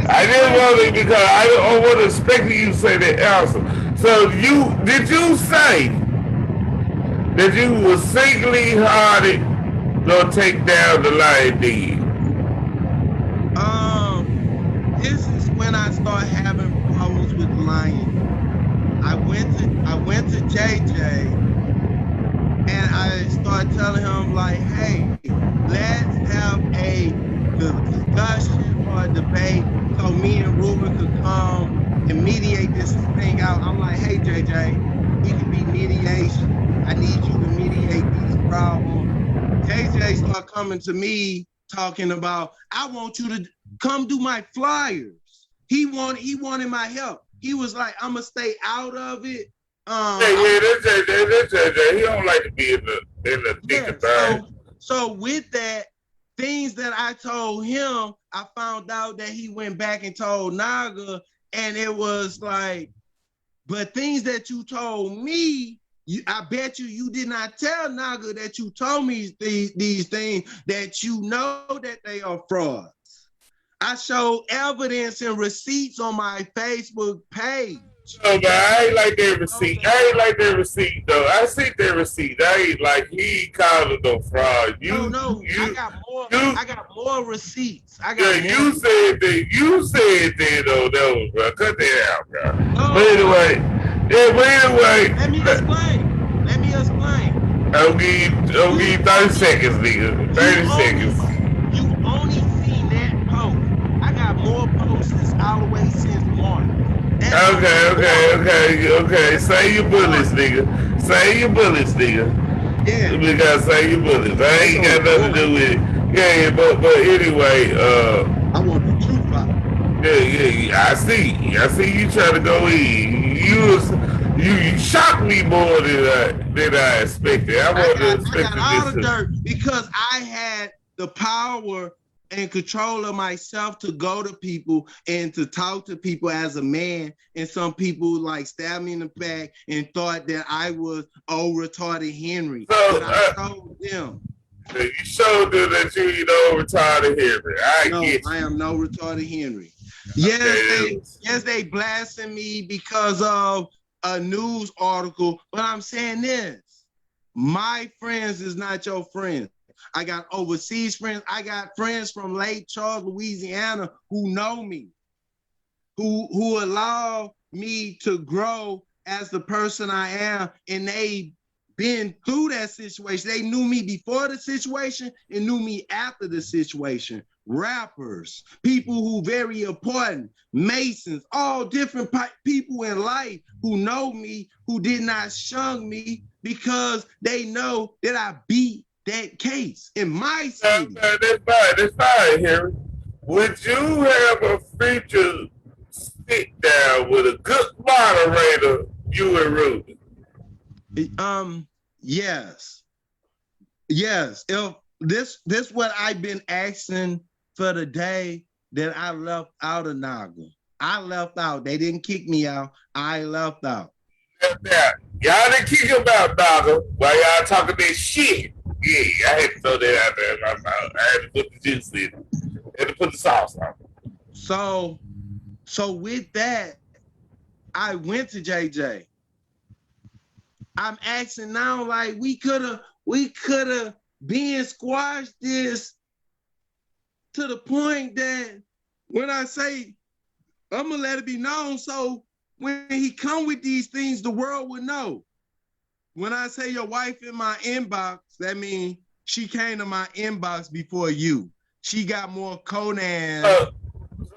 I didn't want it because I don't want to expect you to say the answer. So did you say that you was singly hearted gonna take down the Lion Den? This is when I start having problems with Lion. I went to JJ and I started telling him like, hey, let's have a discussion or a debate so me and Ruben could come and mediate this thing out. I'm like, hey JJ, we can be mediation. I need you to mediate these problems. JJ started coming to me talking about, I want you to come do my flyers. He wanted my help. He was like, I'm gonna stay out of it. That's JJ. He don't like to be in the thick of things. So with that, things that I told him, I found out that he went back and told Naga, and it was like, but things that you told me, I bet you did not tell Naga that you told me these things, that you know that they are frauds. I showed evidence and receipts on my Facebook page. No, but I ain't like that receipt. Okay. I ain't like that receipt though. I see that receipt. I ain't like he called it no fraud. I got more receipts. You said that though, bro. Cut that out, bro. No. But anyway. Let me explain. I'll give you 30 seconds, nigga. 30 seconds. You only seen that post. I got more posts all the way since March. Okay. Say your bullets, nigga. Yeah. We gotta say your bullets. I ain't got nothing to do with it. Yeah, but anyway, I want the truth out. Yeah. I see you trying to go in. You shocked me more than I expected. I got all the dirt because I had the power and control of myself to go to people and to talk to people as a man. And some people like stabbed me in the back and thought that I was retarded Henry. So, but I told them. You showed them that you retarded Henry. I am no retarded Henry. Yes, they blasted me because of a news article, but I'm saying this. My friends is not your friends. I got overseas friends. I got friends from Lake Charles, Louisiana, who know me, who allow me to grow as the person I am, and they been through that situation. They knew me before the situation and knew me after the situation. Rappers, people who very important, Masons, all different people in life who know me, who did not shun me because they know that I beat that case in my city. That's fine, Harry. Would you have a future sit down with a good moderator, you and Ruben? Yes. If this what I've been asking for the day that I left out of Naga. I left out. They didn't kick me out. I left out. Y'all didn't kick him out, Naga, while y'all talking that shit. Yeah, I had to throw that out there in my mouth. I had to put the juice in it. I had to put the sauce on it. So with that, I went to JJ. I'm asking now, like we could have been squashed this to the point that when I say I'm gonna let it be known, so when he come with these things, the world would know. When I say your wife in my inbox, that means she came to my inbox before you. She got more Conan,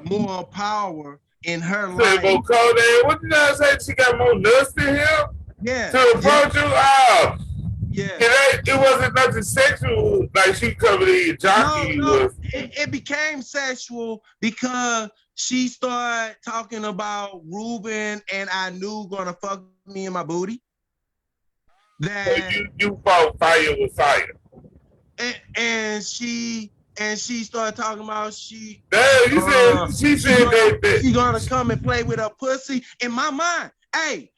more power in her life. More Conan? What did I say? She got more nuts than him? Yeah. To approach you? Oh. Yeah. It wasn't nothing sexual, like she coming in jockey. No. It became sexual because she started talking about Ruben and I knew gonna fuck me in my booty. That you fought fire with fire. And she started talking about she said that she gonna come and play with her pussy. In my mind, hey.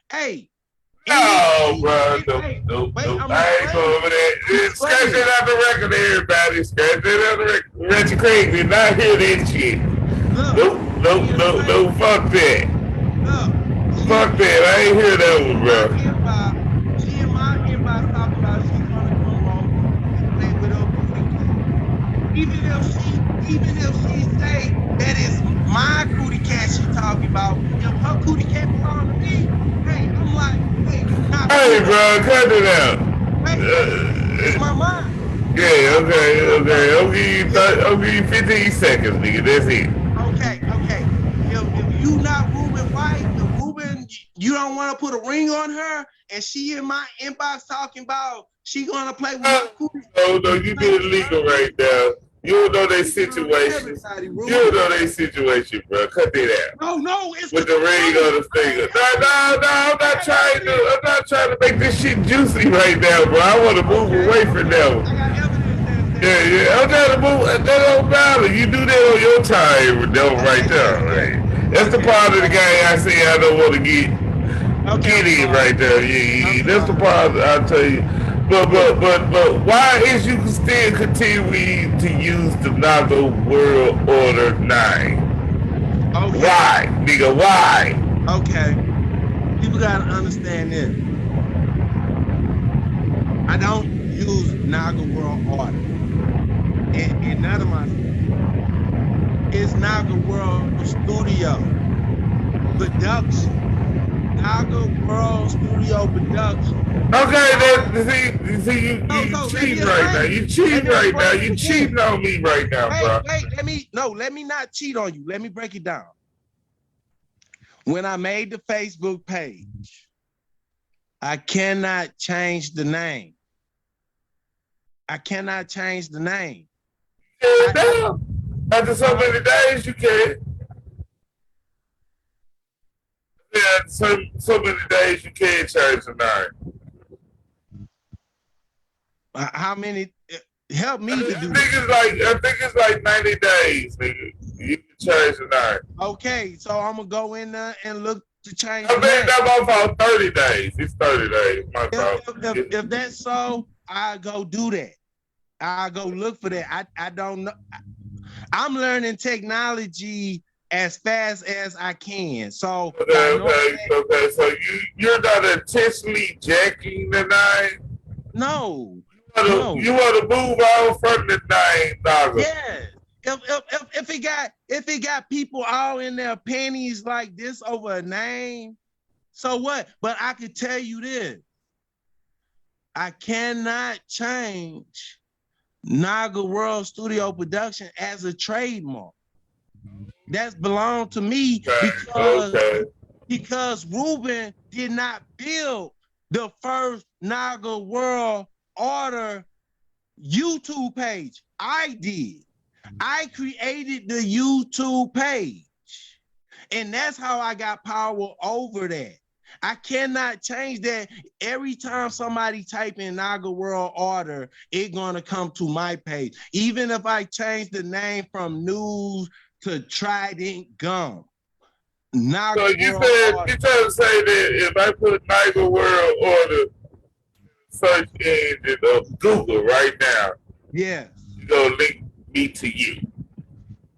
No, bro. No. I ain't going over that. Scratch that out the record, everybody. Scratch that out the record. Reggie Craig did not hear that shit. No, fuck that. Look, fuck that. I ain't hear that one, bro. She in my inbox talking about she's gonna come home and play with her booty cat. Even if she say that is my cootie cat she talking about, if her cootie cat belong to me, hey, I'm like, hey, you not. Hey, bro, cut it out. Hey, it's my mind. Yeah, okay. I'll give you 15 seconds, nigga. That's it. Okay. If you not Ruben White, if Ruben, you don't want to put a ring on her, and she in my inbox talking about she gonna play with my cootie. No, you did illegal right now. You don't know their situation. You don't know their situation, bro. Cut that out. No, it's with the ring on the finger. No, I'm not trying to make this shit juicy right now, bro. I want to move away from that one. Yeah. I'm trying to move. That don't matter. You do that on your time, though, right there, right? That's the part of the game I say I don't want to get in right there. Yeah. That's the part I'll tell you. But why is you still continuing to use the Naga World Order 9? Okay. Why, nigga? Why? Okay. People gotta understand this. I don't use Naga World Order. And none of my it's Naga World Studio Production. Naga World Studio Production. Okay, see, you cheating right now. You cheating right now. You cheating on me right now, bro. Let me not cheat on you. Let me break it down. When I made the Facebook page, I cannot change the name. Yeah, damn. After so many days, you can. Yeah, so many days you can't change the name. How many? Help me to do. I think it's like 90 days, nigga. You can change the name. Okay, so I'm gonna go in there and look to change. I think that's my fault. 30 days. It's 30 days. My fault. If that's so, I go do that. I go look for that. I don't know. I'm learning technology as fast as I can. So okay. So you're not intentionally jacking the name? No. You want to move on from the name, Naga? Yeah. If it got people all in their panties like this over a name, so what? But I could tell you this: I cannot change Naga World Studio Production as a trademark. That's belong to me because Ruben did not build the first Naga World Order YouTube page. I did. I created the YouTube page. And that's how I got power over that. I cannot change that. Every time somebody type in Naga World Order, it's gonna come to my page. Even if I change the name from News to Trident Gum. Naga so you trying to say that if I put Naga World Order search engine of Google right now, yes, you gonna link me to you?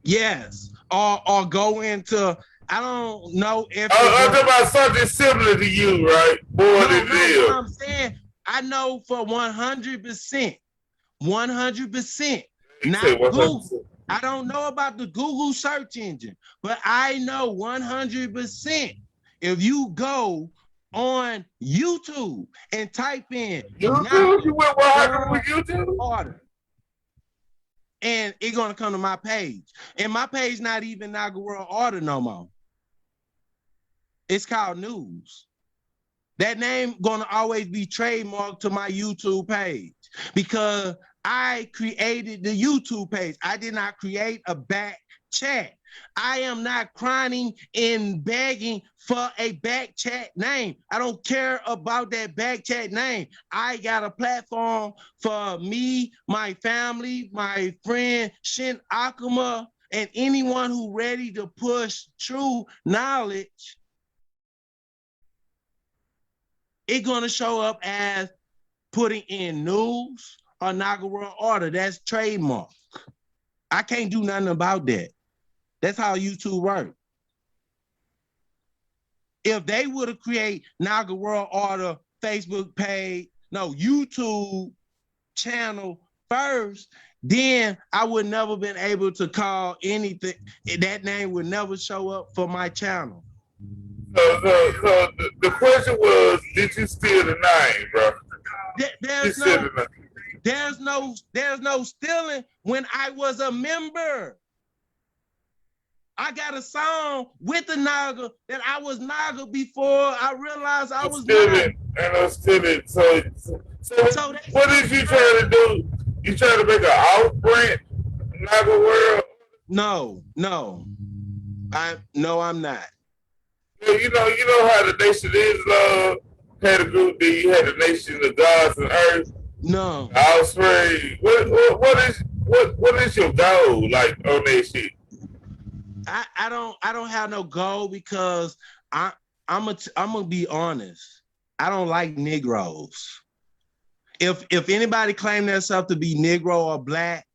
Yes, or go into. I don't know if I'm talking about something similar to you, right? More than this. I'm saying I know for 100%. Not Google. I don't know about the Google search engine, but I know 100%. If you go on YouTube and type in YouTube, you went 100 with YouTube? Order, and it's gonna come to my page. And my page not even Naga World Order no more. It's called News. That name gonna always be trademarked to my YouTube page because I created the YouTube page. I did not create a back chat. I am not crying and begging for a back chat name. I don't care about that back chat name. I got a platform for me, my family, my friend Shin Akuma, and anyone who ready to push true knowledge. It's gonna show up as putting in News or Naga World Order. That's trademark. I can't do nothing about that. That's how YouTube works. if they would have created Naga World Order Facebook page, no, YouTube channel first, then I would never been able to call anything. That name would never show up for my channel. So the question was, did you steal the name, bro? There's no stealing when I was a member. I got a song with the Naga that I was Naga before I realized I was stealing. And I'm stealing. So what is you trying to do? You trying to make an off-brand Naga World? No, I'm not. You know how the Nation Is Love had a group. Then you had the Nation of Gods and Earth. No. Offspring. What is your goal like on that shit? I don't have no goal because I'm gonna be honest. I don't like Negroes. If anybody claim themselves to be Negro or Black,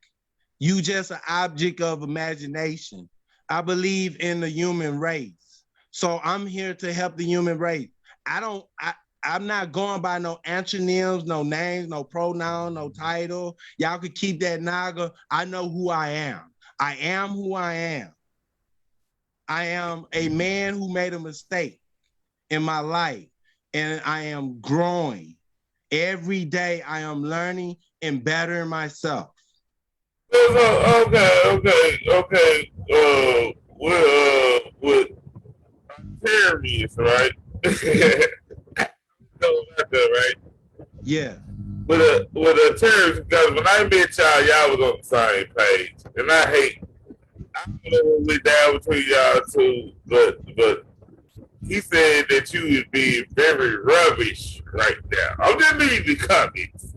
you just an object of imagination. I believe in the human race. So I'm here to help the human race. I'm not going by no antonyms, no names, no pronoun, no title. Y'all could keep that Naga. I know who I am. I am who I am. I am a man who made a mistake in my life, and I am growing. Every day I am learning and bettering myself. Okay. With terrorists, right? Right? Yeah. With a terrorist, because when I met y'all was on the same page, and I don't know what went down between y'all two, but he said that you would be very rubbish right now. I'm just reading the comments.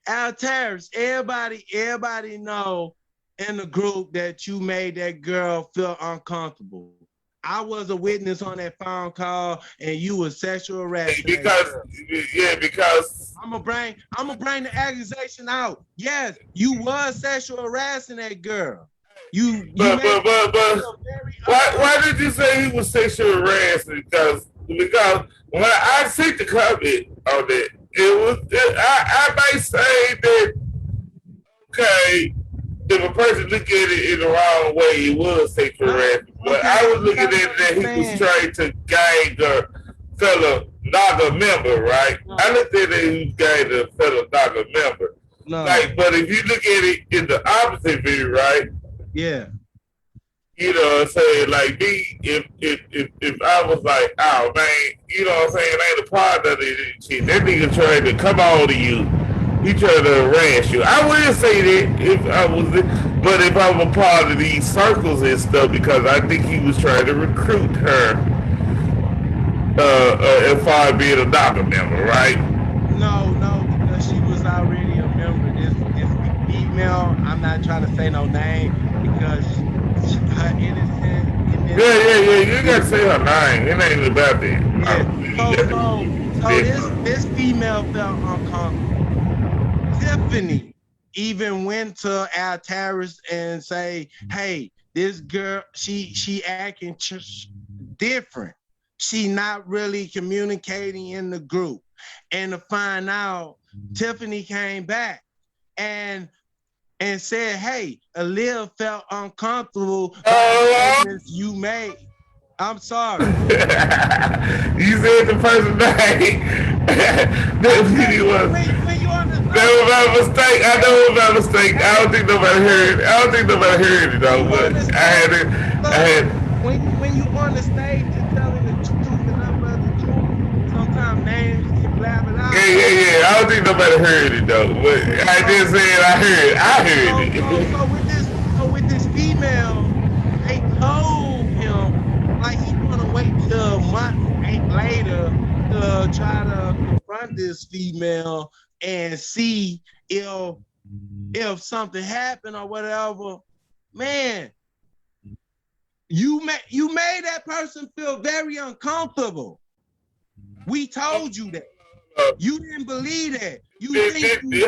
Altaris, everybody know in the group that you made that girl feel uncomfortable. I was a witness on that phone call, and you were sexual harassing. Because I'm gonna bring the accusation out. Yes, you was sexual harassing that girl. Why did you say he was sexual harassing? Because when I see the comment on it, I might say that okay, if a person look at it in the wrong way, it was sexual harassment. But I was looking at it that he was trying to gang the fellow Naga member, right? I looked at it, he was gang the fellow Naga member. But if you look at it in the opposite view, right? Yeah. You know what I'm saying? Like me, if I was like, oh man, you know what I'm saying, I ain't a part of this shit. That nigga trying to come on to you. He trying to harass you. I wouldn't say that but if I was a part of these circles and stuff, because I think he was trying to recruit her as far as being a Naga member, right? No, because she was already a member. This female, I'm not trying to say no name because her innocent. Yeah, you gotta say her name. It ain't about that. So this female felt uncomfortable. Tiffany even went to Altaris and say, hey, this girl, she acting different. She not really communicating in the group. And to find out, Tiffany came back and said, hey, Aaliyah felt uncomfortable by the you made. I'm sorry. You said the person name. That was my mistake. I know it was my mistake. I don't think nobody heard it though, but I had when you on the stage and telling the truth and nothing but the truth, sometimes names get blabbing out. Yeah. I don't think nobody heard it though, but I just said I heard it. So with this female, they told him like he gonna wait till a month later to try to confront this female and see if something happened or whatever. Man, you made that person feel very uncomfortable. We told you that. You didn't believe that.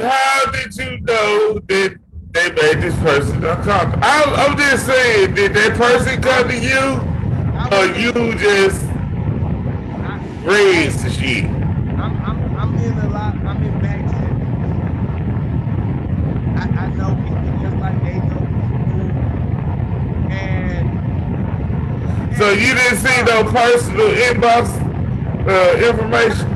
How did you know that they made this person uncomfortable? I'm just saying, did that person come to you you just raised the shit. I'm in a lot. I'm in back chat. I know people just like they know people, and So you didn't see no personal inbox information?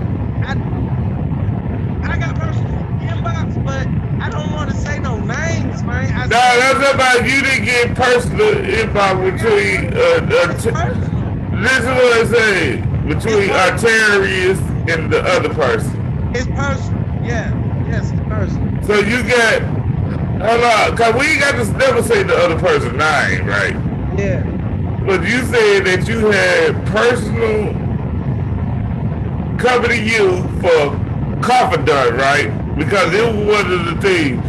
I got personal inbox, but I don't want to say no names, man. No, that's about you didn't get personal inbox between personal. listen to what I say, between Arterius and the other person. It's personal. Yeah. Yes, it's personal. So you got, hold on, cause we got to never say the other person's name, right? Yeah. But you said that you had personal coming to you for confidant, right? Because it was one of the things,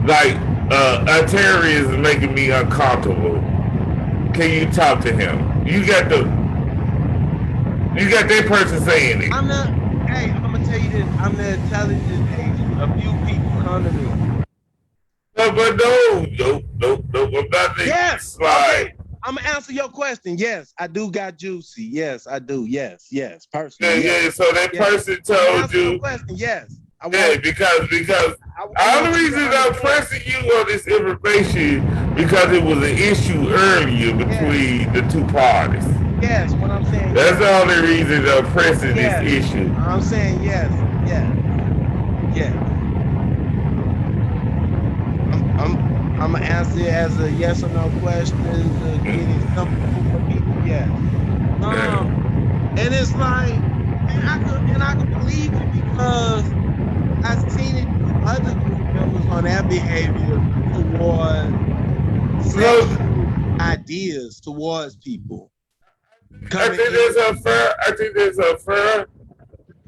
like, Arterius is making me uncomfortable. Can you talk to him? You got that person saying it. I'm gonna tell you this. I'm the intelligence agent. A few people come to me. No, but no, I'm not the Yes. slide. Okay. I'm gonna answer your question. Yes, I do got juicy. Yes, I do. Yes. Personally. Yeah, yes. yeah. So that person told Answer your you. question. Yes. Yeah, because the only reason I'm pressing you on this information because it was an issue earlier between the two parties. Yes, what I'm saying. That's the only reason I'm pressing this issue. I'm saying yes. I'm gonna answer it as a yes or no question to get it simple for people. Yes. And it's like, and I could believe it because I've seen it with other group members on their behavior towards sexual ideas towards people. I think there's a fair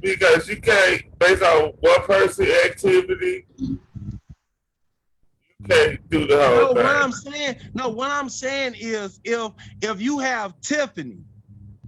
because you can't, based on one person's activity, you can't do the whole thing. What I'm saying is if you have Tiffany,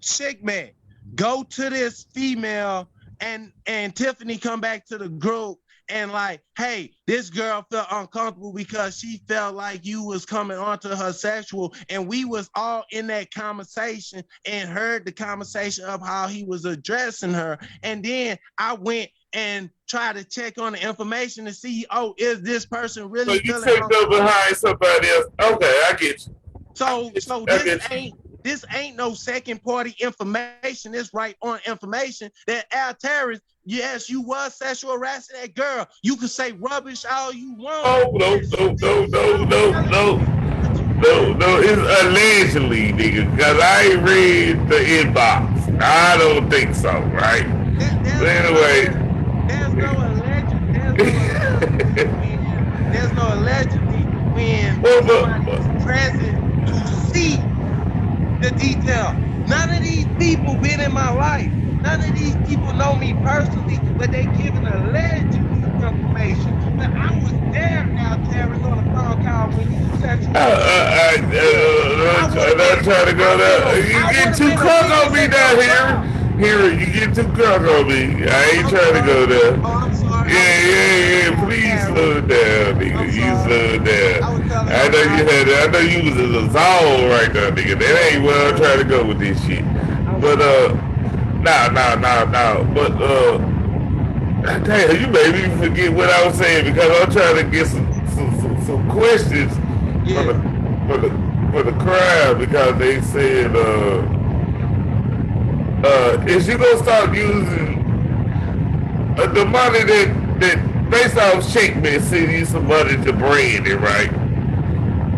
chick man, go to this female and Tiffany come back to the group and like, hey, this girl felt uncomfortable because she felt like you was coming onto her sexual, and we was all in that conversation and heard the conversation of how he was addressing her. And then I went and try to check on the information to see, is this person really? So you take them behind somebody else. Okay, I get you. So this ain't no second party information. It's right on information that Arterius, yes, you was sexual harassing that girl. You can say rubbish all you want. No, it's allegedly, nigga, because I ain't read the inbox. I don't think so, right? But anyway. There's no allegedly when somebody's present to see the detail. None of these people been in my life. None of these people know me personally, but they giving alleged information. But I was there now, Terrence, on the phone call when you said you. I'm not trying to go there. You get too crunk on me down here. Here, you get too crunk on me. I ain't trying to go there. Oh, I'm sorry. Yeah. Please slow it down, nigga. You slow it down. I know you was in the zone right now, nigga. That ain't where I'm trying to go with this shit. But nah. But damn, you made me forget what I was saying because I'm trying to get some questions for the crowd because they said is you gonna start using the money that based off Shakeman sending you some money to Brandy, right?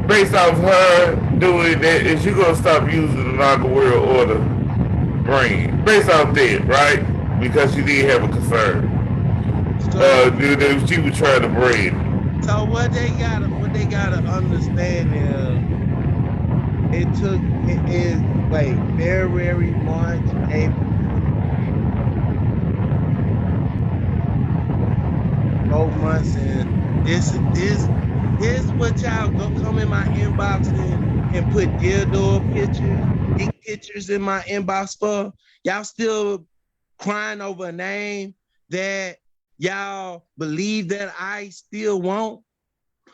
Based off her doing that, is you gonna stop using the Knock World Order brain? Based off that, right? Because she didn't have a concern. She was trying to braid. So what they gotta understand is it is like February, March, April, 4 months, and this what y'all go come in my inbox and put dildo pictures, dick pictures in my inbox for? Y'all still crying over a name that y'all believe that I still want?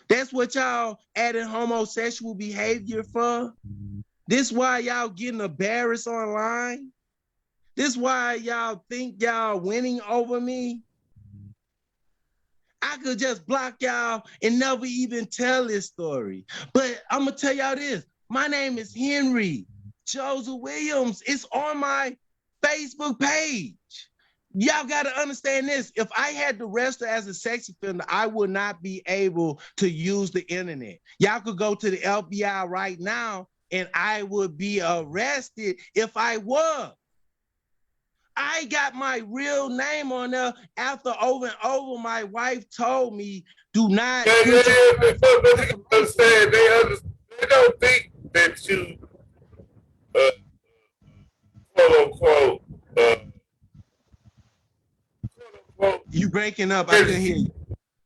That's what y'all adding homosexual behavior for? This why y'all getting embarrassed online? This why y'all think y'all winning over me? I could just block y'all and never even tell this story. But I'm gonna tell y'all this. My name is Henry Joseph Williams. It's on my Facebook page. Y'all got to understand this. If I had to register as a sex offender, I would not be able to use the internet. Y'all could go to the FBI right now and I would be arrested if I was. I got my real name on there after over and over my wife told me, do not. But you understand, they don't think that you, quote unquote, You breaking up. I couldn't hear you.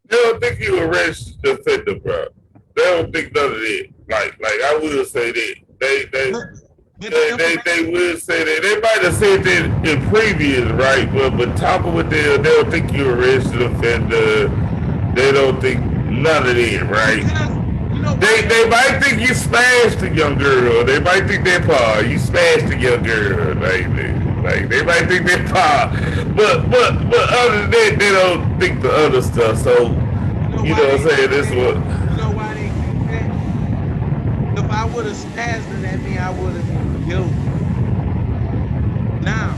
they don't think you a registered offender, bro. They don't think none of that. Like I will say that. They will say that. They might have said that in previous, right? But talking with them, they don't think you're a registered offender. They don't think none of that, right? They might think you smashed a young girl. They might think that part. You smashed a young girl. Like they might think that part. But other than that, they don't think the other stuff. So you know what I'm saying? This what. You know why they think that? If I would have smashed her, that means I would have been guilty. Now,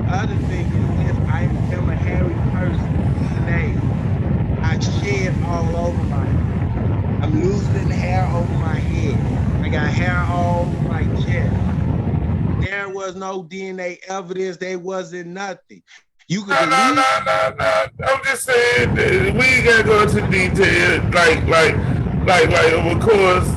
the other thing is if I am a hairy person, DNA, I shed all over my head. I'm losing hair over my head. I got hair all over my chest. There was no DNA evidence. There wasn't nothing. You could No. I'm just saying that we ain't gotta go into detail. Like, of course,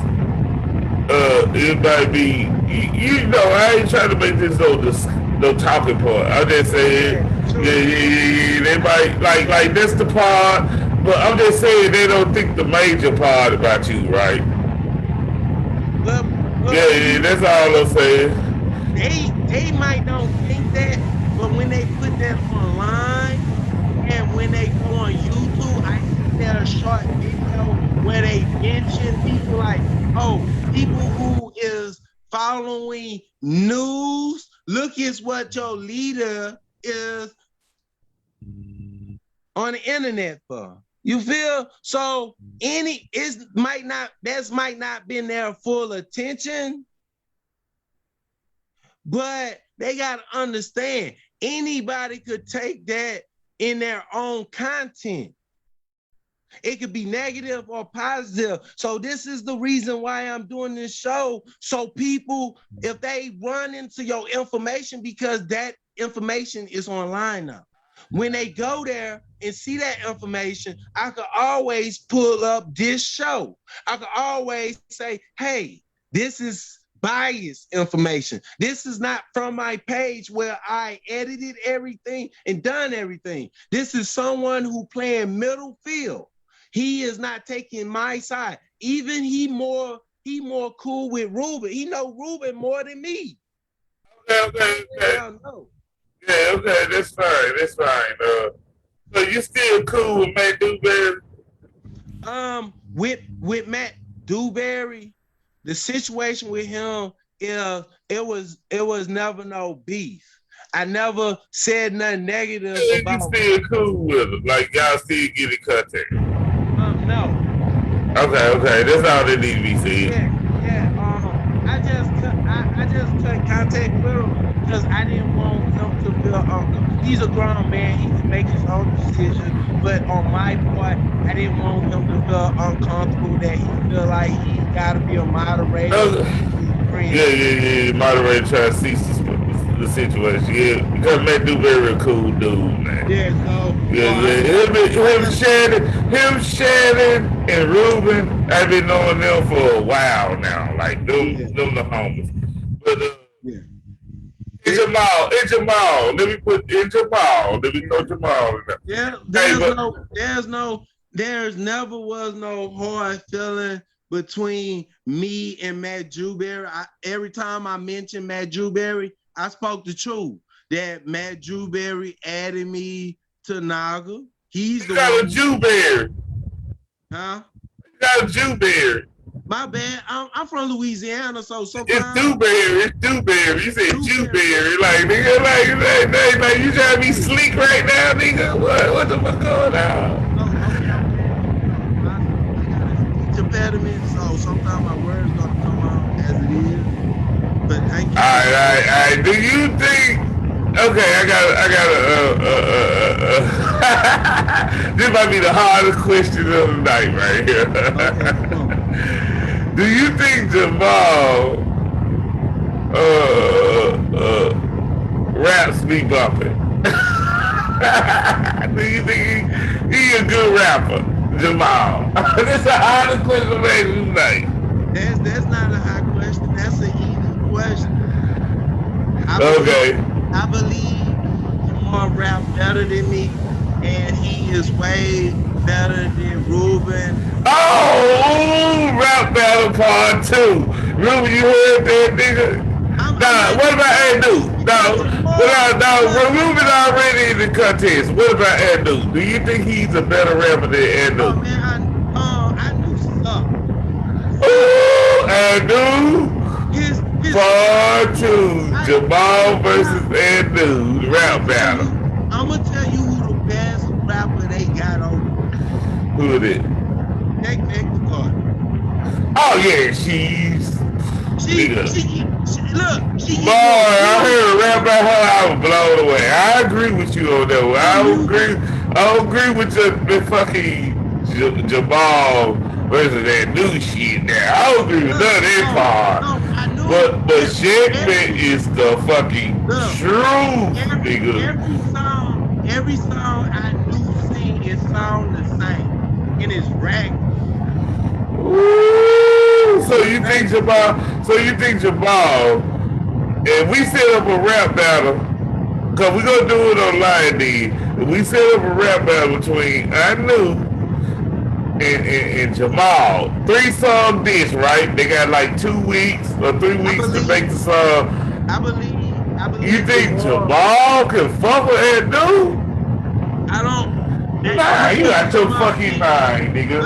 it might be. You know, I ain't trying to make this no talking point. I'm just saying, yeah. They might like that's the part. But I'm just saying they don't think the major part about you, right? Yeah, that's all I'm saying. They might not think that, but when they put that online and when they go on YouTube, I see that a short video where they mention people like, oh, people who is following news, look at what your leader is on the internet for. You feel? So might not been their full attention. But they got to understand, anybody could take that in their own content. It could be negative or positive. So this is the reason why I'm doing this show. So people, if they run into your information, because that information is online now. When they go there and see that information, I could always pull up this show. I could always say, hey, this is biased information. This is not from my page where I edited everything and done everything. This is someone who playing middle field. He is not taking my side. Even he more cool with Ruben. He know Ruben more than me. Okay. Yeah, okay, that's fine. So you still cool with Matt Dewberry? With Matt Dewberry, the situation with him is it was never no beef. I never said nothing negative about him. You still cool with him? Like y'all still get in contact? No. Okay, that's all that need to be said. Yeah. I just cut contact with him because I didn't want him to feel uncomfortable. He's a grown man. He can make his own decisions. But on my part, I didn't want him to feel uncomfortable, that he feel like he got to be a moderator. Yeah. Moderator trying to cease the situation. Yeah, because Matt Dewberry a cool dude, man. Him, Shannon, and Ruben, I've been knowing them for a while now. Like them the homies. But it's Jamal. Let me throw Jamal in there. Yeah, there's never was no hard feeling between me and Matt Dewberry. Every time I mention Matt Dewberry, I spoke the truth. That Matt Dewberry added me to Naga. He's the one. Got a Dewberry. Huh? You got a Dewberry. My bad. I'm from Louisiana, so It's sometimes Dewberry. It's Dewberry. You said Dewberry. Like, nigga, like, you trying to be sleek right now, nigga? What the fuck going on? I got a speech impediment, so sometimes my words gonna come out as it is. But thank you. All right. Do you think? Okay, I got this might be the hardest question of the night right here. Do you think Jamal raps be bumping? Do you think he a good rapper, Jamal? This is a honest question of the night. That's not a high question. That's an easy question. I believe Jamal rap better than me, and he is way better than Ruben. Oh, rap battle part 2. Ruben, you heard that, nigga? What about Adu? Ruben already in the contest. What about Adu? Do you think he's a better rapper than Adu? Oh man, I knew suck. Ooh, Adu. Part 2, Jamal versus Adu, rap battle. I'm gonna tell you who the best rapper they got over. Who is it? Neck the Carter. Oh yeah, she's. She look. Boy, I heard a rap about her. I was blown away. I agree with you on that one. I agree with the fucking Jamal versus that new shit. Now I don't agree with none of that part. But Shagman is the fucking truth, nigga. Every song I do sing, it sound the same, and it's rap. Ooh, so you think Jamal, and we set up a rap battle, cause we gonna do it online, D. We set up a rap battle between Anu and Jamal. 3-song dish, right? They got like 2 weeks or 3 weeks to make the song. I believe. You think Jamal can fuck with Anu? I don't. Nah, you got your fucking mind, nigga.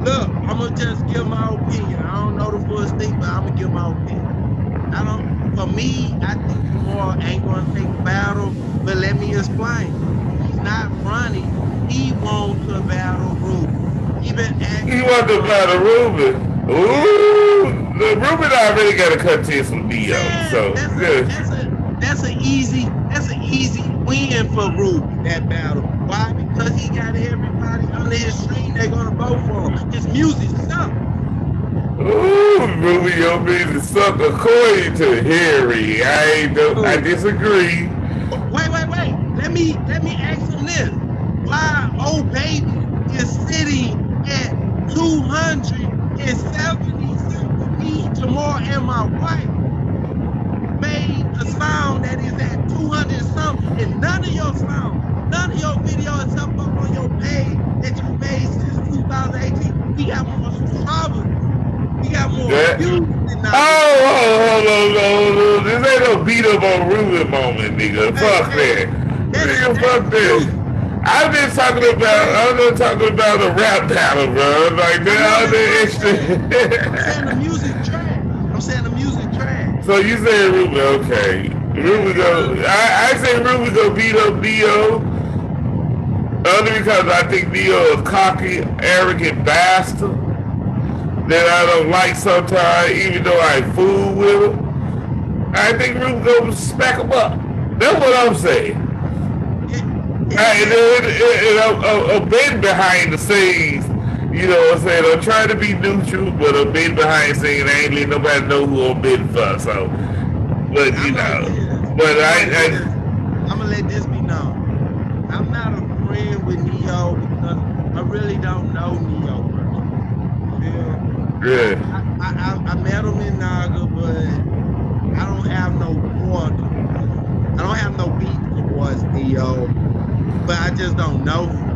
Look. I'm gonna just give my opinion. I don't know the full thing, but I'm gonna give my opinion. For me, I think Jamal ain't gonna take the battle, but let me explain. He's not running. He wants to battle Ruben. He want to battle Ruben. Ooh, Ruben already got a contest with Neo, so that's an easy win for Ruben, that battle. Why? Because he got everybody under his string. They're gonna vote for him. His music sucks. Ooh, Ruben, your music suck according to Harry. I disagree. Wait. Let me ask him this. Why old baby is sitting at 270 me, Jamal, and my wife made a sound that is at 200 something, and none of your video is up on your page that you made since 2018. We got more subscribers. We got more views than now. Hold on. This ain't no beat up on Ruben moment, nigga. Fuck that. Nigga, fuck that. I'm just talking about the rap battle, bro. Like that other extra. I'm saying the music trash. So you say Ruben, okay. Ruben go. I say Ruben go beat up Neo. Only because I think Neo is cocky, arrogant bastard that I don't like sometimes, even though I fool with him. I think Ruben go smack him up. That's what I'm saying. I'm been behind the scenes, you know what I'm saying? I'm trying to be neutral, but I'm been behind the scenes. I ain't letting nobody know who I'm bidding for, so. But, I'm gonna let this be known. I'm not a friend with Neo because I really don't know Neo personally. Yeah. I met him in Naga, but I don't have no beef towards Neo. But I just don't know him.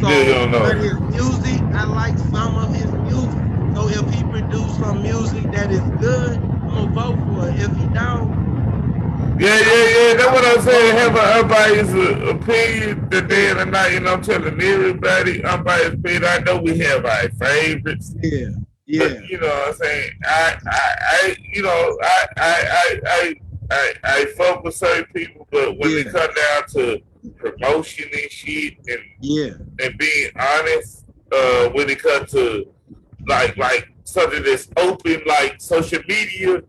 So, but his music, I like some of his music. So if he produce some music that is good, I'm gonna vote for it. If he don't, yeah. That's what I'm saying. Have everybody's opinion the day and the night. You know, I'm telling everybody, everybody's opinion. I know we have our favorites. Yeah. Yeah, But you know what I'm saying? I fuck with certain people, but when it Yeah. come down to promotion and shit yeah, and being honest, when it comes to like something that's open like social media,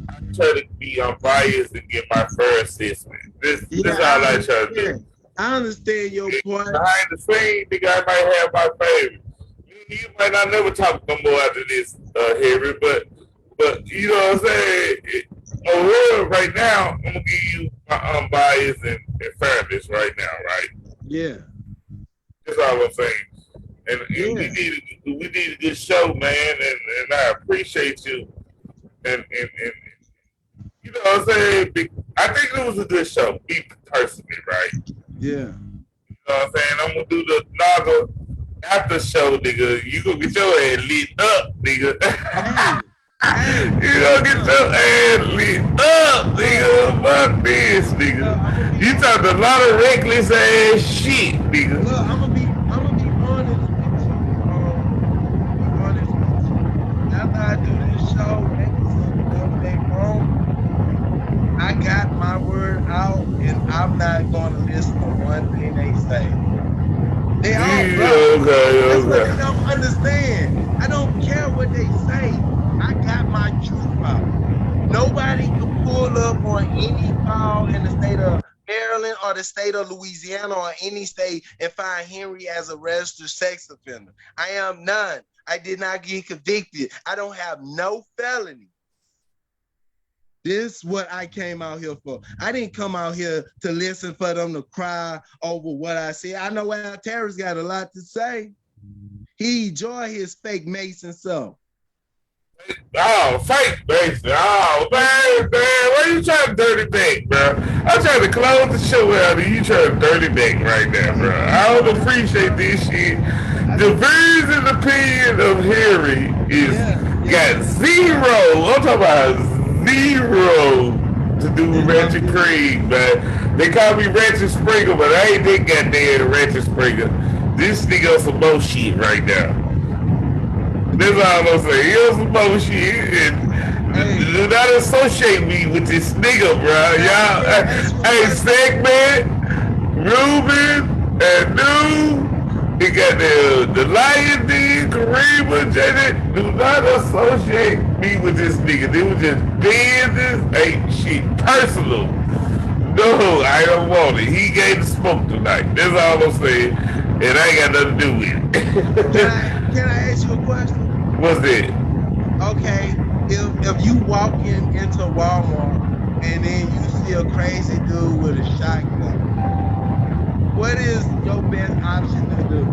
I try to be unbiased and get my fair assessment. This all I try to do. I understand your point. Behind the scene, nigga, I might have my favorite. You might not never talk no more after this, Harry, but you know what I'm saying? Right now, I'm gonna give you my unbiased and fairness right now, right? Yeah, That's all I'm saying. And Yeah. we need a good show, man, and I appreciate you. And you know what I'm saying? I think it was a good show, me personally, right? yeah. You know what I'm saying? I'm gonna do the Naga after show, nigga. You gonna get your ass lit up, nigga. You gonna get your ass lit up, nigga. Fuck this, nigga. You talked a lot of reckless ass shit, nigga. Look, I'm gonna be honest with you. Be honest with you. After I do this show, next come back home, I got my word out, and I'm not gonna listen to one thing they say. They all broke. That's what they don't understand. I don't care what they say. I got my truth out. Nobody can pull up on any file in the state of Maryland or the state of Louisiana or any state and find Henry as a registered sex offender. I am none. I did not get convicted. I don't have no felony. This is what I came out here for. I didn't come out here to listen for them to cry over what I said. I know Al Terrace got a lot to say. He enjoy his fake Mason self. Oh, fake Mason. Oh, man, why you trying to dirty back, bro? I'm trying to close the show out and you trying to dirty back right now, bro. I don't appreciate this shit. The views and opinion of Harry is got zero. I'm talking about zero to do with Ratchet Creek, man. They call me Ratchet Springer, but I ain't that goddamn Ratchet Springer. This nigga on some bullshit right now. That's all I'm saying. He on some bullshit. And do not associate me with this nigga, bro. Y'all, hey, Segment, Ruben, and New. He got the Lion D, Kareem, Janet. Do not associate me with this nigga. They was just business, ain't shit personal. No, I don't want it. He gave the smoke tonight. That's all I'm saying. And I ain't got nothing to do with it. Can I ask you a question? What's that? Okay, if you walk into Walmart and then you see a crazy dude with a shotgun, what is your best option to do?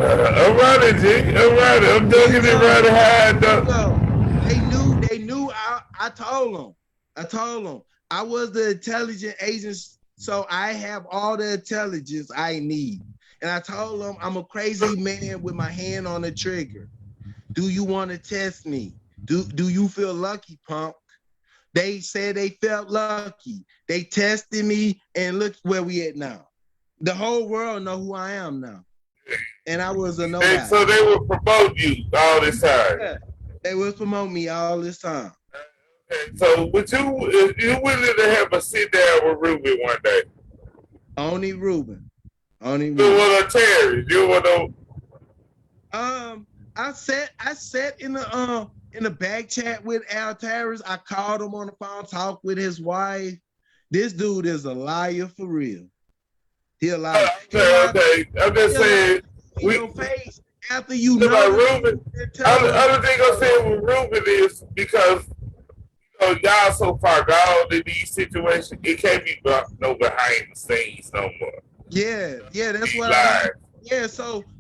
I'm running, G. I'm running. I'm ducking it right high, though. They knew I told them. I was the intelligence agent, so I have all the intelligence I need. And I told them I'm a crazy man with my hand on the trigger. Do you want to test me? Do you feel lucky, punk? They said they felt lucky. They tested me, and look where we at now. The whole world know who I am now. And I was a nobody. And so they will promote you all this time. Yeah, they will promote me all this time. Okay, so would you willing to have a sit down with Ruben one day? Only Ruben. You want to Terry? You want to? I sat in the back chat with Al Terrace. I called him on the phone, talked with his wife. This dude is a liar for real. He a liar. Okay. I'm just saying. Your face after you know. About Ruben. Other thing I'm saying with Ruben is because y'all so far gone in these situations, it can't be no behind the scenes no more. Yeah, that's what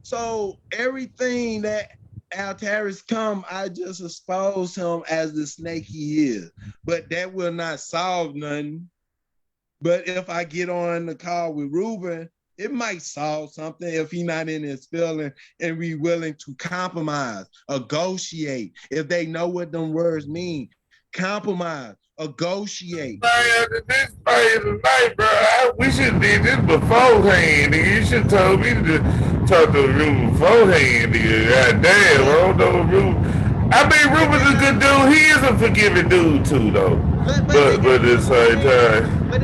so everything that Al Terrace come, I just expose him as the snake he is. But that will not solve nothing. But if I get on the call with Ruben, it might solve something if he not in his feeling and be willing to compromise, negotiate. If they know what them words mean, compromise, negotiate. This fight tonight, bro. We should have did this beforehand. You should have told me to talked to Ruben beforehand, nigga. God damn, I don't know Ruben. I mean, Ruben's a good dude. He is a forgiving dude too, though. But at the same time, But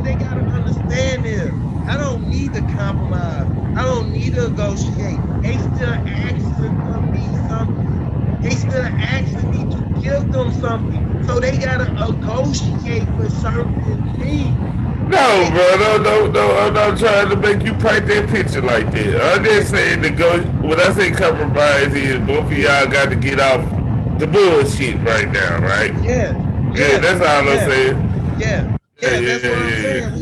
they gotta understand this. I don't need to compromise. I don't need to negotiate. They still asking for me something. They still asking me to give them something. So they gotta negotiate for certain things. no, bro, no. I'm not trying to make you paint that picture like that. I'm just saying to go. When I say compromise, is both of y'all got to get off the bullshit right now, right? Yeah, that's all I'm saying. Yeah, that's what I'm saying.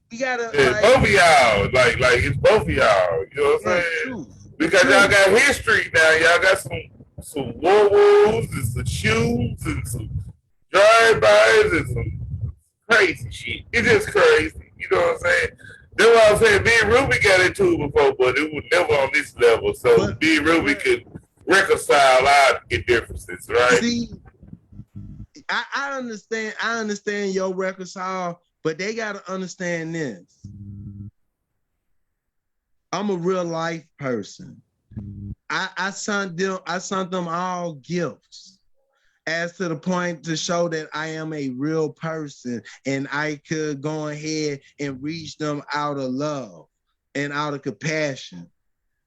We gotta Yeah, both of y'all, like it's both of y'all. You know what I'm saying? True. Because y'all got history now. Y'all got some war wolves and some shoes and some drive-bys and some crazy shit. It's just crazy. You know what I'm saying? That's what I'm saying. Me and Ruby got into it before, but it was never on this level. So me and Ruby could reconcile our differences, right? See, I understand your reconcile, but they gotta understand this. I'm a real life person. I sent them all gifts as to the point to show that I am a real person and I could go ahead and reach them out of love and out of compassion.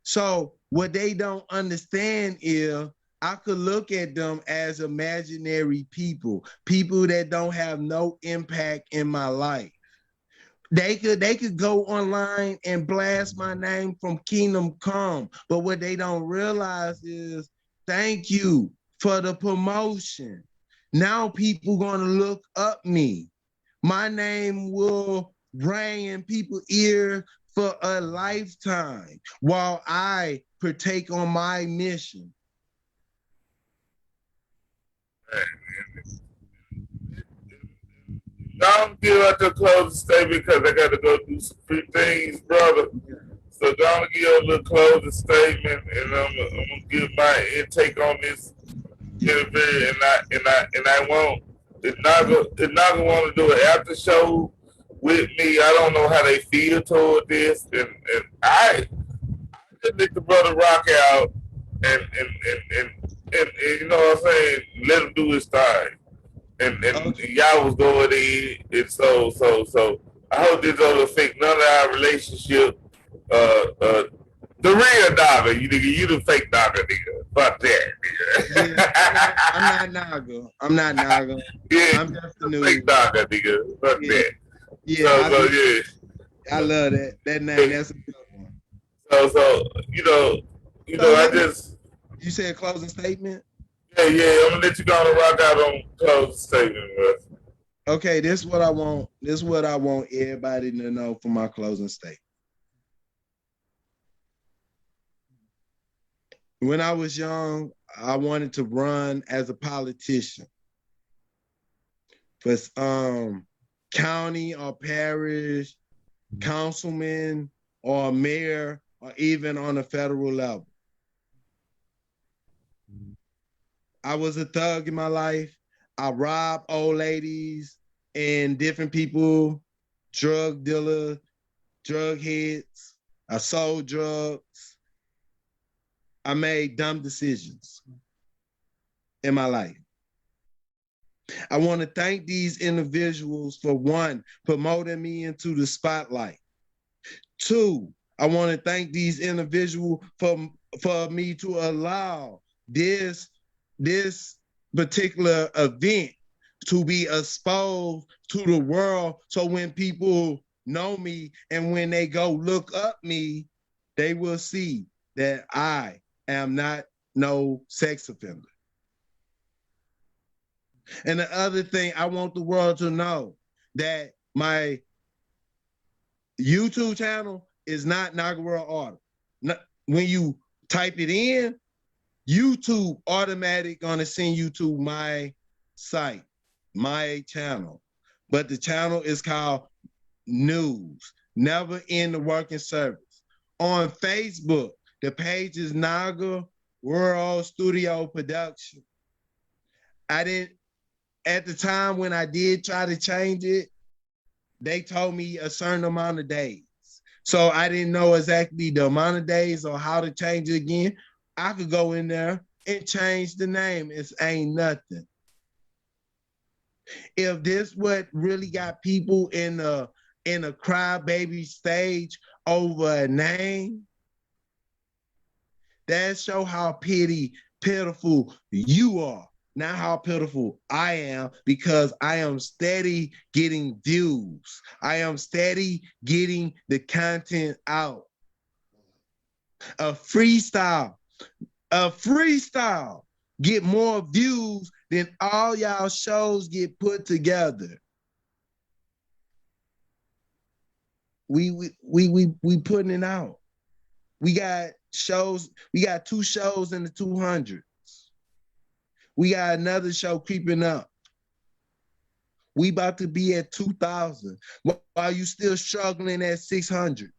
So what they don't understand is I could look at them as imaginary people that don't have no impact in my life. They could go online and blast my name from Kingdom Come, but what they don't realize is thank you for the promotion. Now people gonna look up me. My name will ring in people's ears for a lifetime while I partake on my mission. Don't give out your closing statement because I got to go do some free things, brother. So don't give a little closing statement, and I'm gonna give my intake on this interview, and I won't. If Naga want to do an after show with me, I don't know how they feel toward this, and I just let the brother rock out, and you know what I'm saying, let him do his thing. And y'all was going in, and so I hope this don't affect none of our relationship. The real Naga, you the fake Naga, nigga. Fuck that, nigga. Yeah, I'm not Naga. Yeah, I'm just the fake Naga, nigga. Fuck that. Yeah, I love that. That name, that's a good one. So I just. You said closing statement? Yeah, I'm gonna let you go on and rock out on closing statement, bro. Okay, this is what I want. This is what I want everybody to know for my closing statement. When I was young, I wanted to run as a politician for county or parish, councilman or mayor, or even on a federal level. I was a thug in my life. I robbed old ladies and different people, drug dealers, drug heads. I sold drugs. I made dumb decisions in my life. I want to thank these individuals for one, promoting me into the spotlight. Two, I want to thank these individuals for me to allow this particular event to be exposed to the world. So when people know me and when they go look up me, they will see that I am not no sex offender. And the other thing, I want the world to know that my YouTube channel is not Naga World Order. When you type it in, YouTube automatic gonna send you to my site, my channel. But the channel is called News, Never End the Working Service. On Facebook, the page is Naga World Studio Production. At the time when I did try to change it, they told me a certain amount of days. So I didn't know exactly the amount of days or how to change it again. I could go in there and change the name. It ain't nothing. If this what really got people in a crybaby stage over a name, that show how pitiful you are. Not how pitiful I am, because I am steady getting views. I am steady getting the content out. A freestyle get more views than all y'all shows get put together. We putting it out. We got shows. We got 2 shows in the 200s. We got another show creeping up. We about to be at 2,000 while you still struggling at 600.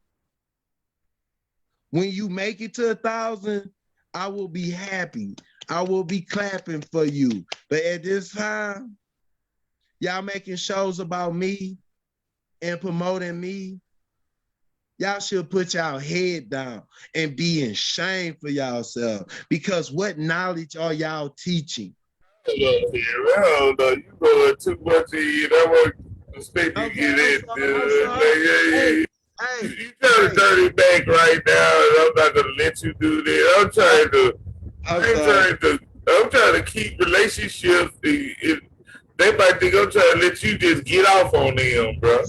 When you make it to 1,000, I will be happy. I will be clapping for you. But at this time, y'all making shows about me and promoting me. Y'all should put y'all head down and be in shame for yourself, because what knowledge are y'all teaching? You going too much in. I want to expect you get it. You trying to turn it back right now, and I'm not gonna let you do that. I'm trying to keep relationships. They might think I'm trying to let you just get off on them, bro. I'm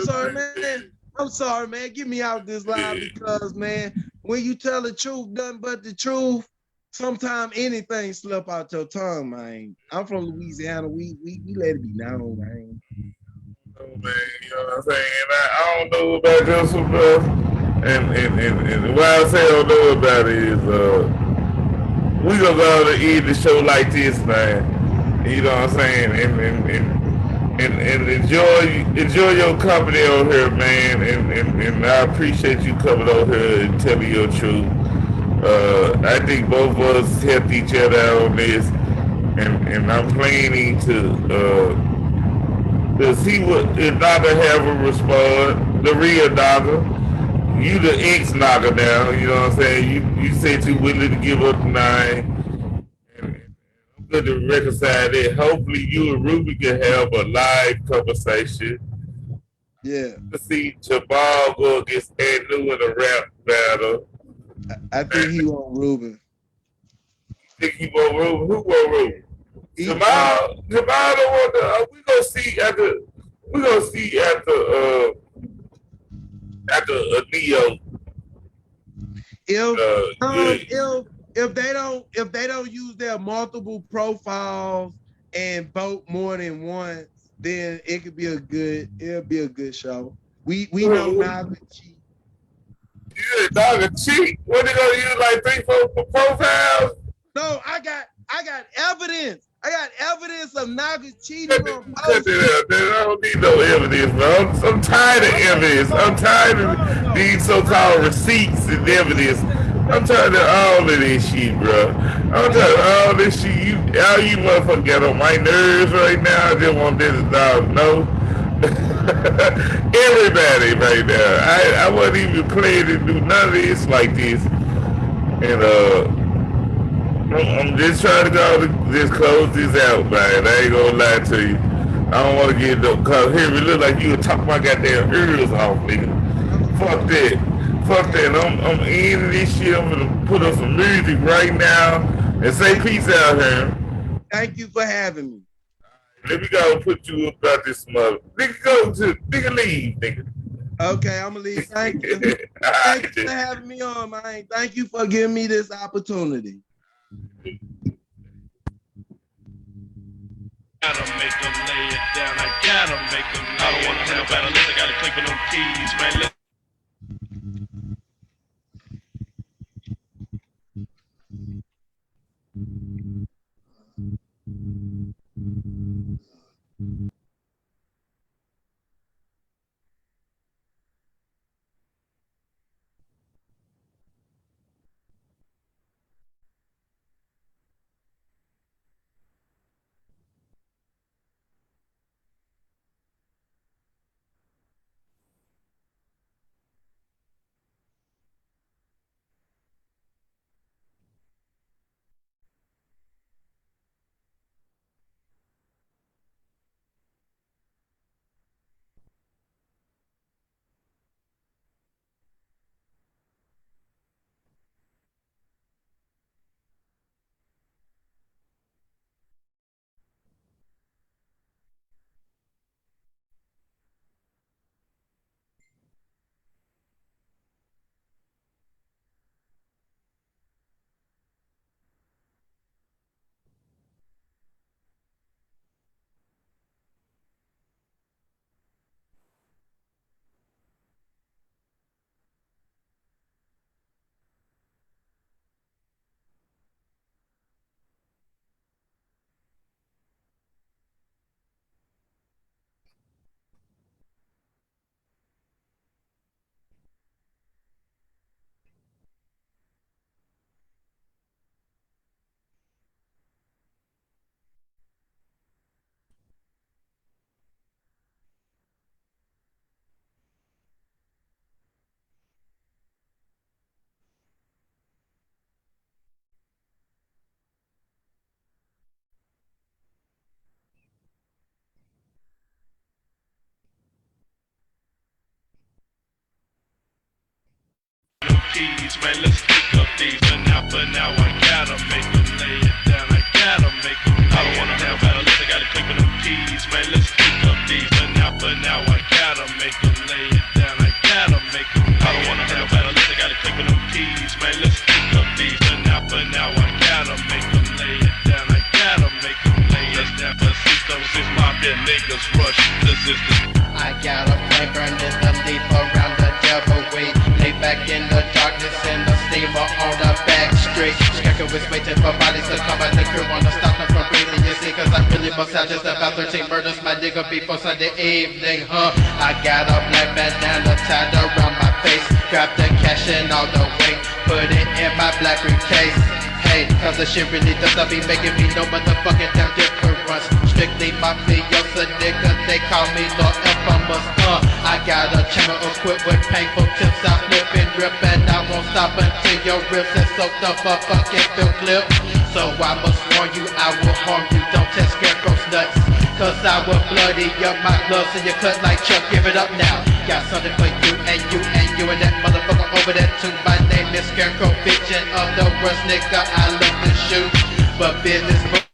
sorry, man. I'm sorry, man. Get me out this live, because, man, when you tell the truth, nothing but the truth, sometimes anything slip out your tongue, man. I'm from Louisiana. We let it be known, man. Oh, man, you know what I'm saying? I don't know about this one, bro. And why I say I don't know about it is, we gonna go to end the show like this, man. You know what I'm saying? And enjoy your company on here, man. And I appreciate you coming on here and telling your truth. I think both of us helped each other out on this, and I'm planning to see what if Naga have a respond. The real Naga, you the ex Naga now. You know what I'm saying? You said you willing to give up the 9. I'm good to reconcile that. Hopefully, you and Ruby can have a live conversation. Yeah. To see Jabal go against Anu in a rap battle. I think he want Ruben. Think he want Ruben? Who want Ruben? Jamal don't want to. We gonna see after Neo. If they don't use their multiple profiles and vote more than once, then it'll be a good show. We know Naga cheat. Yeah, Naga cheat. What they gonna use, like 3-4 profiles? No, I got evidence. I got evidence of Naga cheating on Cut it out, man. I don't need no evidence, bro. I'm tired of evidence. I'm tired of these so-called receipts and evidence. I'm tired of all of this shit, bro. I'm tired of all this shit. All you motherfuckers get on my nerves right now. I just want this dog know. Everybody right now. I wasn't even planning to do none of this like this. And I'm just trying to go just close this out, man. I ain't gonna lie to you. I don't want to get no, cause here it look like you were talking my goddamn ears off, nigga. Fuck that. I'm ending this shit. I'm gonna put on some music right now and say peace out here. Thank you for having me. Let me go put you about this mother. Nigga leave, nigga. Okay, I'm gonna leave. Thank you. Thank you for having me on, man. Thank you for giving me this opportunity. Gotta make them lay it down. I gotta make them lay it down. I don't wanna have nobody unless I gotta click with them keys, man. keys, man, let's pick up these. But now I gotta make them lay it down. I gotta make them lay it down. I don't wanna have battle, I gotta click with them keys, man, let's pick up these. But now I gotta make them lay it down. I gotta make them lay it down. I don't wanna have battle, I gotta click with them keys, man, let's pick up these. But now I gotta make them lay it down. I gotta make them lay it down. But since my bad niggas rush the system. I got a flame burning the leaf around the devil way. Lay back in the darkness and the steamer on the back street. Scarecrow is waiting for bodies to come out. The crew wanna stop them from breathing, you see, cause I really must have just about 13 murders, my nigga, before Sunday evening, huh? I got a black bandana tied around my face. Grab the cash and all the weight, put it in my black briefcase. Hey, cause the shit really does not be making me no motherfucking damn difference. Strictly mafiosa nigga, they call me Lord Infamous. I got a chamber equipped with painful tips. I flip and rip and I won't stop until your ribs are soaked up a fucking film clip. So I must warn you, I will harm you. Don't test Scarecrow's nuts, cause I will bloody up my gloves and you cut like Chuck. Give it up now. Got something for you and you and you and that motherfucker over there too. My name is Scarecrow, vision of the worst nigga I love to shoot. But business.